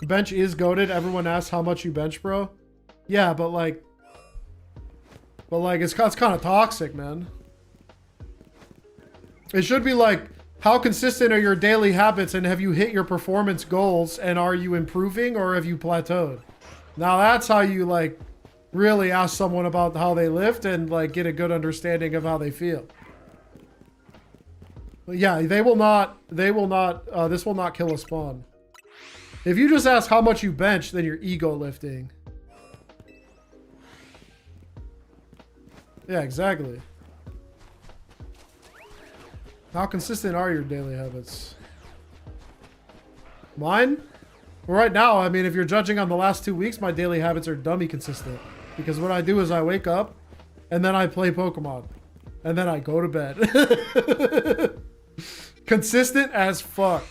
Bench is goated. Everyone asks how much you bench, bro. Yeah, but like it's kind of toxic, man. It should be like, how consistent are your daily habits and have you hit your performance goals and are you improving or have you plateaued? Now that's how you like really ask someone about how they lift and like get a good understanding of how they feel. But yeah, this will not kill a spawn. If you just ask how much you bench, then you're ego lifting. Yeah, exactly. How consistent are your daily habits? Mine? Well, right now, I mean, if you're judging on the last 2 weeks, my daily habits are dummy consistent. Because what I do is I wake up, and then I play Pokemon. And then I go to bed. Consistent as fuck.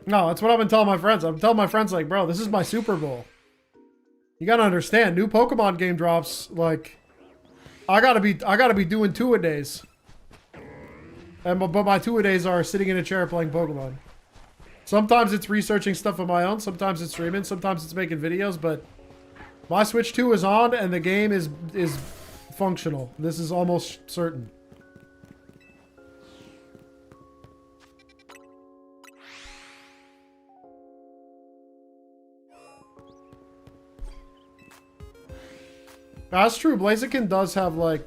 No, that's what I've been telling my friends. I'm telling my friends, like, bro, this is my Super Bowl. You gotta understand, new Pokemon game drops, like, I gotta be doing two-a-days. But my two-a-days are sitting in a chair playing Pokemon. Sometimes it's researching stuff on my own, sometimes it's streaming, sometimes it's making videos, but my Switch 2 is on and the game is functional. This is almost certain. That's true. Blaziken does have like...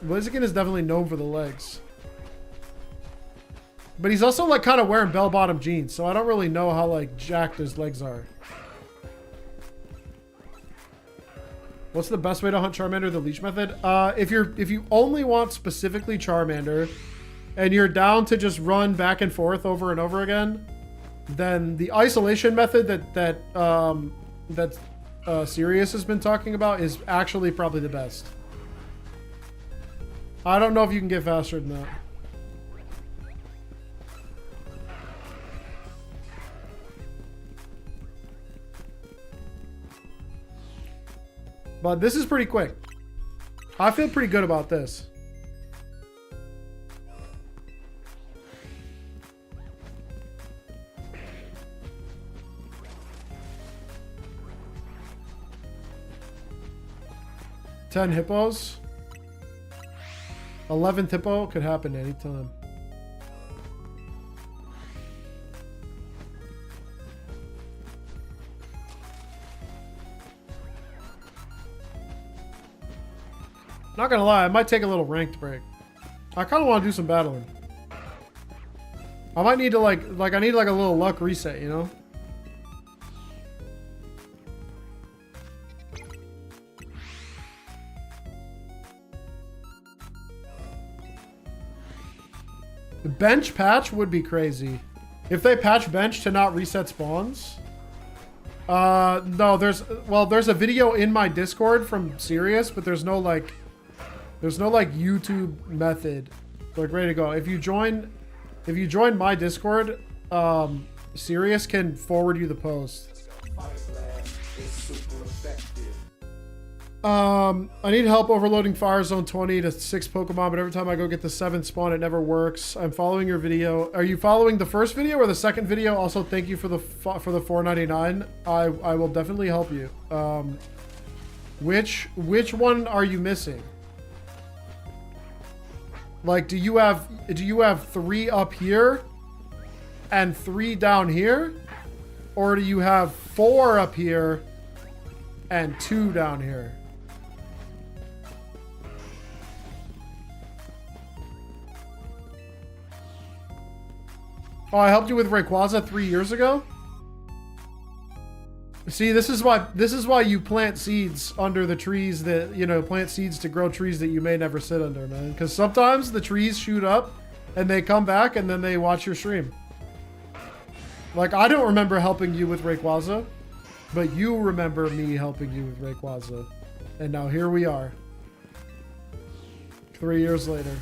Blaziken is definitely known for the legs. But he's also like kind of wearing bell-bottom jeans, so I don't really know how like jacked his legs are. What's the best way to hunt Charmander, the leash method? If you only want specifically Charmander, and you're down to just run back and forth over and over again, then the isolation method that Sirius has been talking about is actually probably the best. I don't know if you can get faster than that. But this is pretty quick. I feel pretty good about this. Ten hippos. 11th hippo could happen anytime. Not gonna lie, I might take a little ranked break. I kind of want to do some battling. I might need to like I need like a little luck reset, you know? The bench patch would be crazy. If they patch bench to not reset spawns. No, there's a video in my Discord from Sirius, but there's no like YouTube method like ready to go. If you join my Discord, Sirius can forward you the post. I need help overloading Fire Zone 20 to 6 Pokemon, but every time I go get the 7th spawn, it never works. I'm following your video. Are you following the first video or the second video? Also, thank you for the $4.99. I will definitely help you. Which one are you missing? Like, do you have 3 up here and 3 down here? Or do you have 4 up here and 2 down here? Oh, I helped you with Rayquaza 3 years ago? See, this is why you plant seeds under the trees that, you know, plant seeds to grow trees that you may never sit under, man. Because sometimes the trees shoot up and they come back and then they watch your stream. Like, I don't remember helping you with Rayquaza, but you remember me helping you with Rayquaza. And now here we are. 3 years later.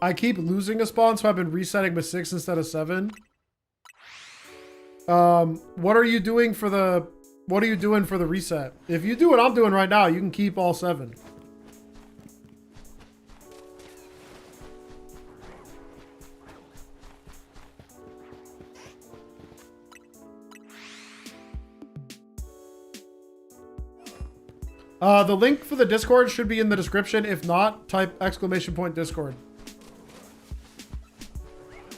I keep losing a spawn, so I've been resetting with 6 instead of 7. What are you doing for the reset? If you do what I'm doing right now, you can keep all 7. The link for the Discord should be in the description. If not, type !Discord.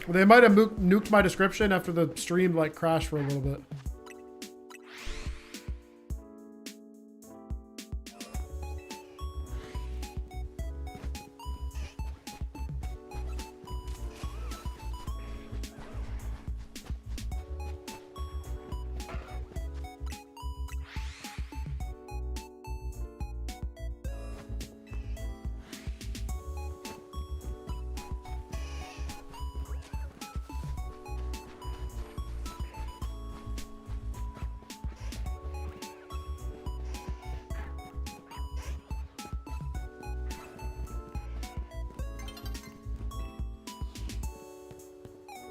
They might have nuked my description after the stream like crashed for a little bit.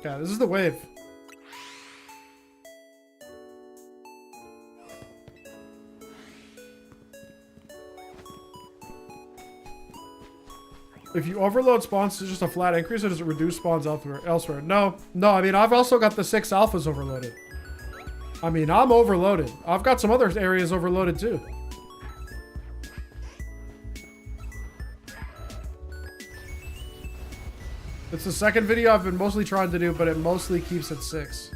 Yeah, this is the wave. If you overload spawns to just a flat increase, or does it reduce spawns elsewhere? No, I mean, I've also got the 6 alphas overloaded. I mean, I'm overloaded. I've got some other areas overloaded too. It's the second video I've been mostly trying to do, but it mostly keeps at 6.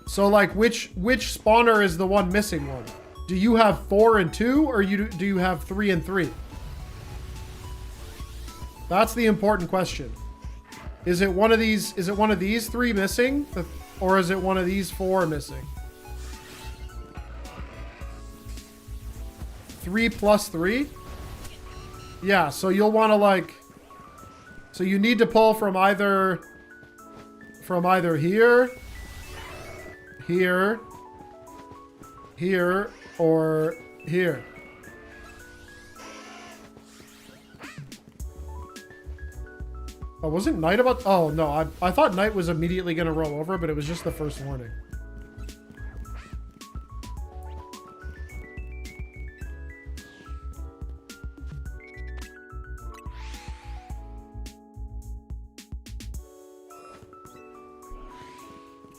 So like, which spawner is the one missing one? Do you have 4 and 2, or do you have 3 and 3? That's the important question. Is it one of these 3 missing? Or is it one of these 4 missing? 3 plus 3? Yeah, so you'll want to like... So you need to pull from either here, here, here, or here. Oh, wasn't night about? Oh no, I thought night was immediately gonna roll over, but it was just the first warning.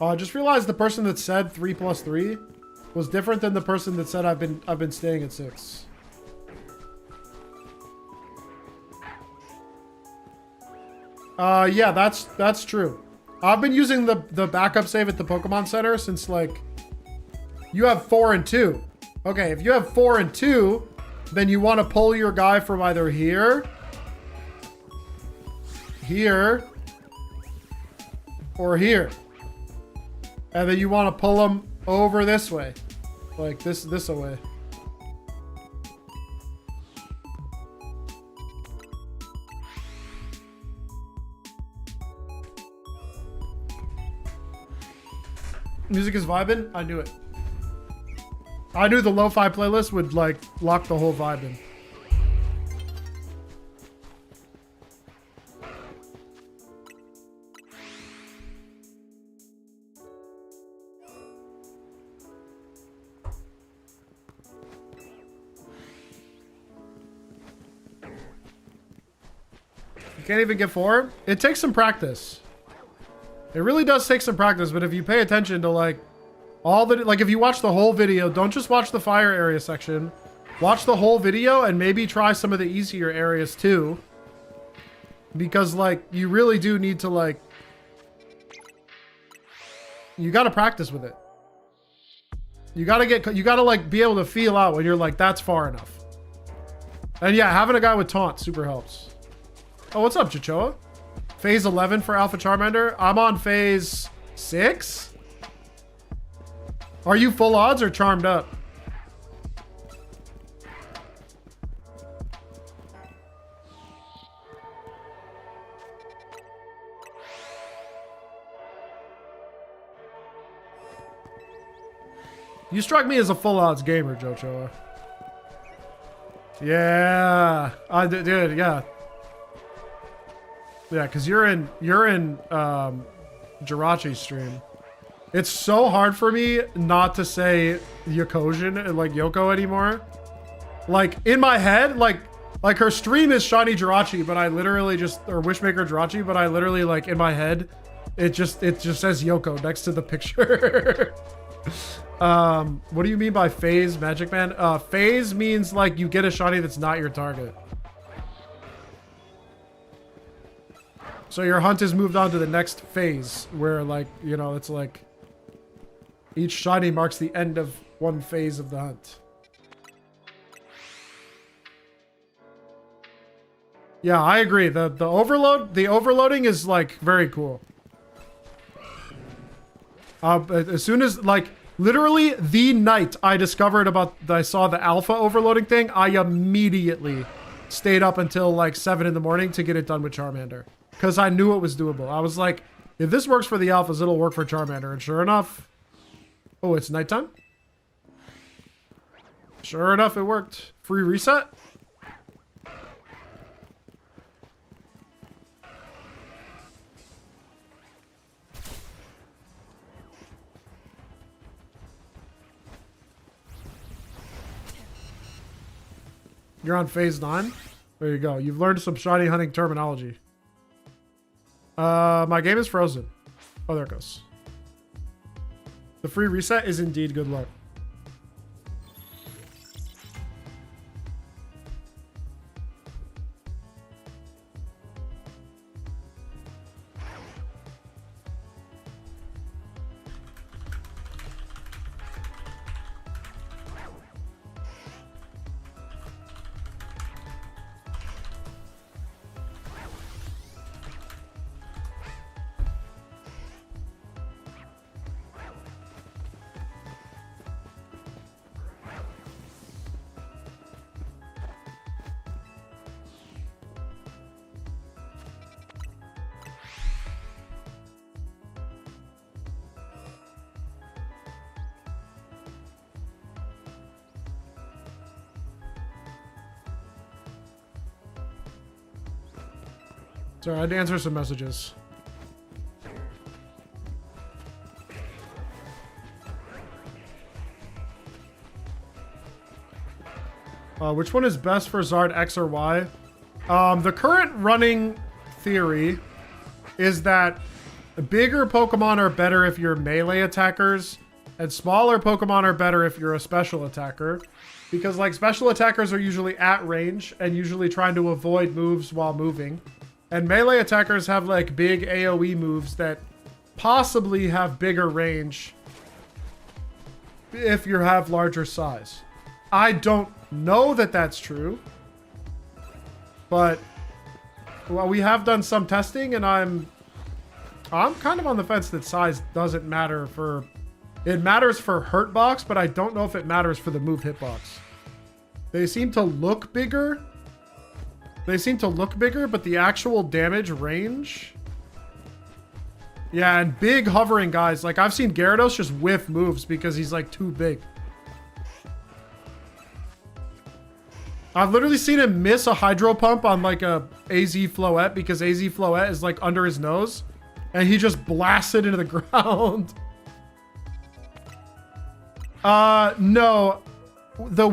Oh, I just realized the person that said 3 plus 3 was different than the person that said I've been staying at 6. Yeah, that's true. I've been using the backup save at the Pokemon Center since like you have 4 and 2. Okay, if you have 4 and 2, then you want to pull your guy from either here, here, or here. And then you want to pull them over this way. Like this away. Music is vibing? I knew it. I knew the lo-fi playlist would like lock the whole vibe in. Can't even get 4. It takes some practice. It really does take some practice, but if you pay attention to like all the, like if you watch the whole video, don't just watch the fire area section. Watch the whole video and maybe try some of the easier areas too. Because, like, you really do need to, like... You gotta practice with it. You gotta, like, be able to feel out when you're like, that's far enough. And yeah, having a guy with taunt super helps. Oh, what's up, Chichoa? Phase 11 for Alpha Charmander. I'm on phase 6. Are you full odds or charmed up? You struck me as a full odds gamer, Jochoa. Yeah, dude, yeah. Yeah, because you're in Jirachi's stream. It's so hard for me not to say Yokojin and like Yoko anymore. Like in my head, like her stream is Shiny Jirachi, but I literally just, or Wishmaker Jirachi, but I literally like in my head, it just says Yoko next to the picture. What do you mean by phase, Magic Man? Phase means like you get a shiny that's not your target. So your hunt is moved on to the next phase where, like, you know, it's like each shiny marks the end of one phase of the hunt. Yeah, I agree. The overloading is like very cool. As soon as, like, literally the night I discovered I saw the alpha overloading thing, I immediately stayed up until like 7 in the morning to get it done with Charmander. Because I knew it was doable. I was like, if this works for the alphas, it'll work for Charmander. And sure enough... Oh, it's nighttime? Sure enough, it worked. Free reset? You're on phase 9? There you go. You've learned some shiny hunting terminology. My game is frozen. Oh, there it goes. The free reset is indeed good luck. Sorry, I had to answer some messages. Which one is best for Zard, X or Y? The current running theory is that bigger Pokemon are better if you're melee attackers, and smaller Pokemon are better if you're a special attacker. Because, like, special attackers are usually at range and usually trying to avoid moves while moving. And melee attackers have, like, big AoE moves that possibly have bigger range if you have larger size. I don't know that that's true, but well, we have done some testing, and I'm kind of on the fence that size doesn't matter for... It matters for Hurtbox, but I don't know if it matters for the move hitbox. They seem to look bigger. But the actual damage range... Yeah, and big hovering guys. Like, I've seen Gyarados just whiff moves because he's, like, too big. I've literally seen him miss a Hydro Pump on, like, a AZ Floette because AZ Floette is, like, under his nose. And he just blasts it into the ground. No. The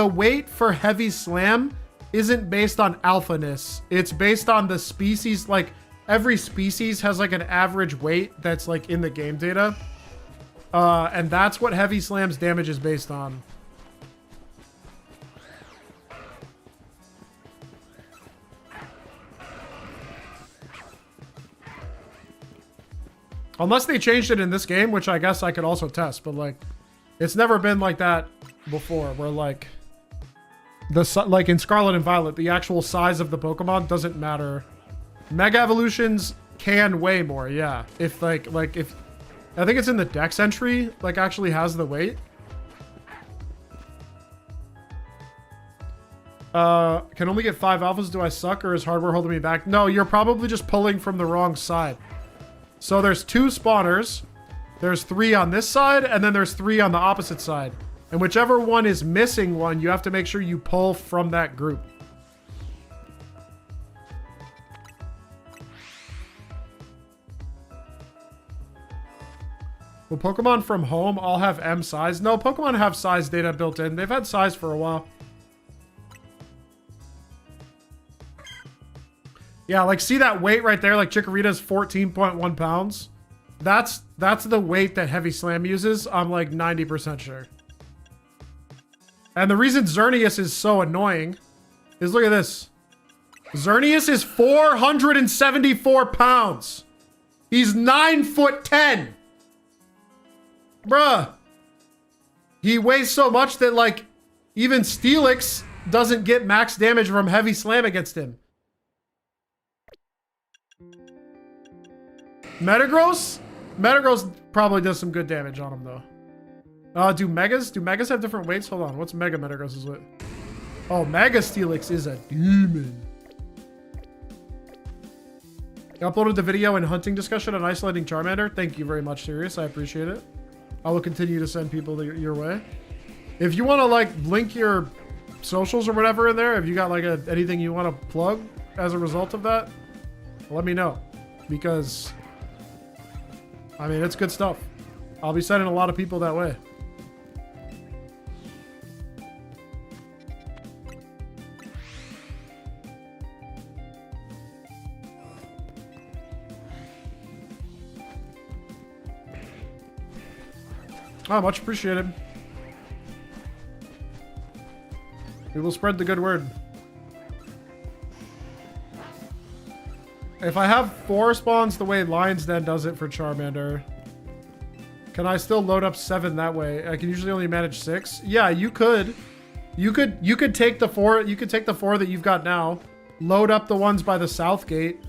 weight for Heavy Slam isn't based on alphaness. It's based on the species. Like, every species has like an average weight that's like in the game data. And that's what Heavy Slam's damage is based on. Unless they changed it in this game, which I guess I could also test, but like, it's never been like that before, where like, like in Scarlet and Violet, the actual size of the Pokemon doesn't matter. Mega Evolutions can weigh more, yeah. If like if, I think it's in the Dex entry, like actually has the weight. Can only get 5 alphas. Do I suck or is hardware holding me back? No, you're probably just pulling from the wrong side. So there's 2 spawners. There's 3 on this side, and then there's 3 on the opposite side. And whichever one is missing one, you have to make sure you pull from that group. Will Pokemon from home all have M size? No, Pokemon have size data built in. They've had size for a while. Yeah, like see that weight right there? Like Chikorita's 14.1 pounds. That's the weight that Heavy Slam uses. I'm like 90% sure. And the reason Xerneas is so annoying is look at this. Xerneas is 474 pounds. He's 9'10". Bruh. He weighs so much that like even Steelix doesn't get max damage from Heavy Slam against him. Metagross? Metagross probably does some good damage on him though. Do Megas have different weights? Hold on, what's Mega Metagross's weight? Oh, Mega Steelix is a demon. I uploaded the video and hunting discussion on isolating Charmander. Thank you very much, Sirius. I appreciate it. I will continue to send people your way. If you want to like link your socials or whatever in there, if you got like anything you want to plug as a result of that, let me know. Because, I mean, it's good stuff. I'll be sending a lot of people that way. Oh, much appreciated. We will spread the good word. If I have 4 spawns the way Lion's Den does it for Charmander, can I still load up 7 that way? I can usually only manage 6. Yeah, you could. You could take the 4. You could take the 4 that you've got now, load up the ones by the south gate,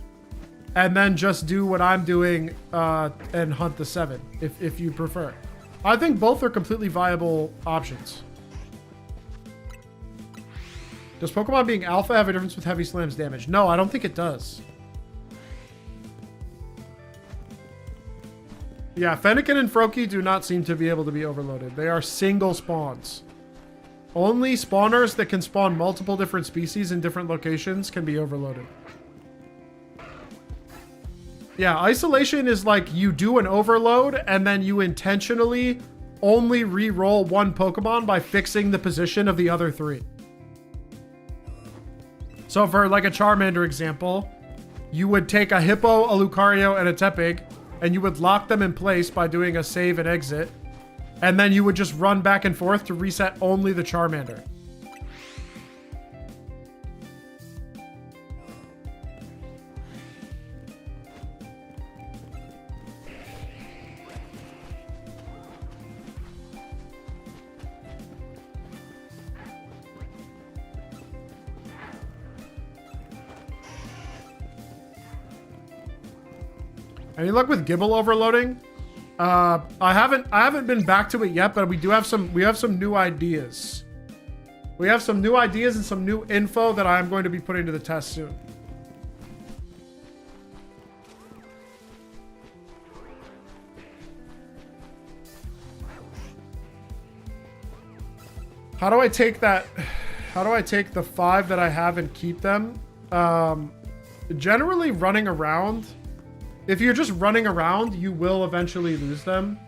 and then just do what I'm doing and hunt the 7 if you prefer. I think both are completely viable options. Does Pokemon being alpha have a difference with Heavy Slam's damage? No, I don't think it does. Yeah, Fennekin and Froakie do not seem to be able to be overloaded. They are single spawns. Only spawners that can spawn multiple different species in different locations can be overloaded. Yeah, isolation is like you do an overload and then you intentionally only re-roll 1 Pokemon by fixing the position of the other 3. So for like a Charmander example, you would take a Hippo, a Lucario, and a Tepig, and you would lock them in place by doing a save and exit. And then you would just run back and forth to reset only the Charmander. Any luck with Gible overloading? I haven't been back to it yet, but we have some new ideas. We have some new ideas and some new info that I'm going to be putting to the test soon. How do I take that? How do I take the 5 that I have and keep them? Generally running around. If you're just running around, you will eventually lose them.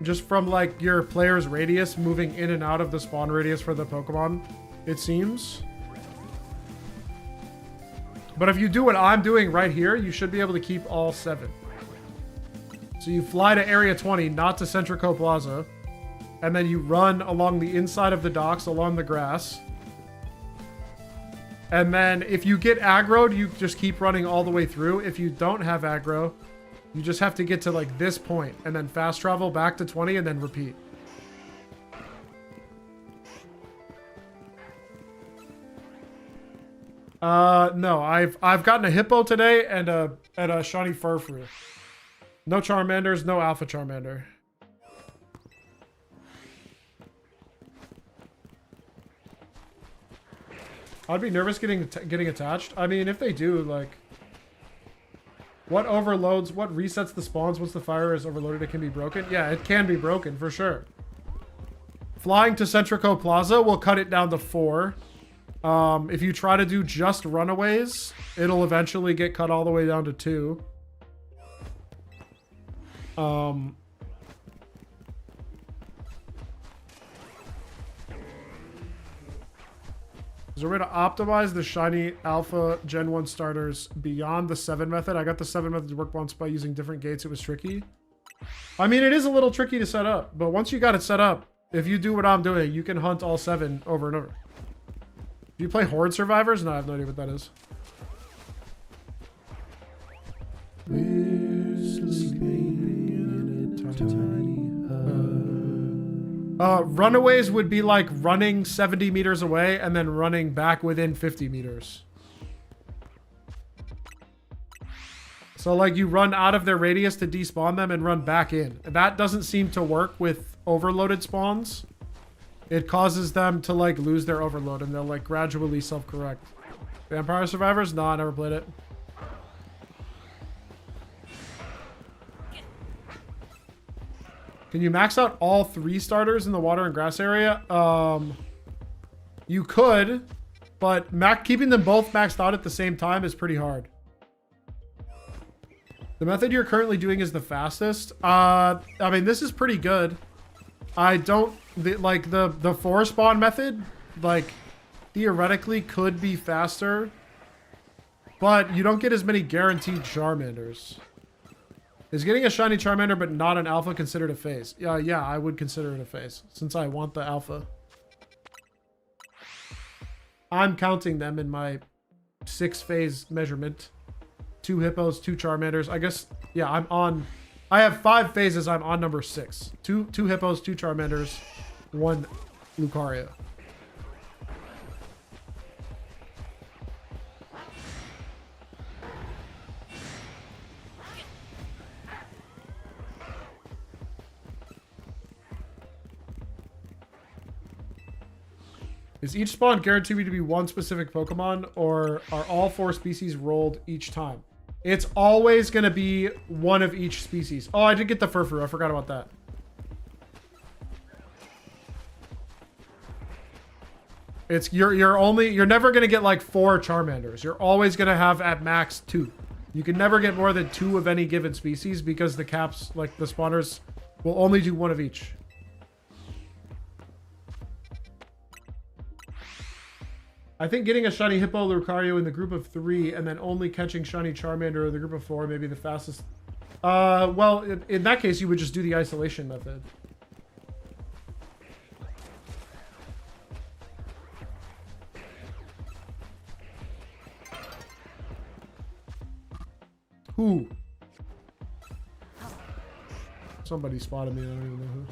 Just from like your player's radius moving in and out of the spawn radius for the Pokemon, it seems. But if you do what I'm doing right here, you should be able to keep all 7. So you fly to Area 20, not to Centrico Plaza, and then you run along the inside of the docks, along the grass. And then if you get aggroed, you just keep running all the way through. If you don't have aggro, You just have to get to like this point and then fast travel back to 20 and then repeat. No, I've gotten a hippo today and a shiny furfrou. No charmanders, no alpha charmander. I'd be nervous getting attached. I mean, if they do, like, what overloads, what resets the spawns once the fire is overloaded, it can be broken? Yeah, it can be broken, for sure. Flying to Centrico Plaza will cut it down to 4. If you try to do just runaways, it'll eventually get cut all the way down to 2. Is there a way to optimize the shiny alpha Gen 1 starters beyond the 7 method? I got the 7 method to work once by using different gates. It was tricky. I mean, it is a little tricky to set up, but once you got it set up, if you do what I'm doing, you can hunt all 7 over and over. Do you play Horde Survivors? No, I have no idea what that is. We're sleeping in a tiny runaways would be like running 70 meters away and then running back within 50 meters. So like you run out of their radius to despawn them and run back in. That doesn't seem to work with overloaded spawns. It causes them to like lose their overload and they'll like gradually self-correct. Vampire Survivors? No, I never played it. Can you max out all 3 starters in the water and grass area? You could, but keeping them both maxed out at the same time is pretty hard. The method you're currently doing is the fastest. I mean, this is pretty good. I don't like the 4 spawn method, like theoretically could be faster, but you don't get as many guaranteed Charmanders. Is getting a shiny Charmander but not an alpha considered a phase? Yeah, I would consider it a phase since I want the alpha. I'm counting them in my 6 phase measurement. 2 hippos, 2 Charmanders. I guess, yeah, I have 5 phases. I'm on number 6. 2 hippos, 2 Charmanders, 1 Lucario. Is each spawn guaranteed to be one specific Pokemon, or are all 4 species rolled each time? It's always going to be one of each species. Oh, I did get the furfrou. I forgot about that. It's you're never going to get like 4 Charmanders. You're always going to have at max 2. You can never get more than 2 of any given species because the caps, like the spawners, will only do 1 of each. I think getting a shiny Hippo Lucario in the group of 3 and then only catching shiny Charmander in the group of 4 may be the fastest. Well, in that case, you would just do the isolation method. Who? Somebody spotted me. I don't even know who.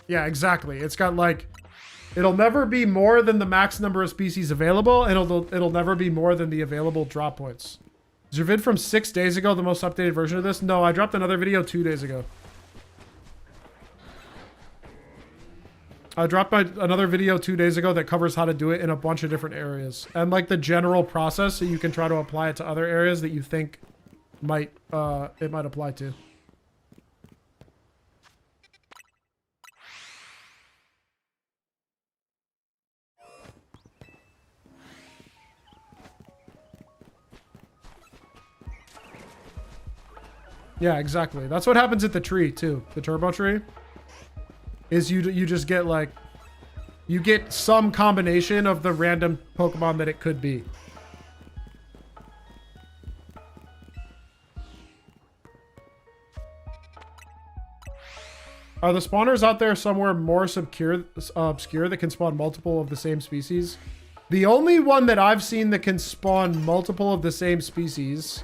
Yeah, exactly. It's got like, it'll never be more than the max number of species available, and it'll never be more than the available drop points. Is your vid from 6 days ago the most updated version of this? No, I dropped another video 2 days ago. I dropped another video 2 days ago that covers how to do it in a bunch of different areas. And like the general process so you can try to apply it to other areas that you think it might apply to. Yeah, exactly. That's what happens at the tree too. The turbo tree is you just get like, you get some combination of the random Pokemon that it could be. Are the spawners out there somewhere more obscure that can spawn multiple of the same species? The only one that I've seen that can spawn multiple of the same species.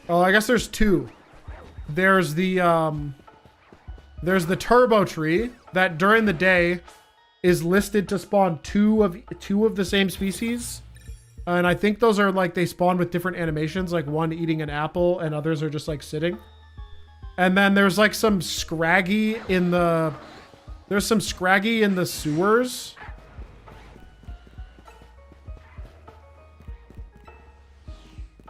Oh, I guess there's two. There's the turbo tree that during the day is listed to spawn two of the same species. And I think those are like, they spawn with different animations, like one eating an apple and others are just like sitting. And then there's like some scraggy in the, there's some scraggy in the sewers.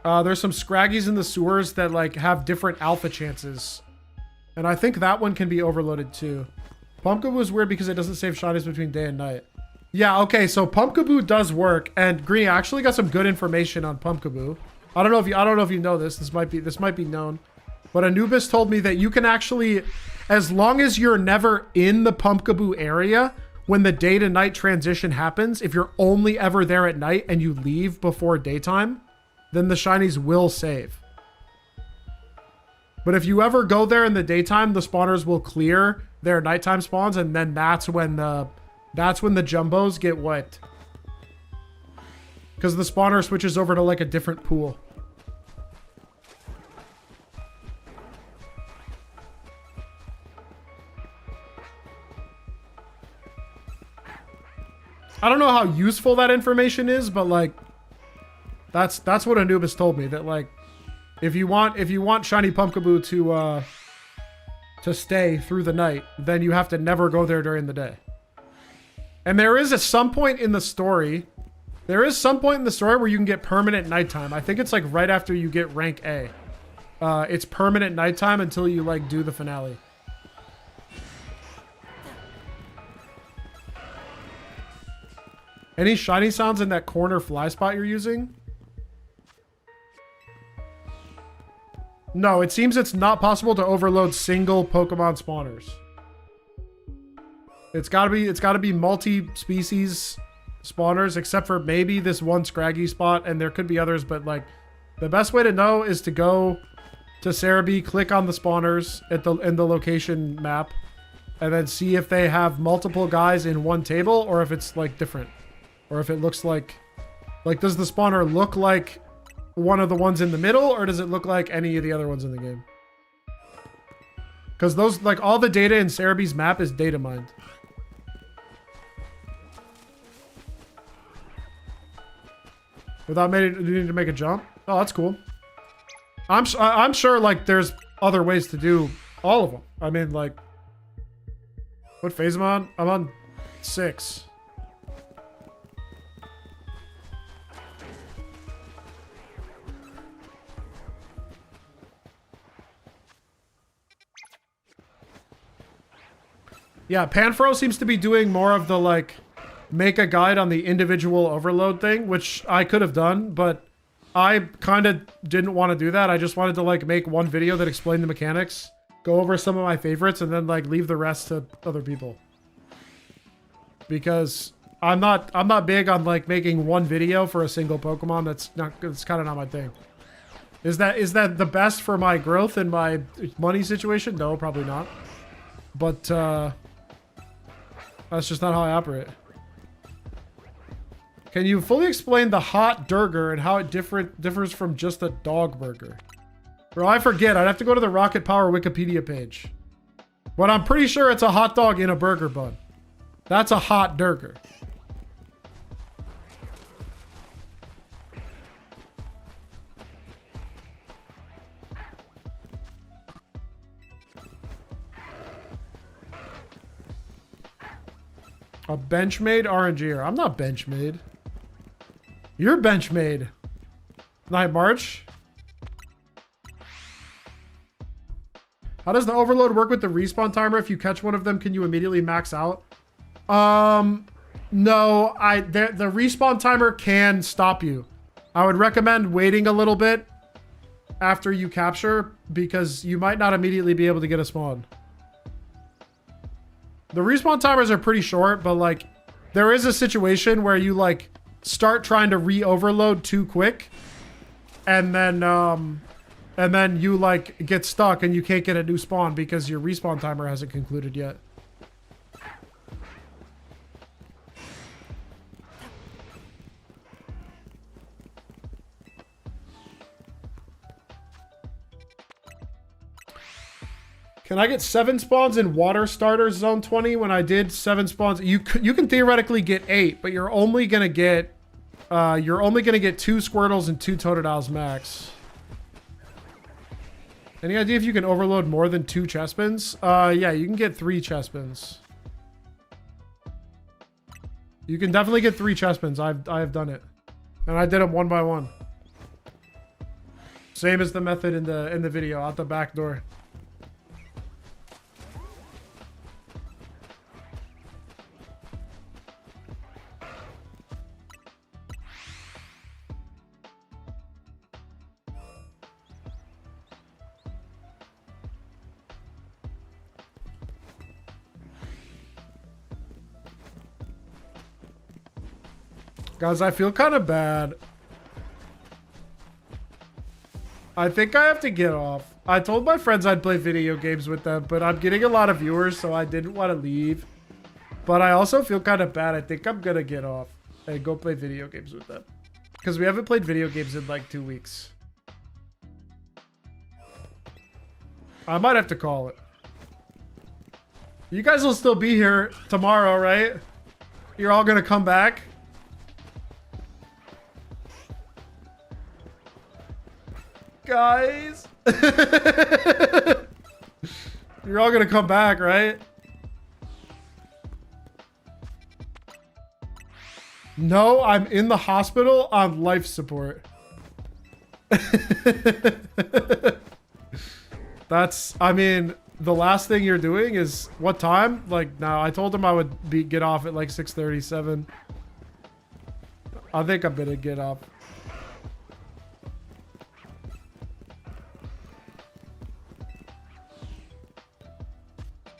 There's some scraggies in the sewers that like have different alpha chances. And I think that one can be overloaded too. Pumpkaboo is weird because it doesn't save shinies between day and night. Yeah, okay, so Pumpkaboo does work, and Green actually got some good information on Pumpkaboo. I don't know if you know this. This might be known. But Anubis told me that you can actually, as long as you're never in the Pumpkaboo area, when the day to night transition happens, if you're only ever there at night and you leave before daytime, then the shinies will save. But if you ever go there in the daytime, the spawners will clear their nighttime spawns, and then that's when the jumbos get wiped. Because the spawner switches over to like a different pool. I don't know how useful that information is, but like that's what Anubis told me, that like if you want shiny Pumpkaboo to stay through the night, then you have to never go there during the day. And there is some point in the story where you can get permanent nighttime. I think it's like right after you get rank A. It's permanent nighttime until you like do the finale. Any shiny sounds in that corner fly spot you're using? No, it seems it's not possible to overload single Pokemon spawners. It's gotta be multi-species spawners, except for maybe this one scraggy spot, and there could be others, but like the best way to know is to go to Cerebi, click on the spawners in the location map, and then see if they have multiple guys in one table, or if it's like different. Or if it looks like does the spawner look like one of the ones in the middle, or does it look like any of the other ones in the game? Because those, like, all the data in Cerebi's map is data mined. Without needing to make a jump? Oh, that's cool. I'm sure, like, there's other ways to do all of them. I mean, like, what phase am I on? I'm on 6. Yeah, Panfro seems to be doing more of the, like, make a guide on the individual overload thing, which I could have done, but I kind of didn't want to do that. I just wanted to, like, make one video that explained the mechanics, go over some of my favorites, and then, like, leave the rest to other people. Because I'm not big on, like, making one video for a single Pokemon. That's kind of not my thing. Is that the best for my growth and my money situation? No, probably not. But, that's just not how I operate. Can you fully explain the hot burger and how it differs from just a dog burger? Bro, I forget. I'd have to go to the Rocket Power Wikipedia page. But I'm pretty sure it's a hot dog in a burger bun. That's a hot burger. A Benchmade RNGer. I'm not Benchmade. You're Benchmade. Night March. How does the overload work with the respawn timer? If you catch one of them, can you immediately max out? No, the respawn timer can stop you. I would recommend waiting a little bit after you capture, because you might not immediately be able to get a spawn. The respawn timers are pretty short, but like there is a situation where you like start trying to re-overload too quick, and then you like get stuck and you can't get a new spawn because your respawn timer hasn't concluded yet. Can I get 7 spawns in water starters zone 20 when I did 7 spawns? You can theoretically get 8, but you're only gonna get 2 Squirtles and 2 Totodiles max. Any idea if you can overload more than 2 Chespins? Yeah, you can get 3 Chespins. You can definitely get 3 Chespins. I have done it, and I did them 1 by 1. Same as the method in the video, out the back door. Guys, I feel kind of bad. I think I have to get off. I told my friends I'd play video games with them, but I'm getting a lot of viewers, so I didn't want to leave. But I also feel kind of bad. I think I'm going to get off and go play video games with them. Because we haven't played video games in like 2 weeks. I might have to call it. You guys will still be here tomorrow, right? You're all going to come back? Guys. You're all gonna come back, right? No, I'm in the hospital on life support. I mean, the last thing you're doing is what time? Like, no, I told him I would get off at like 6:37. I think I'm gonna get up.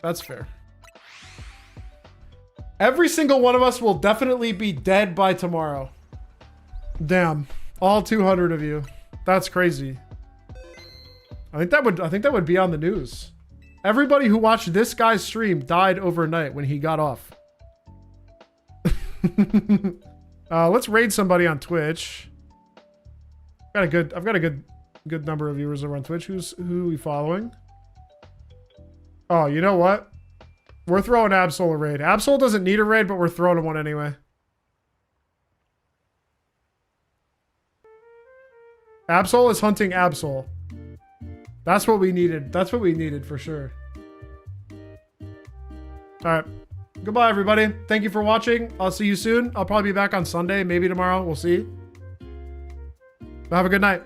That's fair. Every single one of us will definitely be dead by tomorrow. Damn. All 200 of you. That's crazy. I think that would be on the news. Everybody who watched this guy's stream died overnight when he got off. Let's raid somebody on Twitch. I've got a good number of viewers over on Twitch. Who are we following? Oh, you know what? We're throwing Absol a raid. Absol doesn't need a raid, but we're throwing him one anyway. Absol is hunting Absol. That's what we needed. That's what we needed for sure. All right. Goodbye, everybody. Thank you for watching. I'll see you soon. I'll probably be back on Sunday, maybe tomorrow. We'll see. Have a good night.